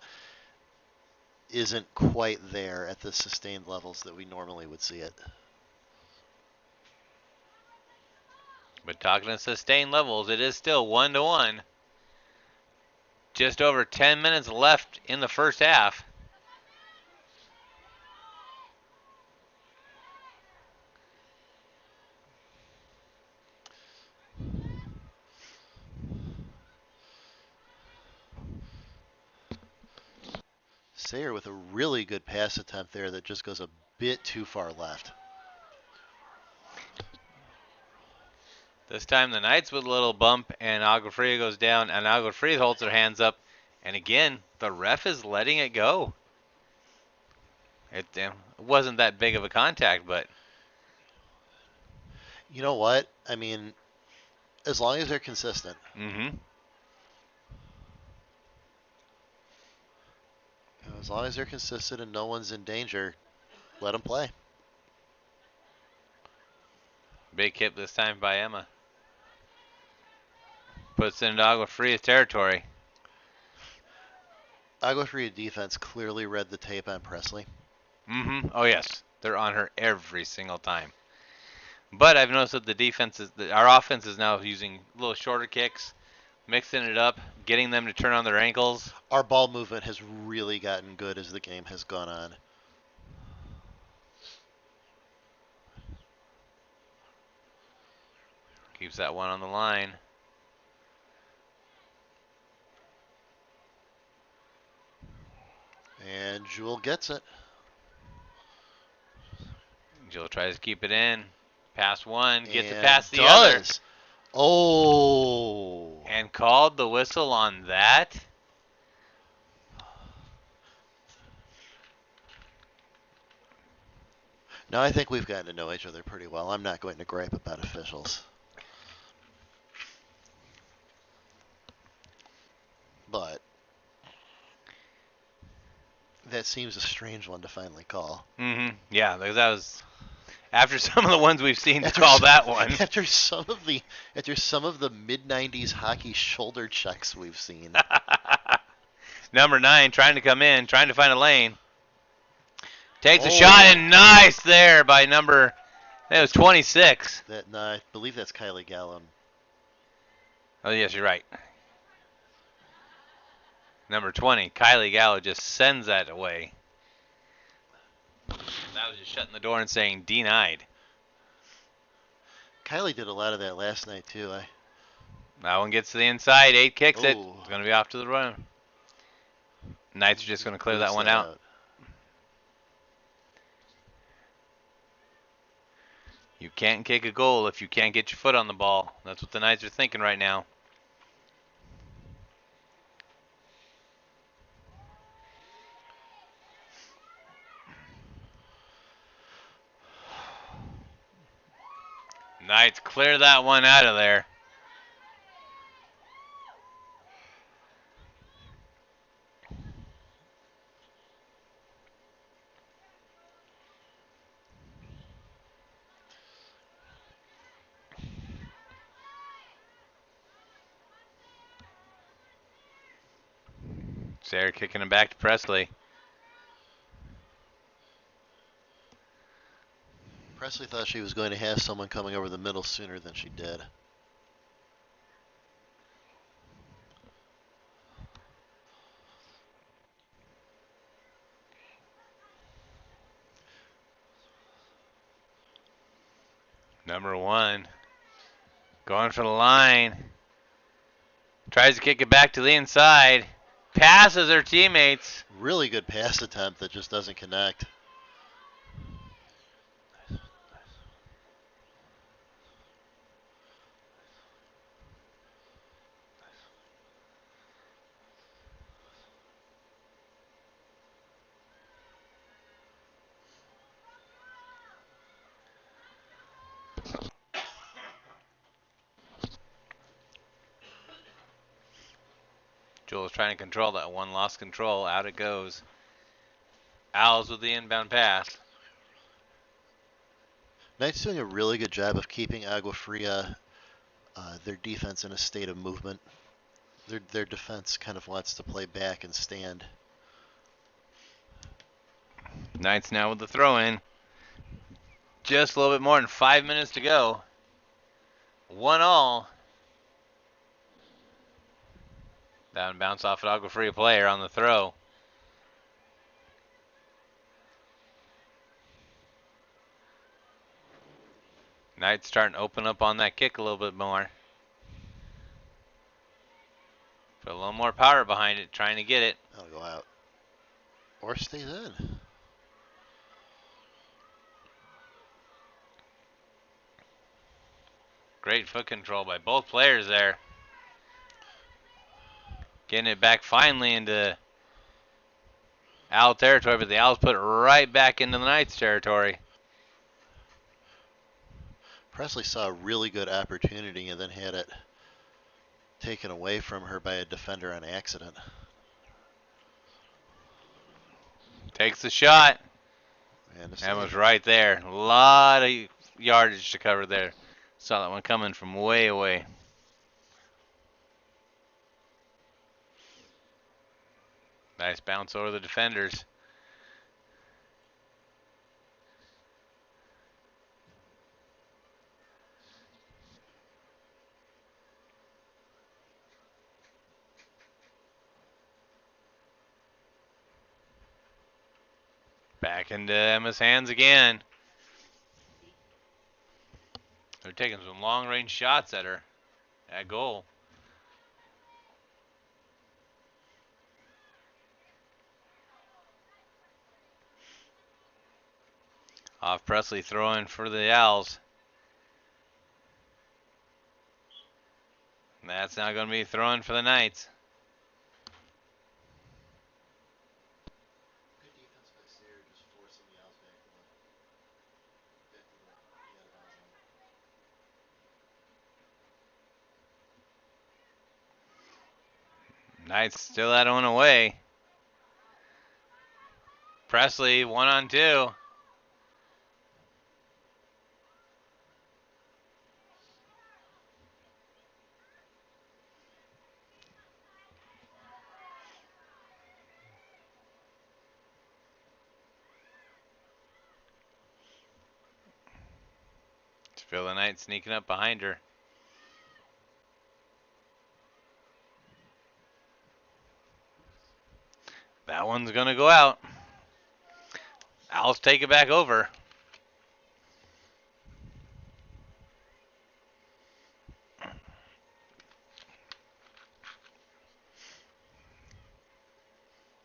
isn't quite there at the sustained levels that we normally would see it. But talking of sustained levels, it is still 1-1. Just over 10 minutes left in the first half. Sayer with a really good pass attempt there that just goes a bit too far left. This time the Knights with a little bump, and Agua Fria goes down, and Agua Fria holds their hands up. And again, the ref is letting it go. It wasn't that big of a contact, but... You know what? I mean, as long as they're consistent. Mm-hmm. As long as they're consistent and no one's in danger, let them play. Big hit this time by Emma. Puts it into Agua Fria's territory. Agua Fria defense clearly read the tape on Presley. Mm-hmm. Oh, yes. They're on her every single time. But I've noticed that the defense our offense is now using little shorter kicks, mixing it up, getting them to turn on their ankles. Our ball movement has really gotten good as the game has gone on. Keeps that one on the line. And Jewel gets it. Jill tries to keep it in. Pass one, gets and it past the does. other. Oh. And called the whistle on that. Now I think we've gotten to know each other pretty well. I'm not going to gripe about officials. But that seems a strange one to finally call. Mm-hmm. Yeah, that was after some of the ones we've seen to call that one. After some of the mid-90s hockey shoulder checks we've seen. Number 9 trying to come in, trying to find a lane. Takes a shot, and nice there by number, that was 26. No, I believe that's Kylie Gallum. Oh, yes, you're right. Number 20, Kylie Gallo just sends that away. That was just shutting the door and saying denied. Kylie did a lot of that last night, too. That one gets to the inside, 8 kicks it. It's going to be off to the run. Knights are just going to clear that one out. You can't kick a goal if you can't get your foot on the ball. That's what the Knights are thinking right now. Knights clear that one out of there. Sarah kicking it back to Presley. Presley thought she was going to have someone coming over the middle sooner than she did. Number 1. Going for the line. Tries to kick it back to the inside. Passes her teammates. Really good pass attempt that just doesn't connect. Eagles trying to control that one. Lost control. Out it goes. Owls with the inbound pass. Knight's doing a really good job of keeping Agua Fria, their defense, in a state of movement. Their defense kind of wants to play back and stand. Knights now with the throw in. Just a little bit more than 5 minutes to go. 1-1. Down and bounce off an Agua Fria player on the throw. Knights starting to open up on that kick a little bit more. Put a little more power behind it, trying to get it. That'll go out. Or stays in. Great foot control by both players there. Getting it back finally into Owl territory, but the Owls put it right back into the Knights territory. Presley saw a really good opportunity and then had it taken away from her by a defender on accident. Takes the shot. And That was right there. A lot of yardage to cover there. Saw that one coming from way away. Nice bounce over the defenders. Back into Emma's hands again. They're taking some long-range shots at her. At goal. Off Presley throwing for the Owls. That's now going to be throwing for the Knights. Knights still that one away. Presley 1-on-2. Feel the Knights sneaking up behind her. That one's going to go out. Owls take it back over.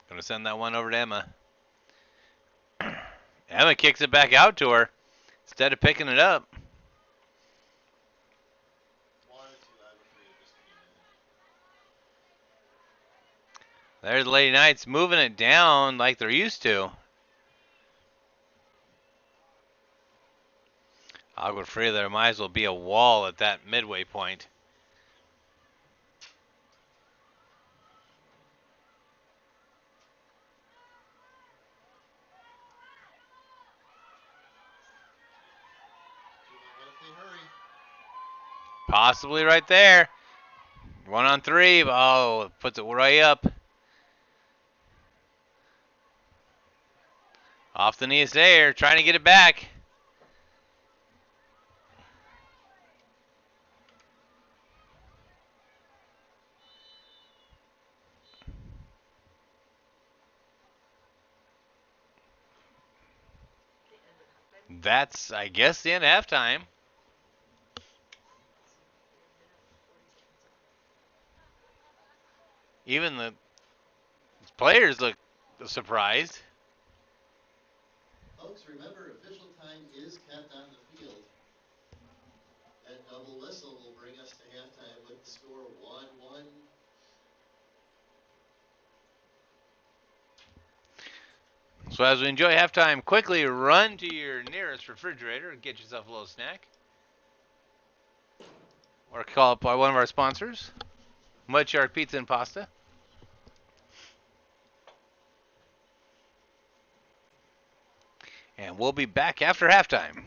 Going to send that one over to Emma. Emma kicks it back out to her instead of picking it up. There's the Lady Knights moving it down like they're used to. Agua Fria, there might as well be a wall at that midway point. Possibly right there. 1-on-3. Oh, puts it right up. Off the knees there, trying to get it back. That's, I guess, the end of halftime. Even the players look surprised. Folks, remember, official time is kept on the field. That double whistle will bring us to halftime with the score 1-1. So as we enjoy halftime, quickly run to your nearest refrigerator and get yourself a little snack. Or call up by one of our sponsors, Mud Shark Pizza and Pasta. And we'll be back after halftime.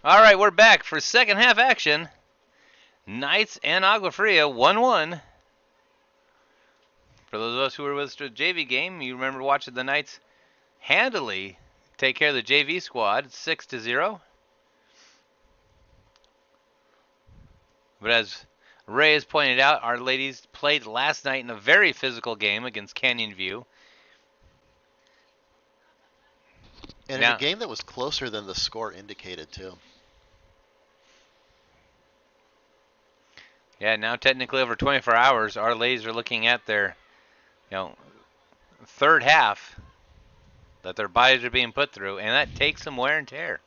All right, we're back for second half action. Knights and Agua Fria 1-1. For those of us who were with us to the JV game, you remember watching the Knights handily take care of the JV squad 6-0. But as Ray has pointed out, our ladies played last night in a very physical game against Canyon View. And in a game that was closer than the score indicated, too. Yeah, now technically over 24 hours, our ladies are looking at their, third half that their bodies are being put through, and that takes some wear and tear.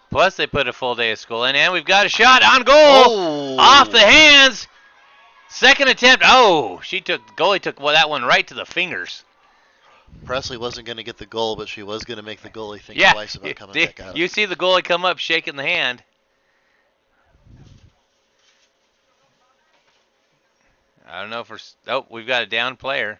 Plus, they put a full day of school in, and we've got a shot on goal, off the hands. Second attempt. Oh, goalie took that one right to the fingers. Presley wasn't going to get the goal, but she was going to make the goalie think twice about coming back out. You see the goalie come up shaking the hand. I don't know if we've got a down player.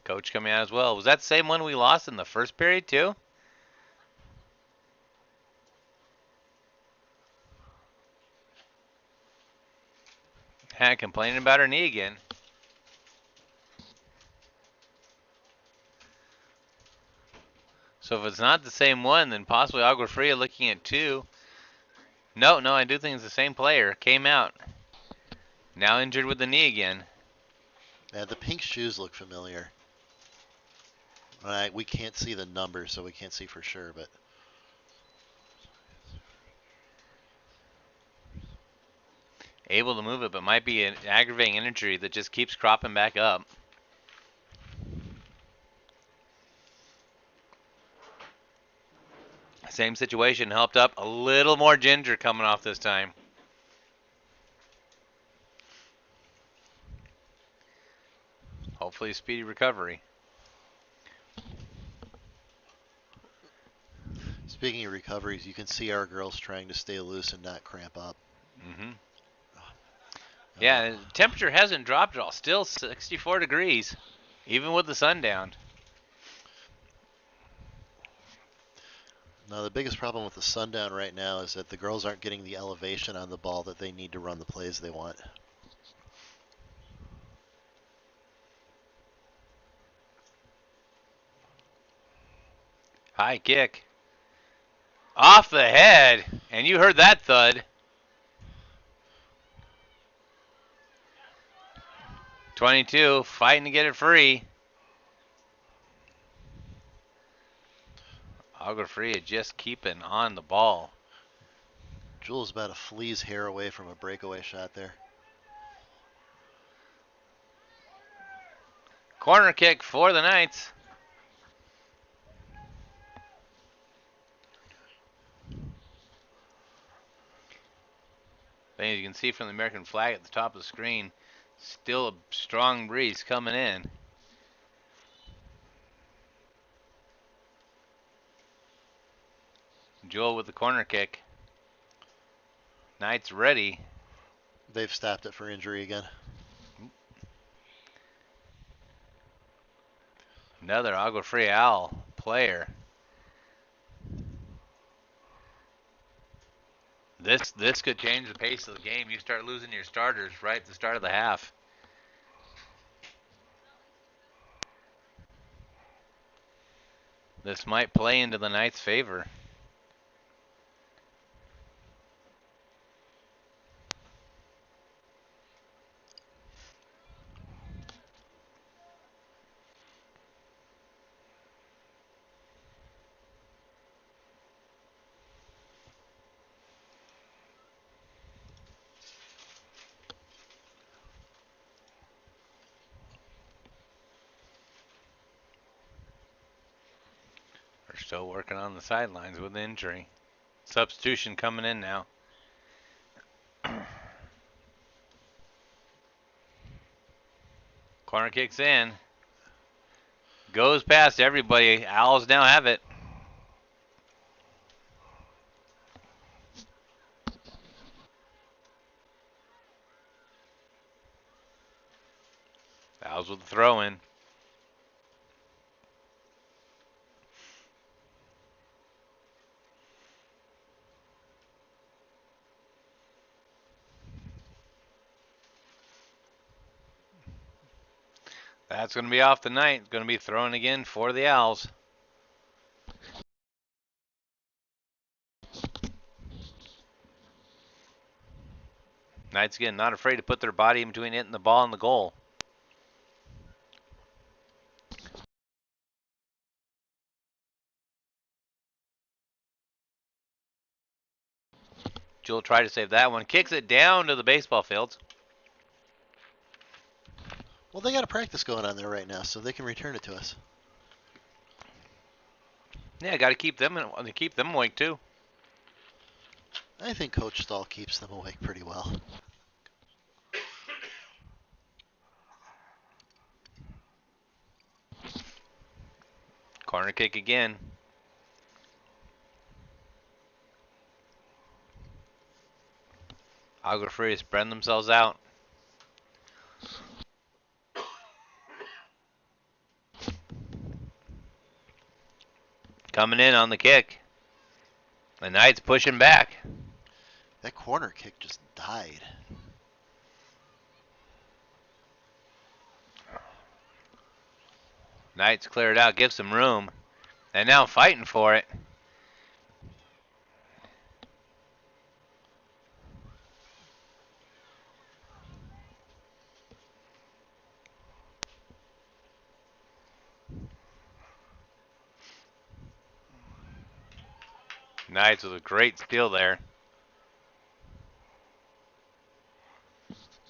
Coach coming out as well. Was that the same one we lost in the first period too? Complaining about her knee again. So if it's not the same one, then possibly Agua Fria looking at two. No, I do think it's the same player. Came out. Now injured with the knee again. Yeah, the pink shoes look familiar. We can't see the number, so we can't see for sure, but... Able to move it, but might be an aggravating injury that just keeps cropping back up. Same situation, helped up. A little more ginger coming off this time. Hopefully a speedy recovery. Speaking of recoveries, you can see our girls trying to stay loose and not cramp up. Mm-hmm. Yeah, the temperature hasn't dropped at all. Still 64 degrees, even with the sun down. Now, the biggest problem with the sundown right now is that the girls aren't getting the elevation on the ball that they need to run the plays they want. High kick. Off the head, and you heard that thud. 22, fighting to get it free. Agua Fria just keeping on the ball. Jules about a flea's hair away from a breakaway shot there. Corner kick for the Knights. As you can see from the American flag at the top of the screen, still a strong breeze coming in. Joel with the corner kick. Knights ready. They've stopped it for injury again. Another Agua Fria Owl player. This could change the pace of the game. You start losing your starters right at the start of the half. This might play into the Knights' favor. They're still working on the sidelines with the injury. Substitution coming in now. Corner kicks in. Goes past everybody. Owls now have it. Owls with the throw in. That's going to be off the night. It's going to be thrown again for the Owls. Knights again not afraid to put their body in between it and the ball and the goal. Jewel tried to save that one. Kicks it down to the baseball fields. Well, they got a practice going on there right now, so they can return it to us. Yeah, got to keep them awake too. I think Coach Stahl keeps them awake pretty well. Corner kick again. Agua Fria spreading themselves out. Coming in on the kick. The Knights pushing back. That corner kick just died. Knights clear it out, give some room. And now fighting for it. Knights with a great steal there.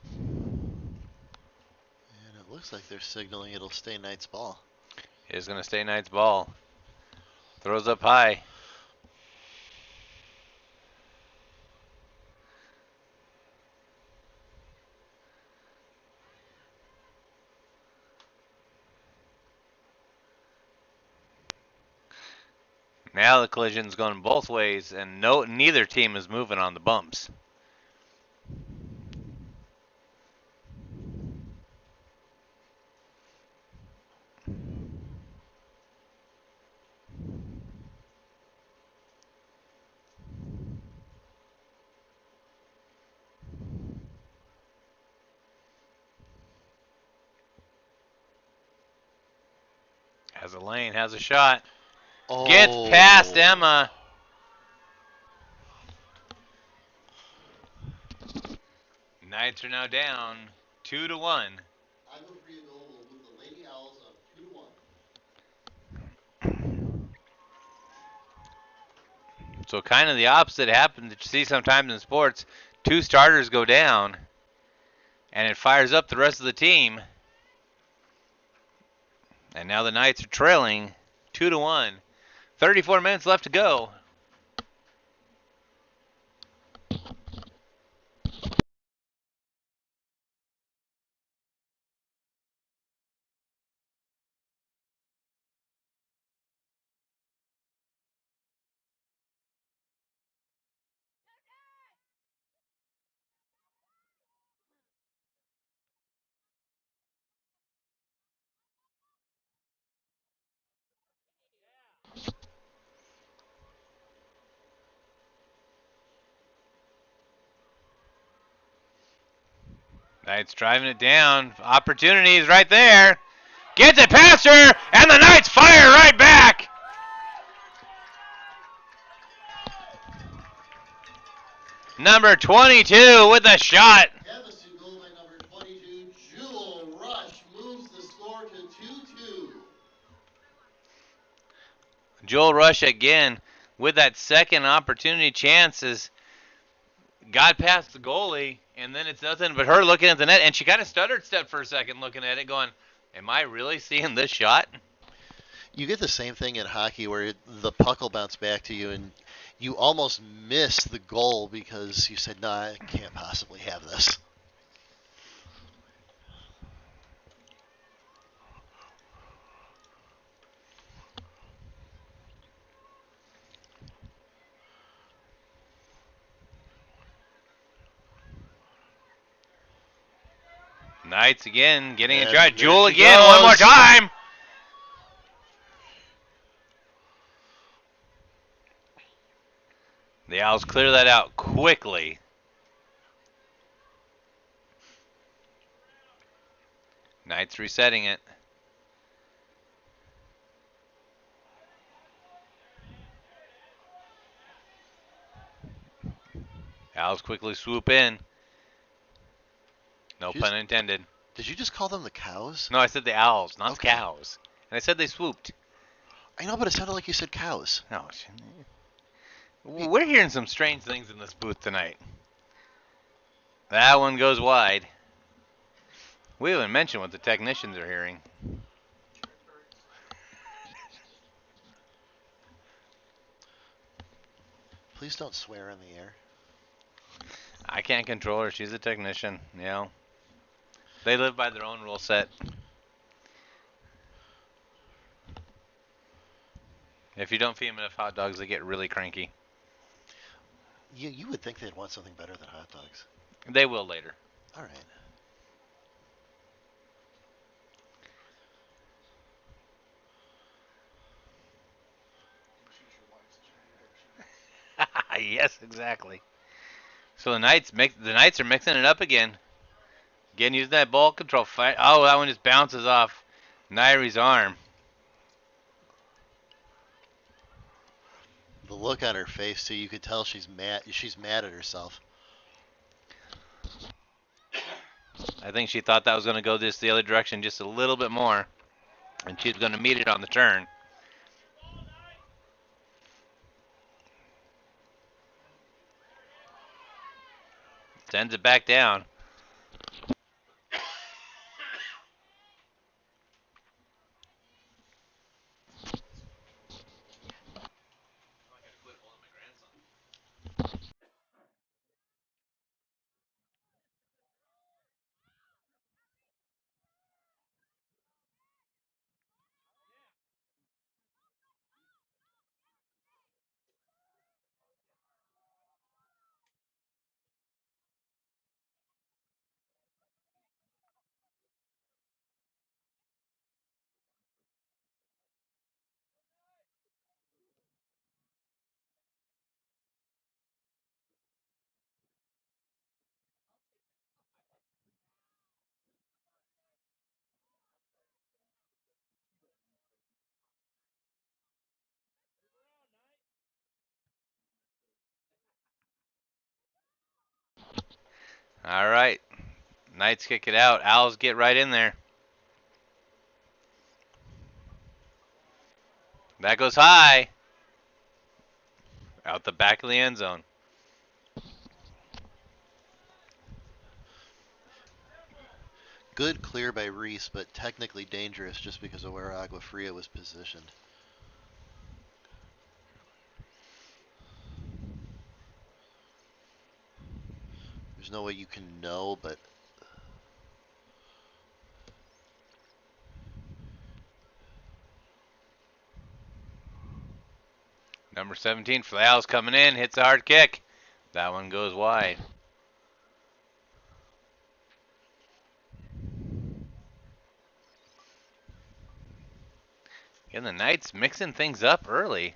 And it looks like they're signaling it'll stay Knight's ball. It is going to stay Knights ball. Throws up high. Now the collision's going both ways, and neither team is moving on the bumps. Has a lane, has a shot. Oh. Gets past Emma. Knights are now down 2-1. Agua Fria goal will move the Lady Owls up 2-1. So kind of the opposite happened that you see sometimes in sports. Two starters go down, and it fires up the rest of the team. And now the Knights are trailing 2-1. 34 minutes left to go. Knights driving it down. Opportunities right there. Gets it past her, and the Knights fire right back. Number 22 with a shot. Havasu goal by number 22, Jewel Rush moves the score to 2-2. Joel Rush again with that second opportunity chances. Got past the goalie, and then it's nothing but her looking at the net, and she kind of stuttered step for a second looking at it going, am I really seeing this shot? You get the same thing in hockey where the puck will bounce back to you and you almost miss the goal because you said, no, I can't possibly have this. Knights again getting a And try. there Jewel she again, one more goes. time. The Owls clear that out quickly. Knights resetting it. Owls quickly swoop in. No pun intended. Did you just call them the cows? No, I said the Owls, not Okay. the cows. And I said they swooped. I know, but it sounded like you said cows. No, we're hearing some strange things in this booth tonight. That one goes wide. We haven't mentioned what the technicians are hearing. Please don't swear in the air. I can't control her. She's a technician. You know, they live by their own rule set. If you don't feed them enough hot dogs, they get really cranky. You would think they'd want something better than hot dogs. They will later. All right. Yes, exactly. So the Knights are mixing it up again. Again, using that ball control fight. Oh, that one just bounces off Nairi's arm. The look on her face too, you could tell she's mad. She's mad at herself. I think she thought that was going to go just the other direction just a little bit more, and she was going to meet it on the turn. Sends it back down. All right. Knights kick it out. Owls get right in there. That goes high. Out the back of the end zone. Good clear by Reese, but technically dangerous just because of where Agua Fria was positioned. There's no way you can know, but Number 17 for the Owls coming in. Hits a hard kick. That one goes wide. And the Knights mixing things up early.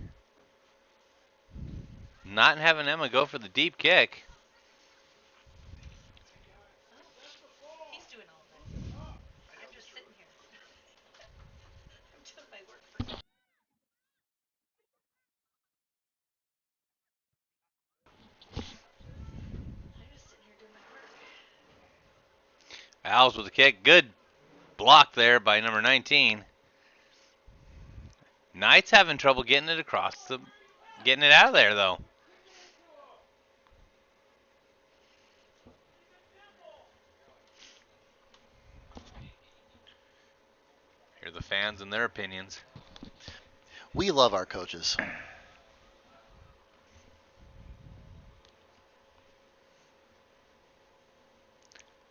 Not having Emma go for the deep kick. He's doing all of it. I'm just sitting here. I'm doing my work for him. I'm just sitting here doing my work. Owls with the kick. Good block there by number 19. Knights having trouble getting it getting it out of there though. Hear the fans and their opinions. we love our coaches.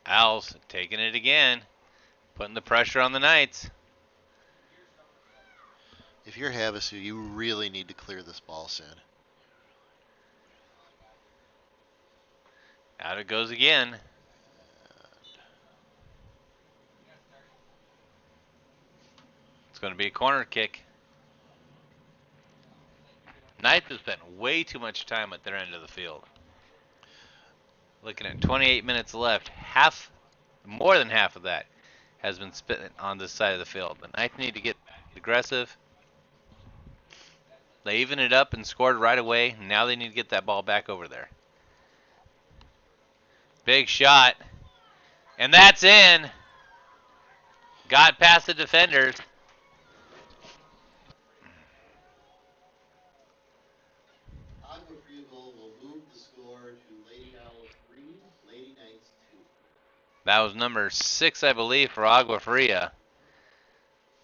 Owls taking it again. Putting the pressure on the Knights. If you're Havasu, you really need to clear this ball soon. Out it goes again. going to be a corner kick. Knights have spent way too much time at their end of the field. Looking at 28 minutes left, more than half of that has been spent on this side of the field. The Knights need to get aggressive. They evened it up and scored right away. Now they need to get that ball back over there. Big shot. And that's in. Got past the defenders. Agua Fria goal will move the score to Lady Owls 3, Lady Knights 2. That was number 6, I believe, for Agua Fria.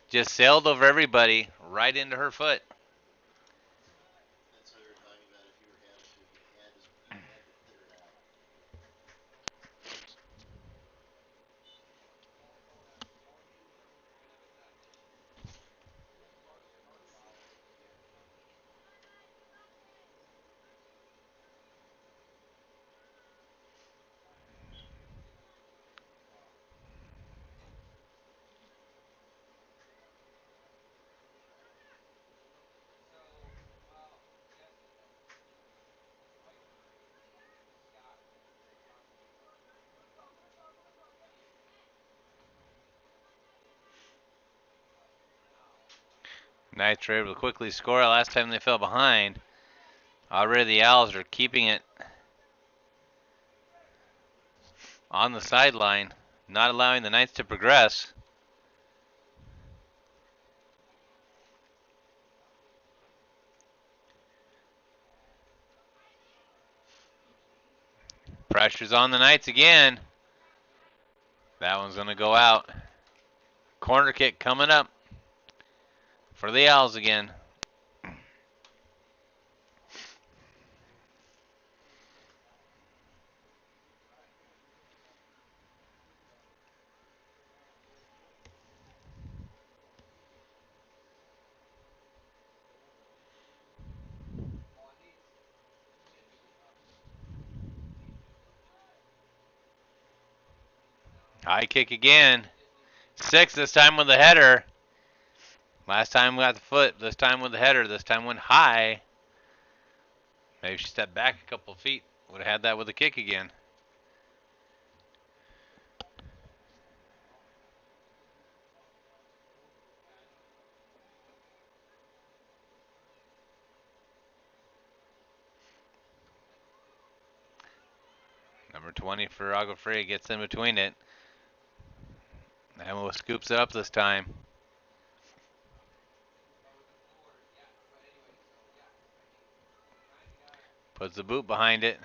Just sailed over everybody right into her foot. That's how we were talking about if you were Havasu, you had to clear it out. Knights were able to quickly score. Last time they fell behind. Already the Owls are keeping it on the sideline, not allowing the Knights to progress. Pressure's on the Knights again. That one's going to go out. Corner kick coming up for the Owls again. High kick again. 6 this time with the header. Last time we got the foot. This time with the header. This time went high. Maybe she stepped back a couple of feet. Would have had that with the kick again. Number 20 for Agua Fria gets in between it. Emma scoops it up this time. Puts the boot behind it.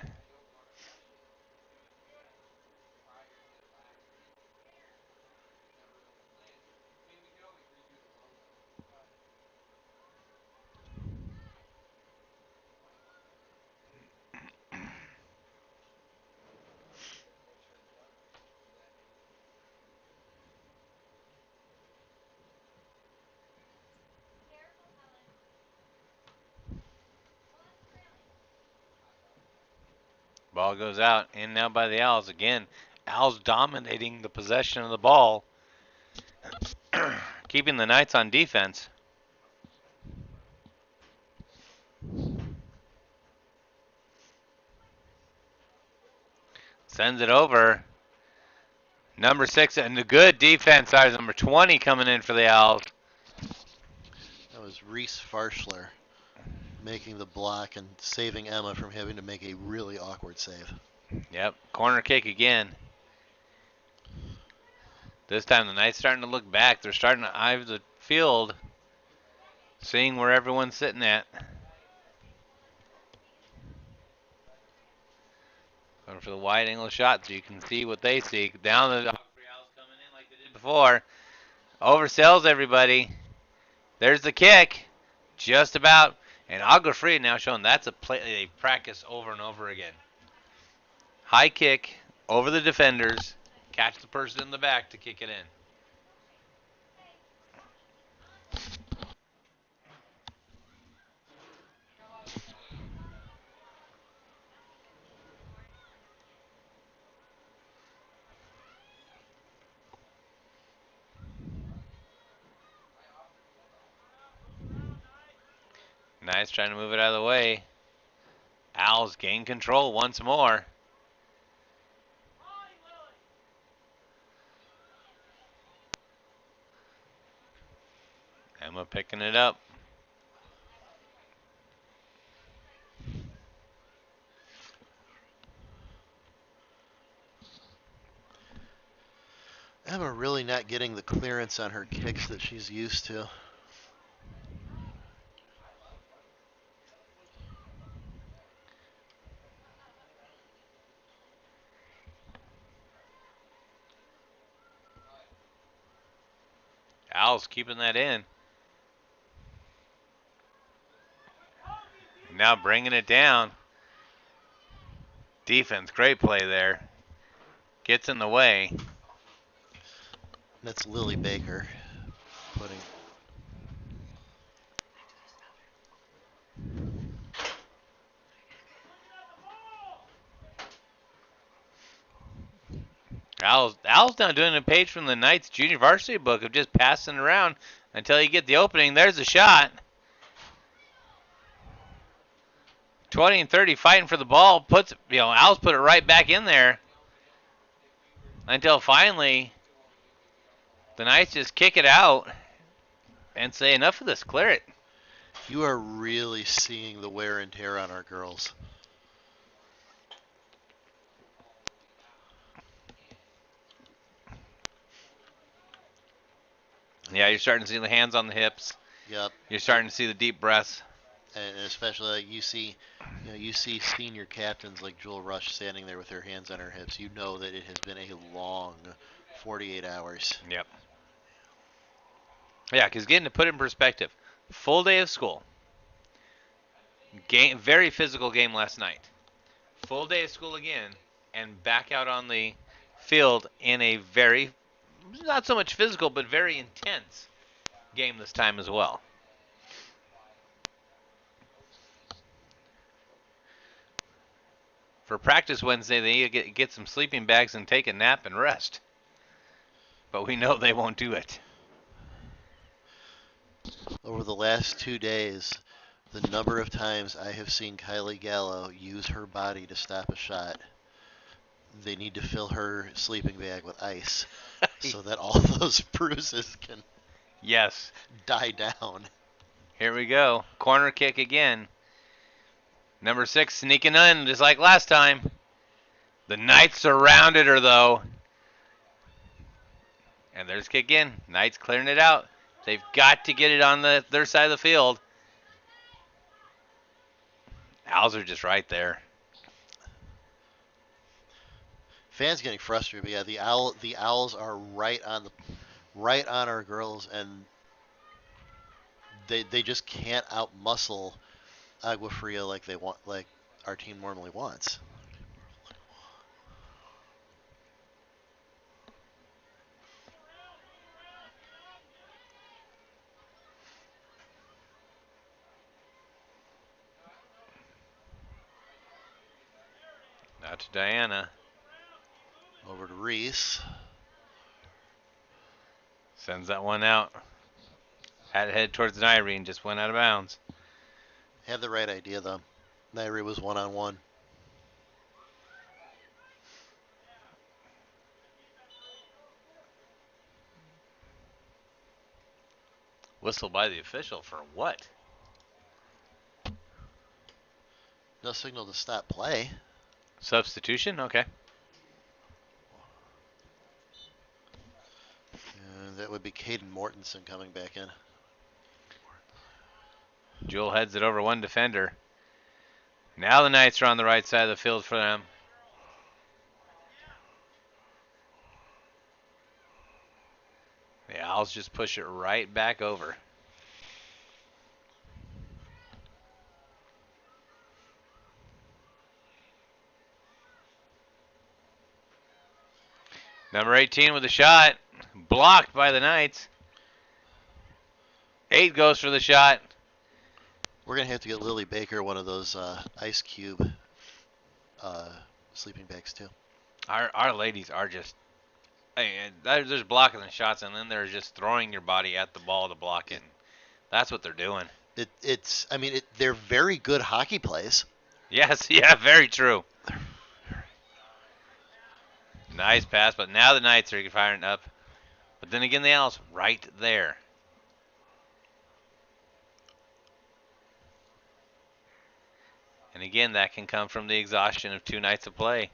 Ball goes out, in now by the Owls again. Owls dominating the possession of the ball, keeping the Knights on defense. Sends it over. Number 6, and the good defense side is number 20 coming in for the Owls. That was Reese Farschler making the block and saving Emma from having to make a really awkward save. Yep, corner kick again. This time the Knights starting to look back. They're starting to eye the field, seeing where everyone's sitting at. Going for the wide angle shot so you can see what they see. Down the Owls coming in like they did before. Oversells everybody. There's the kick. Just about. And Agua Fria now showing that's a play they practice over and over again. High kick over the defenders. Catch the person in the back to kick it in. Nice trying to move it out of the way. Owls gain control once more. Emma picking it up. Emma really not getting the clearance on her kicks that she's used to. Owls keeping that in. Now bringing it down. Defense, great play there. Gets in the way. That's Lily Baker putting. Al's now doing a page from the Knights junior varsity book of just passing around until you get the opening. There's a shot. 20 and 30 fighting for the ball. Al's put it right back in there until finally the Knights just kick it out and say enough of this, clear it. You are really seeing the wear and tear on our girls. Yeah, you're starting to see the hands on the hips. Yep. You're starting to see the deep breaths. And especially like you see senior captains like Jewel Rush standing there with her hands on her hips. You know that it has been a long 48 hours. Yep. Yeah, because getting to put it in perspective, full day of school, very physical game last night, full day of school again, and back out on the field in a very, not so much physical, but very intense game this time as well. For practice Wednesday, they need to get some sleeping bags and take a nap and rest. But we know they won't do it. Over the last 2 days, the number of times I have seen Kylie Gallo use her body to stop a shot, they need to fill her sleeping bag with ice so that all those bruises can die down. Here we go. Corner kick again. Number 6 sneaking in just like last time. The Knights surrounded her though. And there's kick in. Knights clearing it out. They've got to get it on their side of the field. Owls are just right there. Fans getting frustrated, but yeah, the Owls are right on our girls, and they just can't outmuscle Agua Fria like our team normally wants. Now to Diana. Over to Reese. Sends that one out. Had it head towards Nyrene, just went out of bounds. Had the right idea though. Nairi was one-on-one. Whistle by the official for what? No signal to stop play. Substitution? Okay. And that would be Caden Mortensen coming back in. Jewel heads it over one defender. Now the Knights are on the right side of the field for them. The Owls just push it right back over. Number 18 with a shot. Blocked by the Knights. 8 goes for the shot. We're going to have to get Lily Baker one of those ice cube sleeping bags too. Our ladies are just, there's blocking the shots, and then there's just throwing your body at the ball to block it. That's what they're doing. They're very good hockey plays. Yes, yeah, very true. Nice pass, but now the Knights are firing up. But then again, the Owls right there. And again, that can come from the exhaustion of 2 nights of play.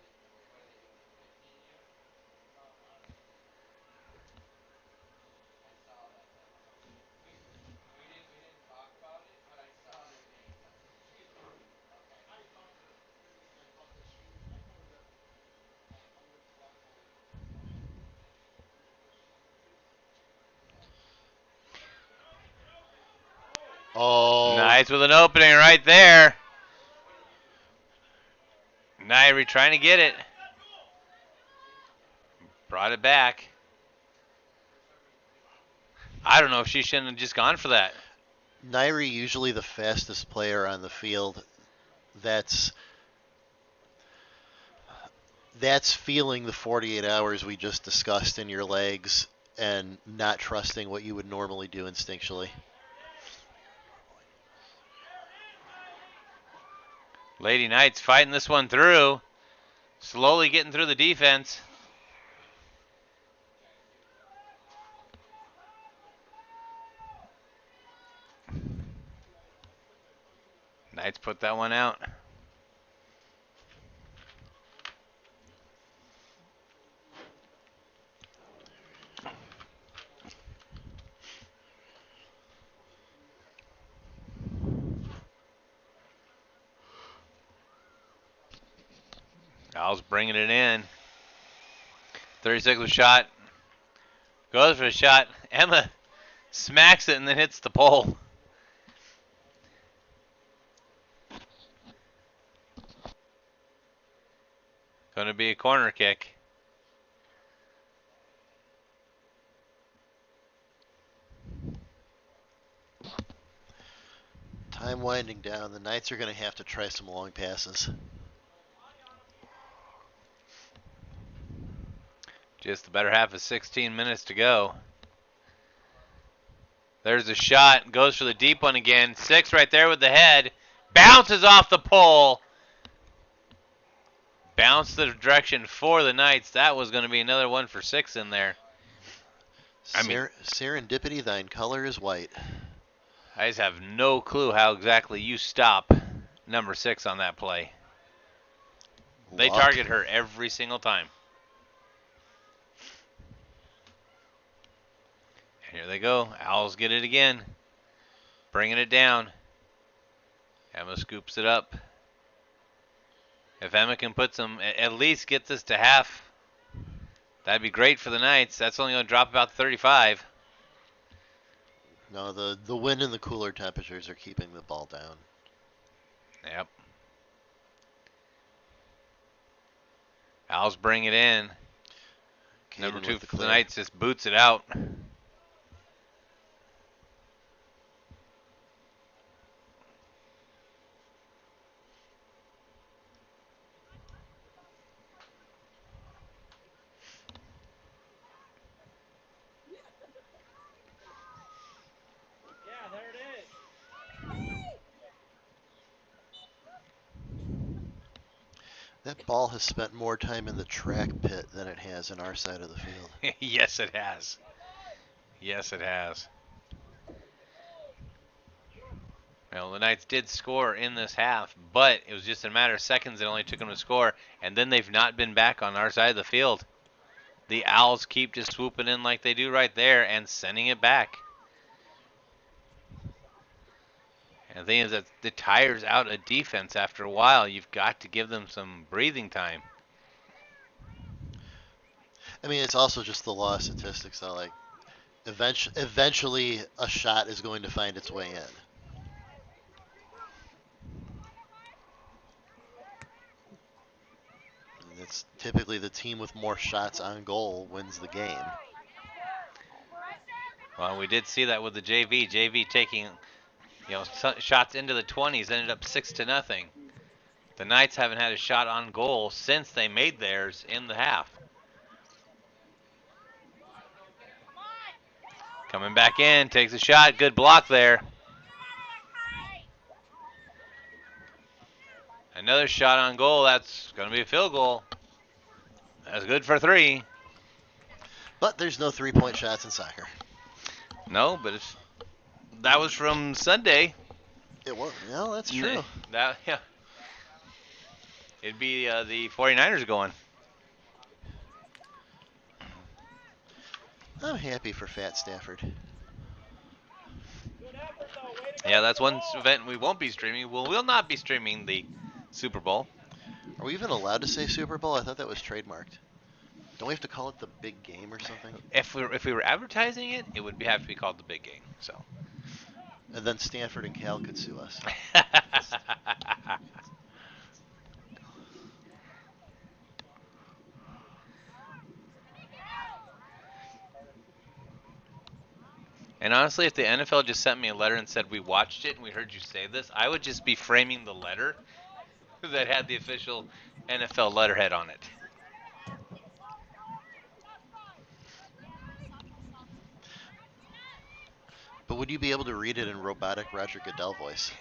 Oh, Knights with an opening right there. Nairi trying to get it. Brought it back. I don't know if she shouldn't have just gone for that. Nairi, usually the fastest player on the field. That's feeling the 48 hours we just discussed in your legs and not trusting what you would normally do instinctually. Lady Knights fighting this one through. Slowly getting through the defense. Knights put that one out. Owls bringing it in. 36th shot. Goes for a shot. Emma smacks it and then hits the pole. Going to be a corner kick. Time winding down. The Knights are going to have to try some long passes. Just the better half of 16 minutes to go. There's a shot. Goes for the deep one again. 6 right there with the head. Bounces off the pole. Bounced the direction for the Knights. That was going to be another one for 6 in there. Serendipity, thine color is white. I just have no clue how exactly you stop number 6 on that play. They target her every single time. And here they go. Owls get it again. Bringing it down. Emma scoops it up. If Emma can put some, at least get this to half, that'd be great for the Knights. That's only going to drop about 35. No, the wind and the cooler temperatures are keeping the ball down. Yep. Owls bring it in. Number 2 for the Knights just boots it out. Yeah, there it is. That ball has spent more time in the track pit than it has in our side of the field. Yes, it has. Yes, it has. Well, the Knights did score in this half, but it was just a matter of seconds. It only took them to score, and then they've not been back on our side of the field. The Owls keep just swooping in like they do right there and sending it back. And the thing is that it tires out a defense after a while. You've got to give them some breathing time. I mean, it's also just the law of statistics, though. Like, eventually, a shot is going to find its way in. And it's typically the team with more shots on goal wins the game. Well, we did see that with the JV. JV taking, shots into the 20s, ended up 6-0. The Knights haven't had a shot on goal since they made theirs in the half. Coming back in, takes a shot, good block there. Another shot on goal. That's going to be a field goal. That's good for 3. But there's no 3-point shots in soccer. No, but that was from Sunday. It was. No, that's true. Yeah. It'd be the 49ers going. I'm happy for Fat Stafford. Yeah, that's one event we won't be streaming. We'll not be streaming the Super Bowl. Are we even allowed to say Super Bowl? I thought that was trademarked. Don't we have to call it the big game or something? If we were advertising it, it would have to be called the big game. So. And then Stanford and Cal could sue us. And honestly, if the NFL just sent me a letter and said, we watched it and we heard you say this, I would just be framing the letter that had the official NFL letterhead on it. But would you be able to read it in robotic Roger Goodell voice?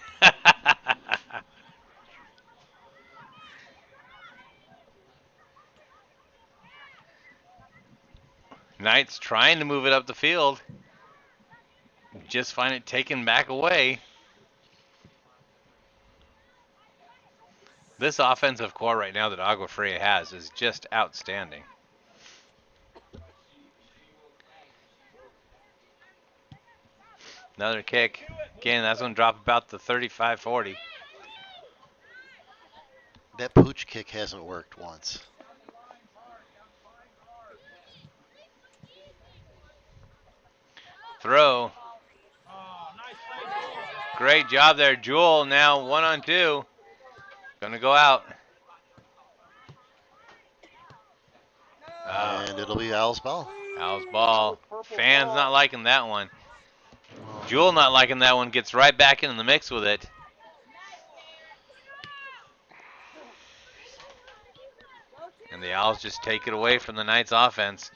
Knights trying to move it up the field. Just find it taken back away. This offensive core right now that Agua Fria has is just outstanding. Another kick. Again, that's going to drop about the 35-40. That pooch kick hasn't worked once. Throw. Great job there, Jewel. Now 1-on-2. Going to go out. And it'll be Al's ball. Al's ball. Fans not liking that one. Jewel not liking that one. Gets right back into the mix with it. And the Owls just take it away from the Knights offense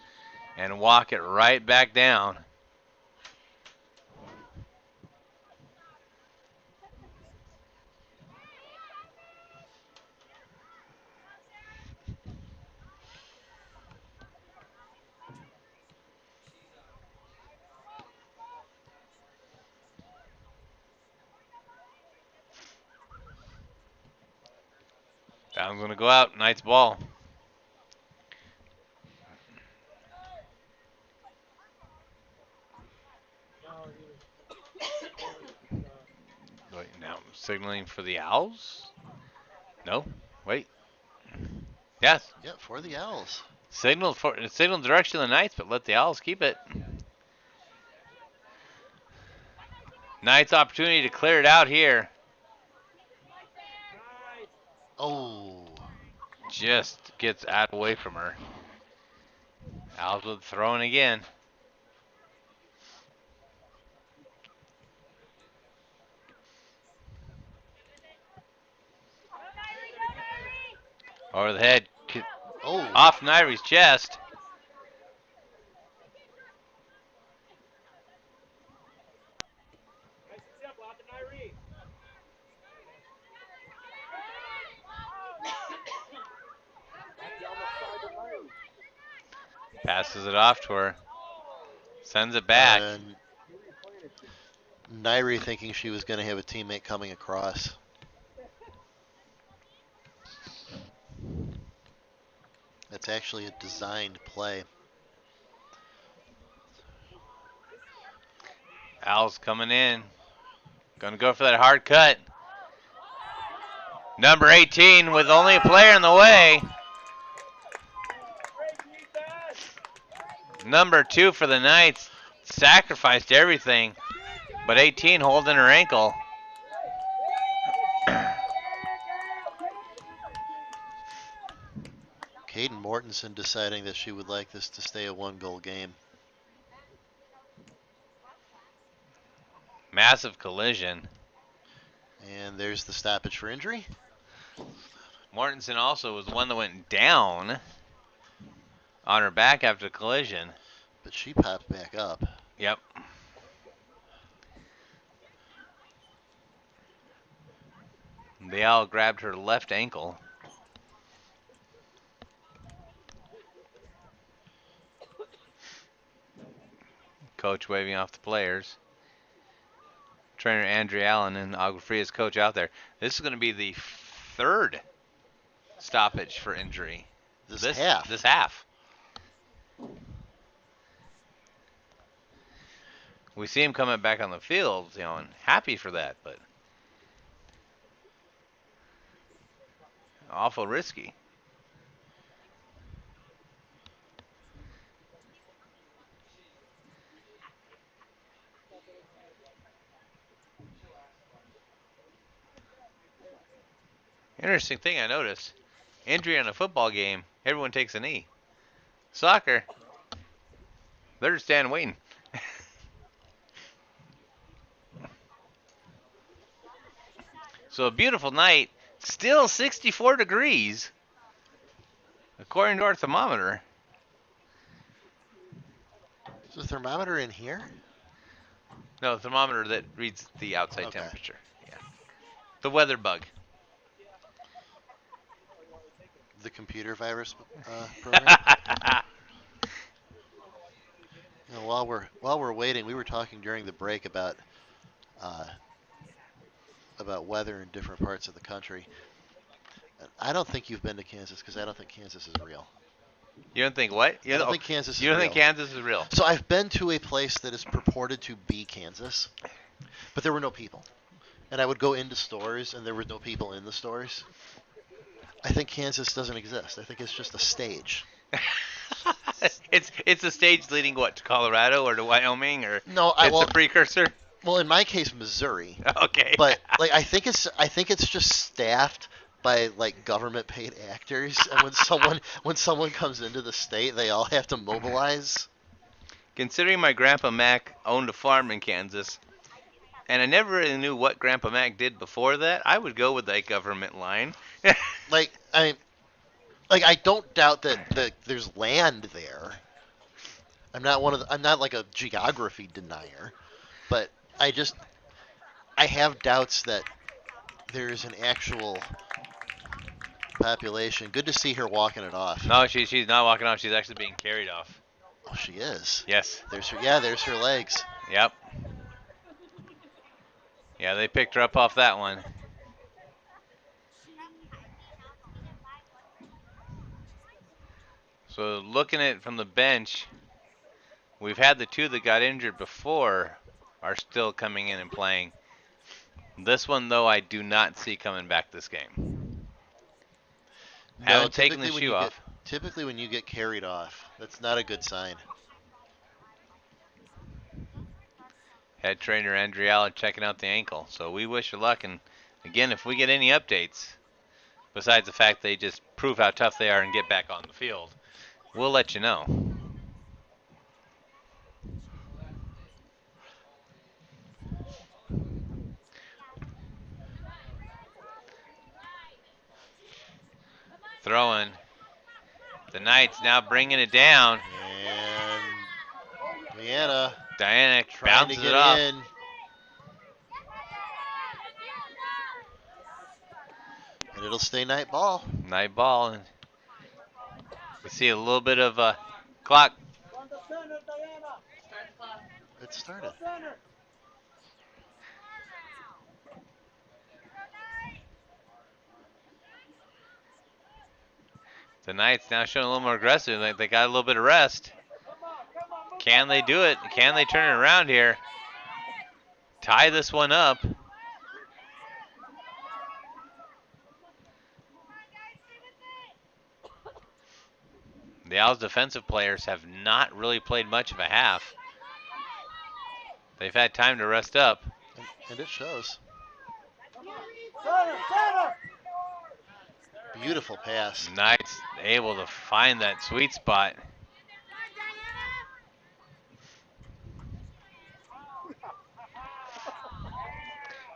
and walk it right back down. That one's going to go out. Knights ball. Wait, now signaling for the Owls? No. Wait. Yes. Yep, for the Owls. Signal direction of the Knights, but let the Owls keep it. Knights opportunity to clear it out here. Oh. Just gets out away from her. Owls with throwing again. Over the head. Oh. Off Nyrie's chest. Passes it off to her. Sends it back. And Nairi thinking she was going to have a teammate coming across. That's actually a designed play. Owls coming in. Gonna go for that hard cut. Number 18 with only a player in the way. Number 2 for the Knights sacrificed everything, but 18 holding her ankle. Caden Mortensen deciding that she would like this to stay a one-goal game. Massive collision. And there's the stoppage for injury. Mortensen also was the one that went down on her back after the collision. But she popped back up. Yep. The Owl grabbed her left ankle. Coach waving off the players. Trainer Andrew Allen and Agua Fria's coach out there. This is going to be the third stoppage for injury. This half. This half. We see him coming back on the field, and happy for that, but awful risky. Interesting thing I noticed. Injury in a football game, everyone takes a knee. Soccer, they're just standing waiting. So a beautiful night, still 64 degrees, according to our thermometer. Is the thermometer in here? No, the thermometer that reads the outside Okay. temperature. Yeah. The weather bug. The computer virus program. While we're waiting, we were talking during the break about weather in different parts of the country. I don't think you've been to Kansas because I don't think Kansas is real. You don't think what? I don't think Kansas is You don't real. think Kansas is real? So I've been to a place that is purported to be Kansas, but there were no people. And I would go into stores and there were no people in the stores. I think Kansas doesn't exist. I think it's just a stage. It's a stage leading what, to Colorado or to Wyoming, or No, it's a precursor. Well, in my case, Missouri. Okay. But like I think it's just staffed by like government paid actors, and when someone comes into the state, they all have to mobilize. Considering my Grandpa Mac owned a farm in Kansas, and I never really knew what Grandpa Mac did before that, I would go with that government line. I don't doubt that there's land there. I'm not like a geography denier, but I have doubts that there's an actual population. Good to see her walking it off. No, she's not walking off. She's actually being carried off. Oh, she is. Yes. There's her legs. Yep. Yeah, they picked her up off that one. So looking at it from the bench, we've had the two that got injured before are still coming in and playing. This one, though, I do not see coming back this game. Haven't taken the shoe off. Typically when you get carried off, that's not a good sign. Head trainer Andriala checking out the ankle. So we wish her luck. And again, if we get any updates, besides the fact they just prove how tough they are and get back on the field, we'll let you know. Throwing. The Knights now bringing it down. And Diana trying to bounces get it off. in. And it'll stay night ball. Night ball. And we see a little bit of clock. It started. The Knights now showing a little more aggressive. Like they got a little bit of rest. Can they do it? Can they turn it around here? Tie this one up. The Owls' defensive players have not really played much of a half. They've had time to rest up. And it shows. Beautiful pass. Knights able to find that sweet spot.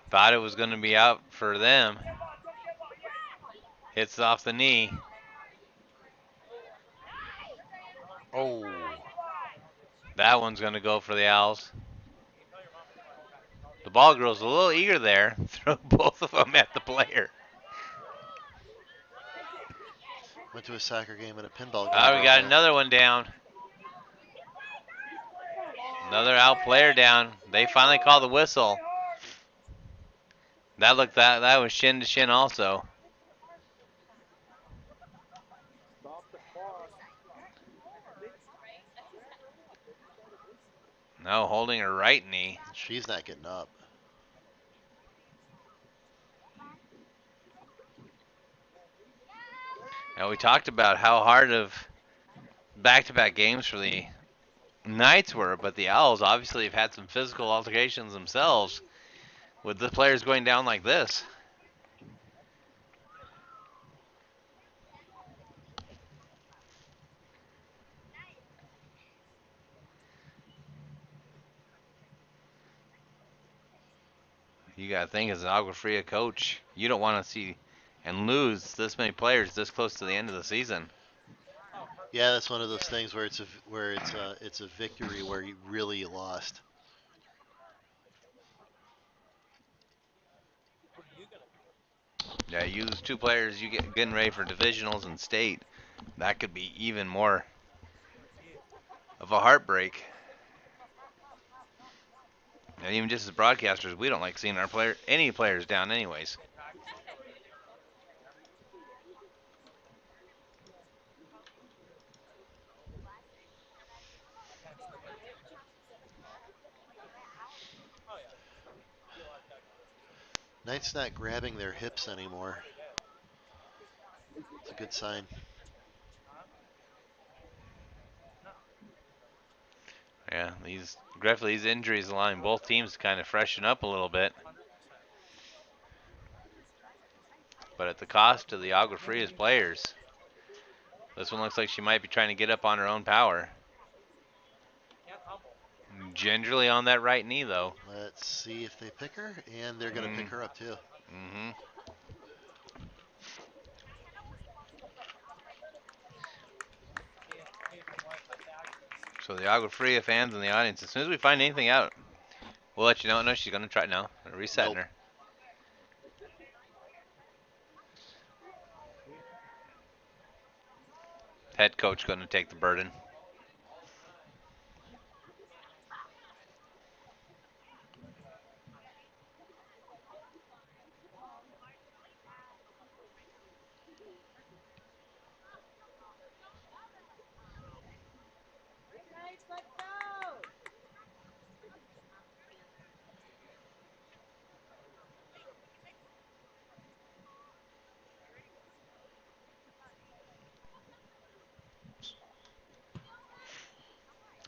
Thought it was going to be out for them. Hits off the knee. Oh. That one's going to go for the Owls. The ball girl's a little eager there. Throw both of them at the player. Went to a soccer game and a pinball game. Oh, we right got there. another one down. Another out player down. They finally call the whistle. That was shin to shin also. No, holding her right knee. She's not getting up. Now we talked about how hard of back-to-back games for the Knights were, but the Owls obviously have had some physical altercations themselves with the players going down like this. You got to think, as an Agua Fria coach, you don't want to see and lose this many players this close to the end of the season. Yeah, that's one of those things where it's a victory where you really lost. Yeah, you lose two players, you get getting ready for divisionals and state. That could be even more of a heartbreak. And even just as broadcasters, we don't like seeing any players down anyways. Knight's not grabbing their hips anymore. It's a good sign. Yeah, these injuries allowing both teams to kind of freshen up a little bit. But at the cost of the Agua Fria's players. This one looks like she might be trying to get up on her own power. Gingerly on that right knee, though. Let's see if they pick her, and they're going to pick her up, too. Mm-hmm. So the Agua Fria fans in the audience, as soon as we find anything out, we'll let you know. No, she's going to try it now. Resetting Nope. her. Head coach going to take the burden.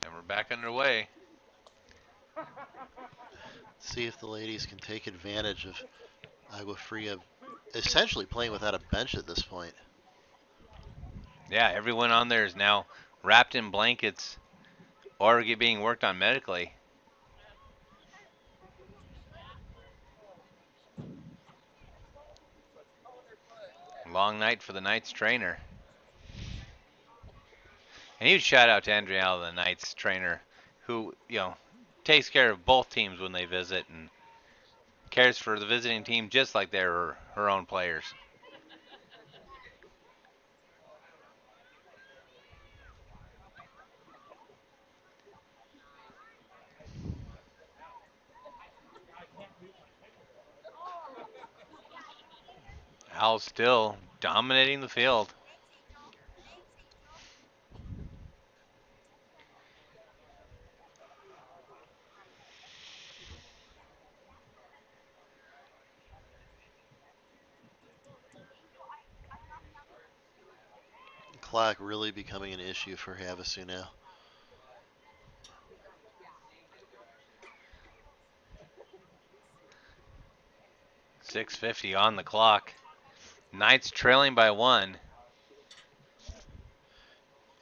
And we're back underway. See if the ladies can take advantage of Agua Fria essentially playing without a bench at this point. Yeah, everyone on there is now wrapped in blankets or being worked on medically. Long night for the Knights trainer. And huge shout out to Andrea, the Knights trainer, who, takes care of both teams when they visit and cares for the visiting team just like they're her own players. Owls still dominating the field. Clock really becoming an issue for Havasu now. .650 on the clock. Knights trailing by 1.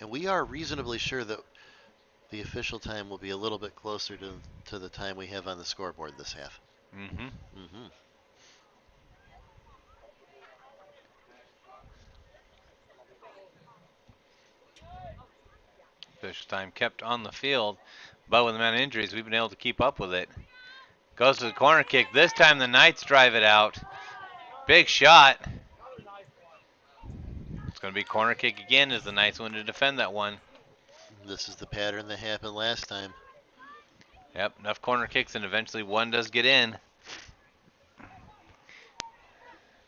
And we are reasonably sure that the official time will be a little bit closer to the time we have on the scoreboard this half. Mm-hmm. Mm-hmm. Official time kept on the field, but with the amount of injuries, we've been able to keep up with it. Goes to the corner kick. This time the Knights drive it out. Big shot. It's going to be corner kick again as the Knights want to defend that one. This is the pattern that happened last time. Yep, enough corner kicks and eventually one does get in.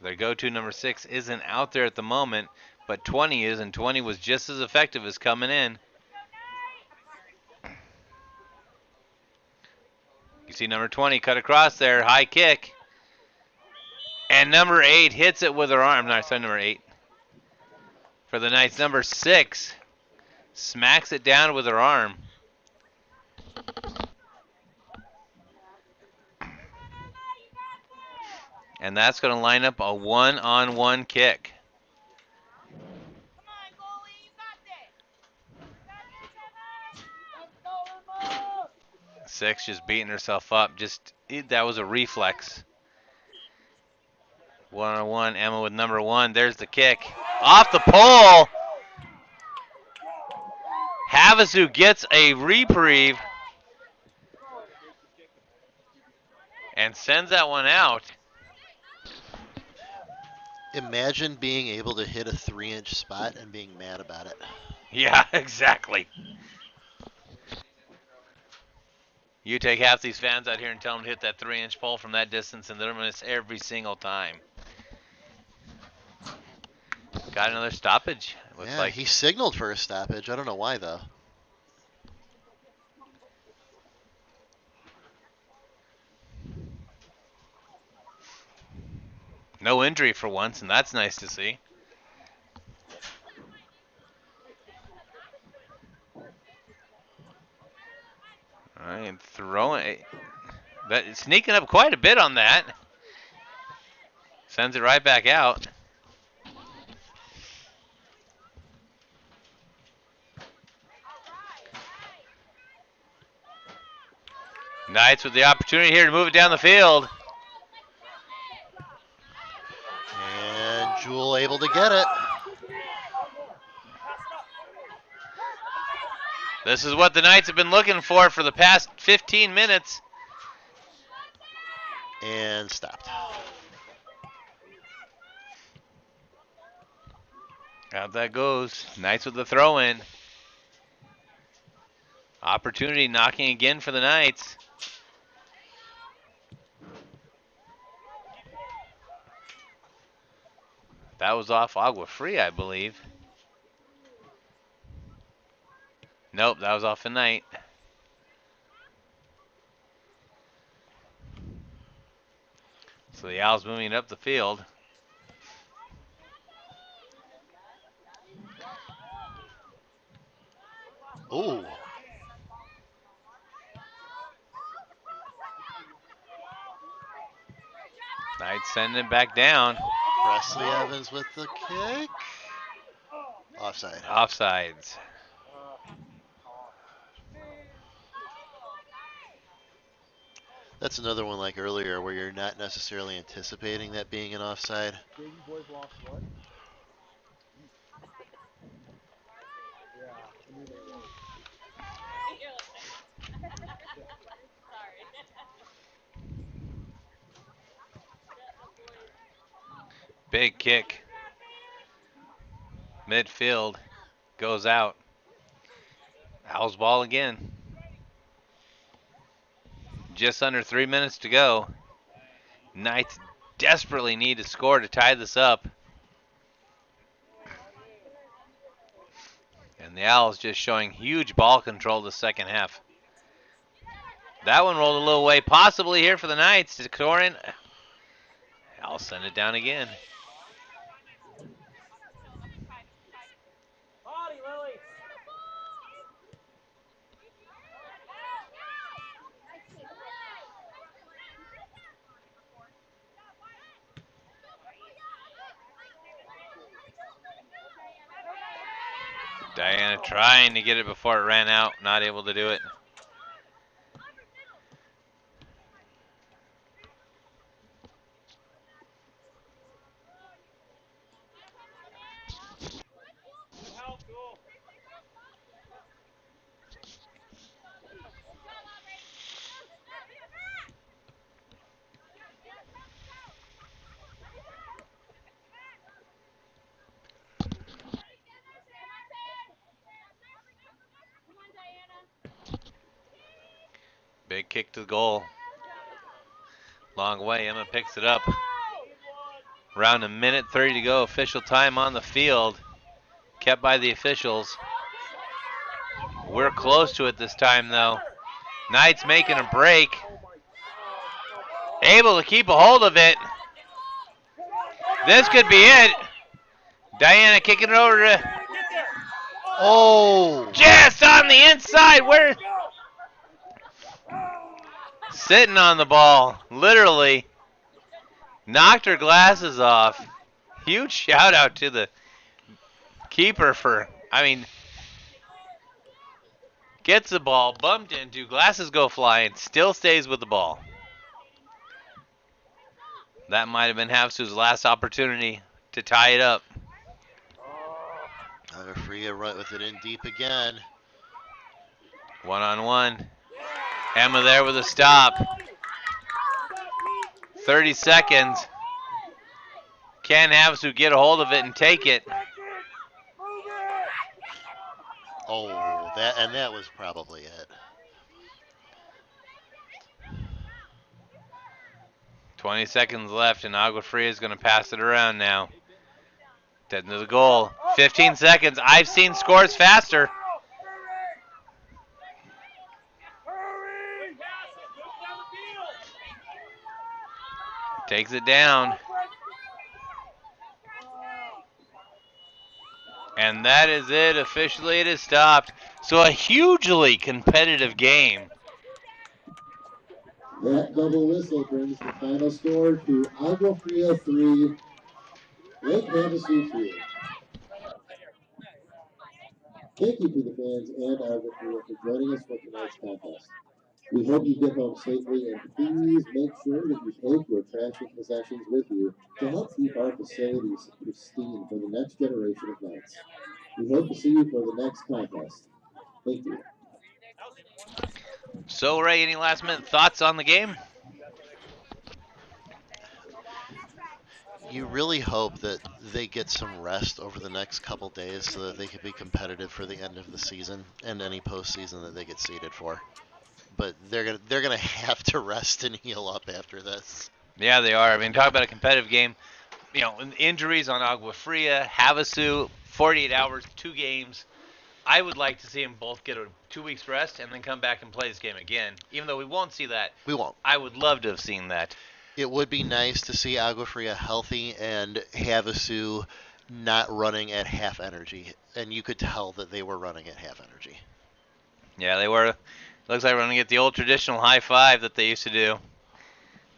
Their go-to number 6 isn't out there at the moment, but 20 is, and 20 was just as effective as coming in. You see number 20 cut across there, high kick. And number 8 hits it with her arm. No, sorry, number 8. For the Knights, number 6 smacks it down with her arm. And that's going to line up a one-on-one kick. Six just beating herself up. That was a reflex. One-on-one, Emma with number 1. There's the kick. Off the pole. Havasu gets a reprieve and sends that one out. Imagine being able to hit a 3-inch spot and being mad about it. Yeah, exactly. You take half these fans out here and tell them to hit that 3-inch pole from that distance, and they're going to miss every single time. Got another stoppage. Looks like he signaled for a stoppage. I don't know why, though. no injury for once, and that's nice to see. All right, throwing that, sneaking up quite a bit on that. Sends it right back out. Knights with the opportunity here to move it down the field. And Jewel able to get it. This is what the Knights have been looking for the past 15 minutes. And stopped. Out that goes. Knights with the throw in. Opportunity knocking again for the Knights. That was off Agua Fria, I believe. Nope, that was off the Knight. So the Owls moving up the field. Ooh. Knights sending it back down. Presley Evans with the kick. Offside. Offsides. That's another one like earlier where you're not necessarily anticipating that being an offside. Big kick. Midfield. Goes out. Owls ball again. Just under 3 minutes to go. Knights desperately need to score to tie this up. And the Owls just showing huge ball control the second half. That one rolled a little way, possibly here for the Knights. To Corin. Owls send it down again. Diana trying to get it before it ran out, not able to do it. kick to the goal. Long way. Emma picks it up. Around 1:30 to go. Official time on the field. Kept by the officials. We're close to it this time, though. Knight's making a break. Able to keep a hold of it. This could be it. Diana kicking it over to... Oh! Just on the inside. Where? Sitting on the ball. Literally. Knocked her glasses off. Huge shout out to the keeper for... gets the ball, bumped into, glasses go flying, still stays with the ball. That might have been Havasu's last opportunity to tie it up. Agua Fria right with it in deep again. 1-on-1. Emma there with a stop. 30 seconds. Can Havasu get a hold of it and take it? Oh, that was probably it. 20 seconds left, and Agua Fria is going to pass it around now. Dead into the goal. 15 seconds. I've seen scores faster. Takes it down. And that is it. Officially, it is stopped. So a hugely competitive game. That double whistle brings the final score to Agua Fria 3, Lake Havasu 2. Thank you to the fans and Agua Fria for joining us for tonight's contest. We hope you get home safely, and please make sure that you take your trash and possessions with you to help keep our facilities pristine for the next generation of Knights. We hope to see you for the next contest. Thank you. So, Ray, any last minute thoughts on the game? You really hope that they get some rest over the next couple days so that they can be competitive for the end of the season and any postseason that they get seeded for. But they're gonna have to rest and heal up after this. Yeah, they are. Talk about a competitive game. Injuries on Agua Fria, Havasu, 48 hours, 2 games. I would like to see them both get a 2 weeks rest and then come back and play this game again. Even though we won't see that. We won't. I would love to have seen that. It would be nice to see Agua Fria healthy and Havasu not running at half energy. And you could tell that they were running at half energy. Yeah, they were. Looks like we're going to get the old traditional high five that they used to do.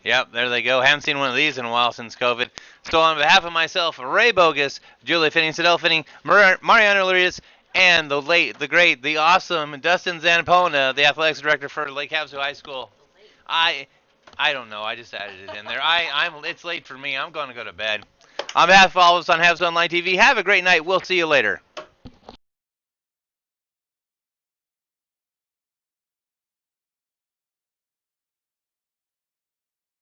Yep, there they go. Haven't seen one of these in a while since COVID. So on behalf of myself, Ray Bogus, Julia Finning, Sedell Finning, Mariano Lurias, and the late, the great, the awesome Dustin Zampona, the athletics director for Lake Havasu High School. I don't know. I just added it in there. It's late for me. I'm going to go to bed. On behalf of all of us on Havasu Online TV, have a great night. We'll see you later.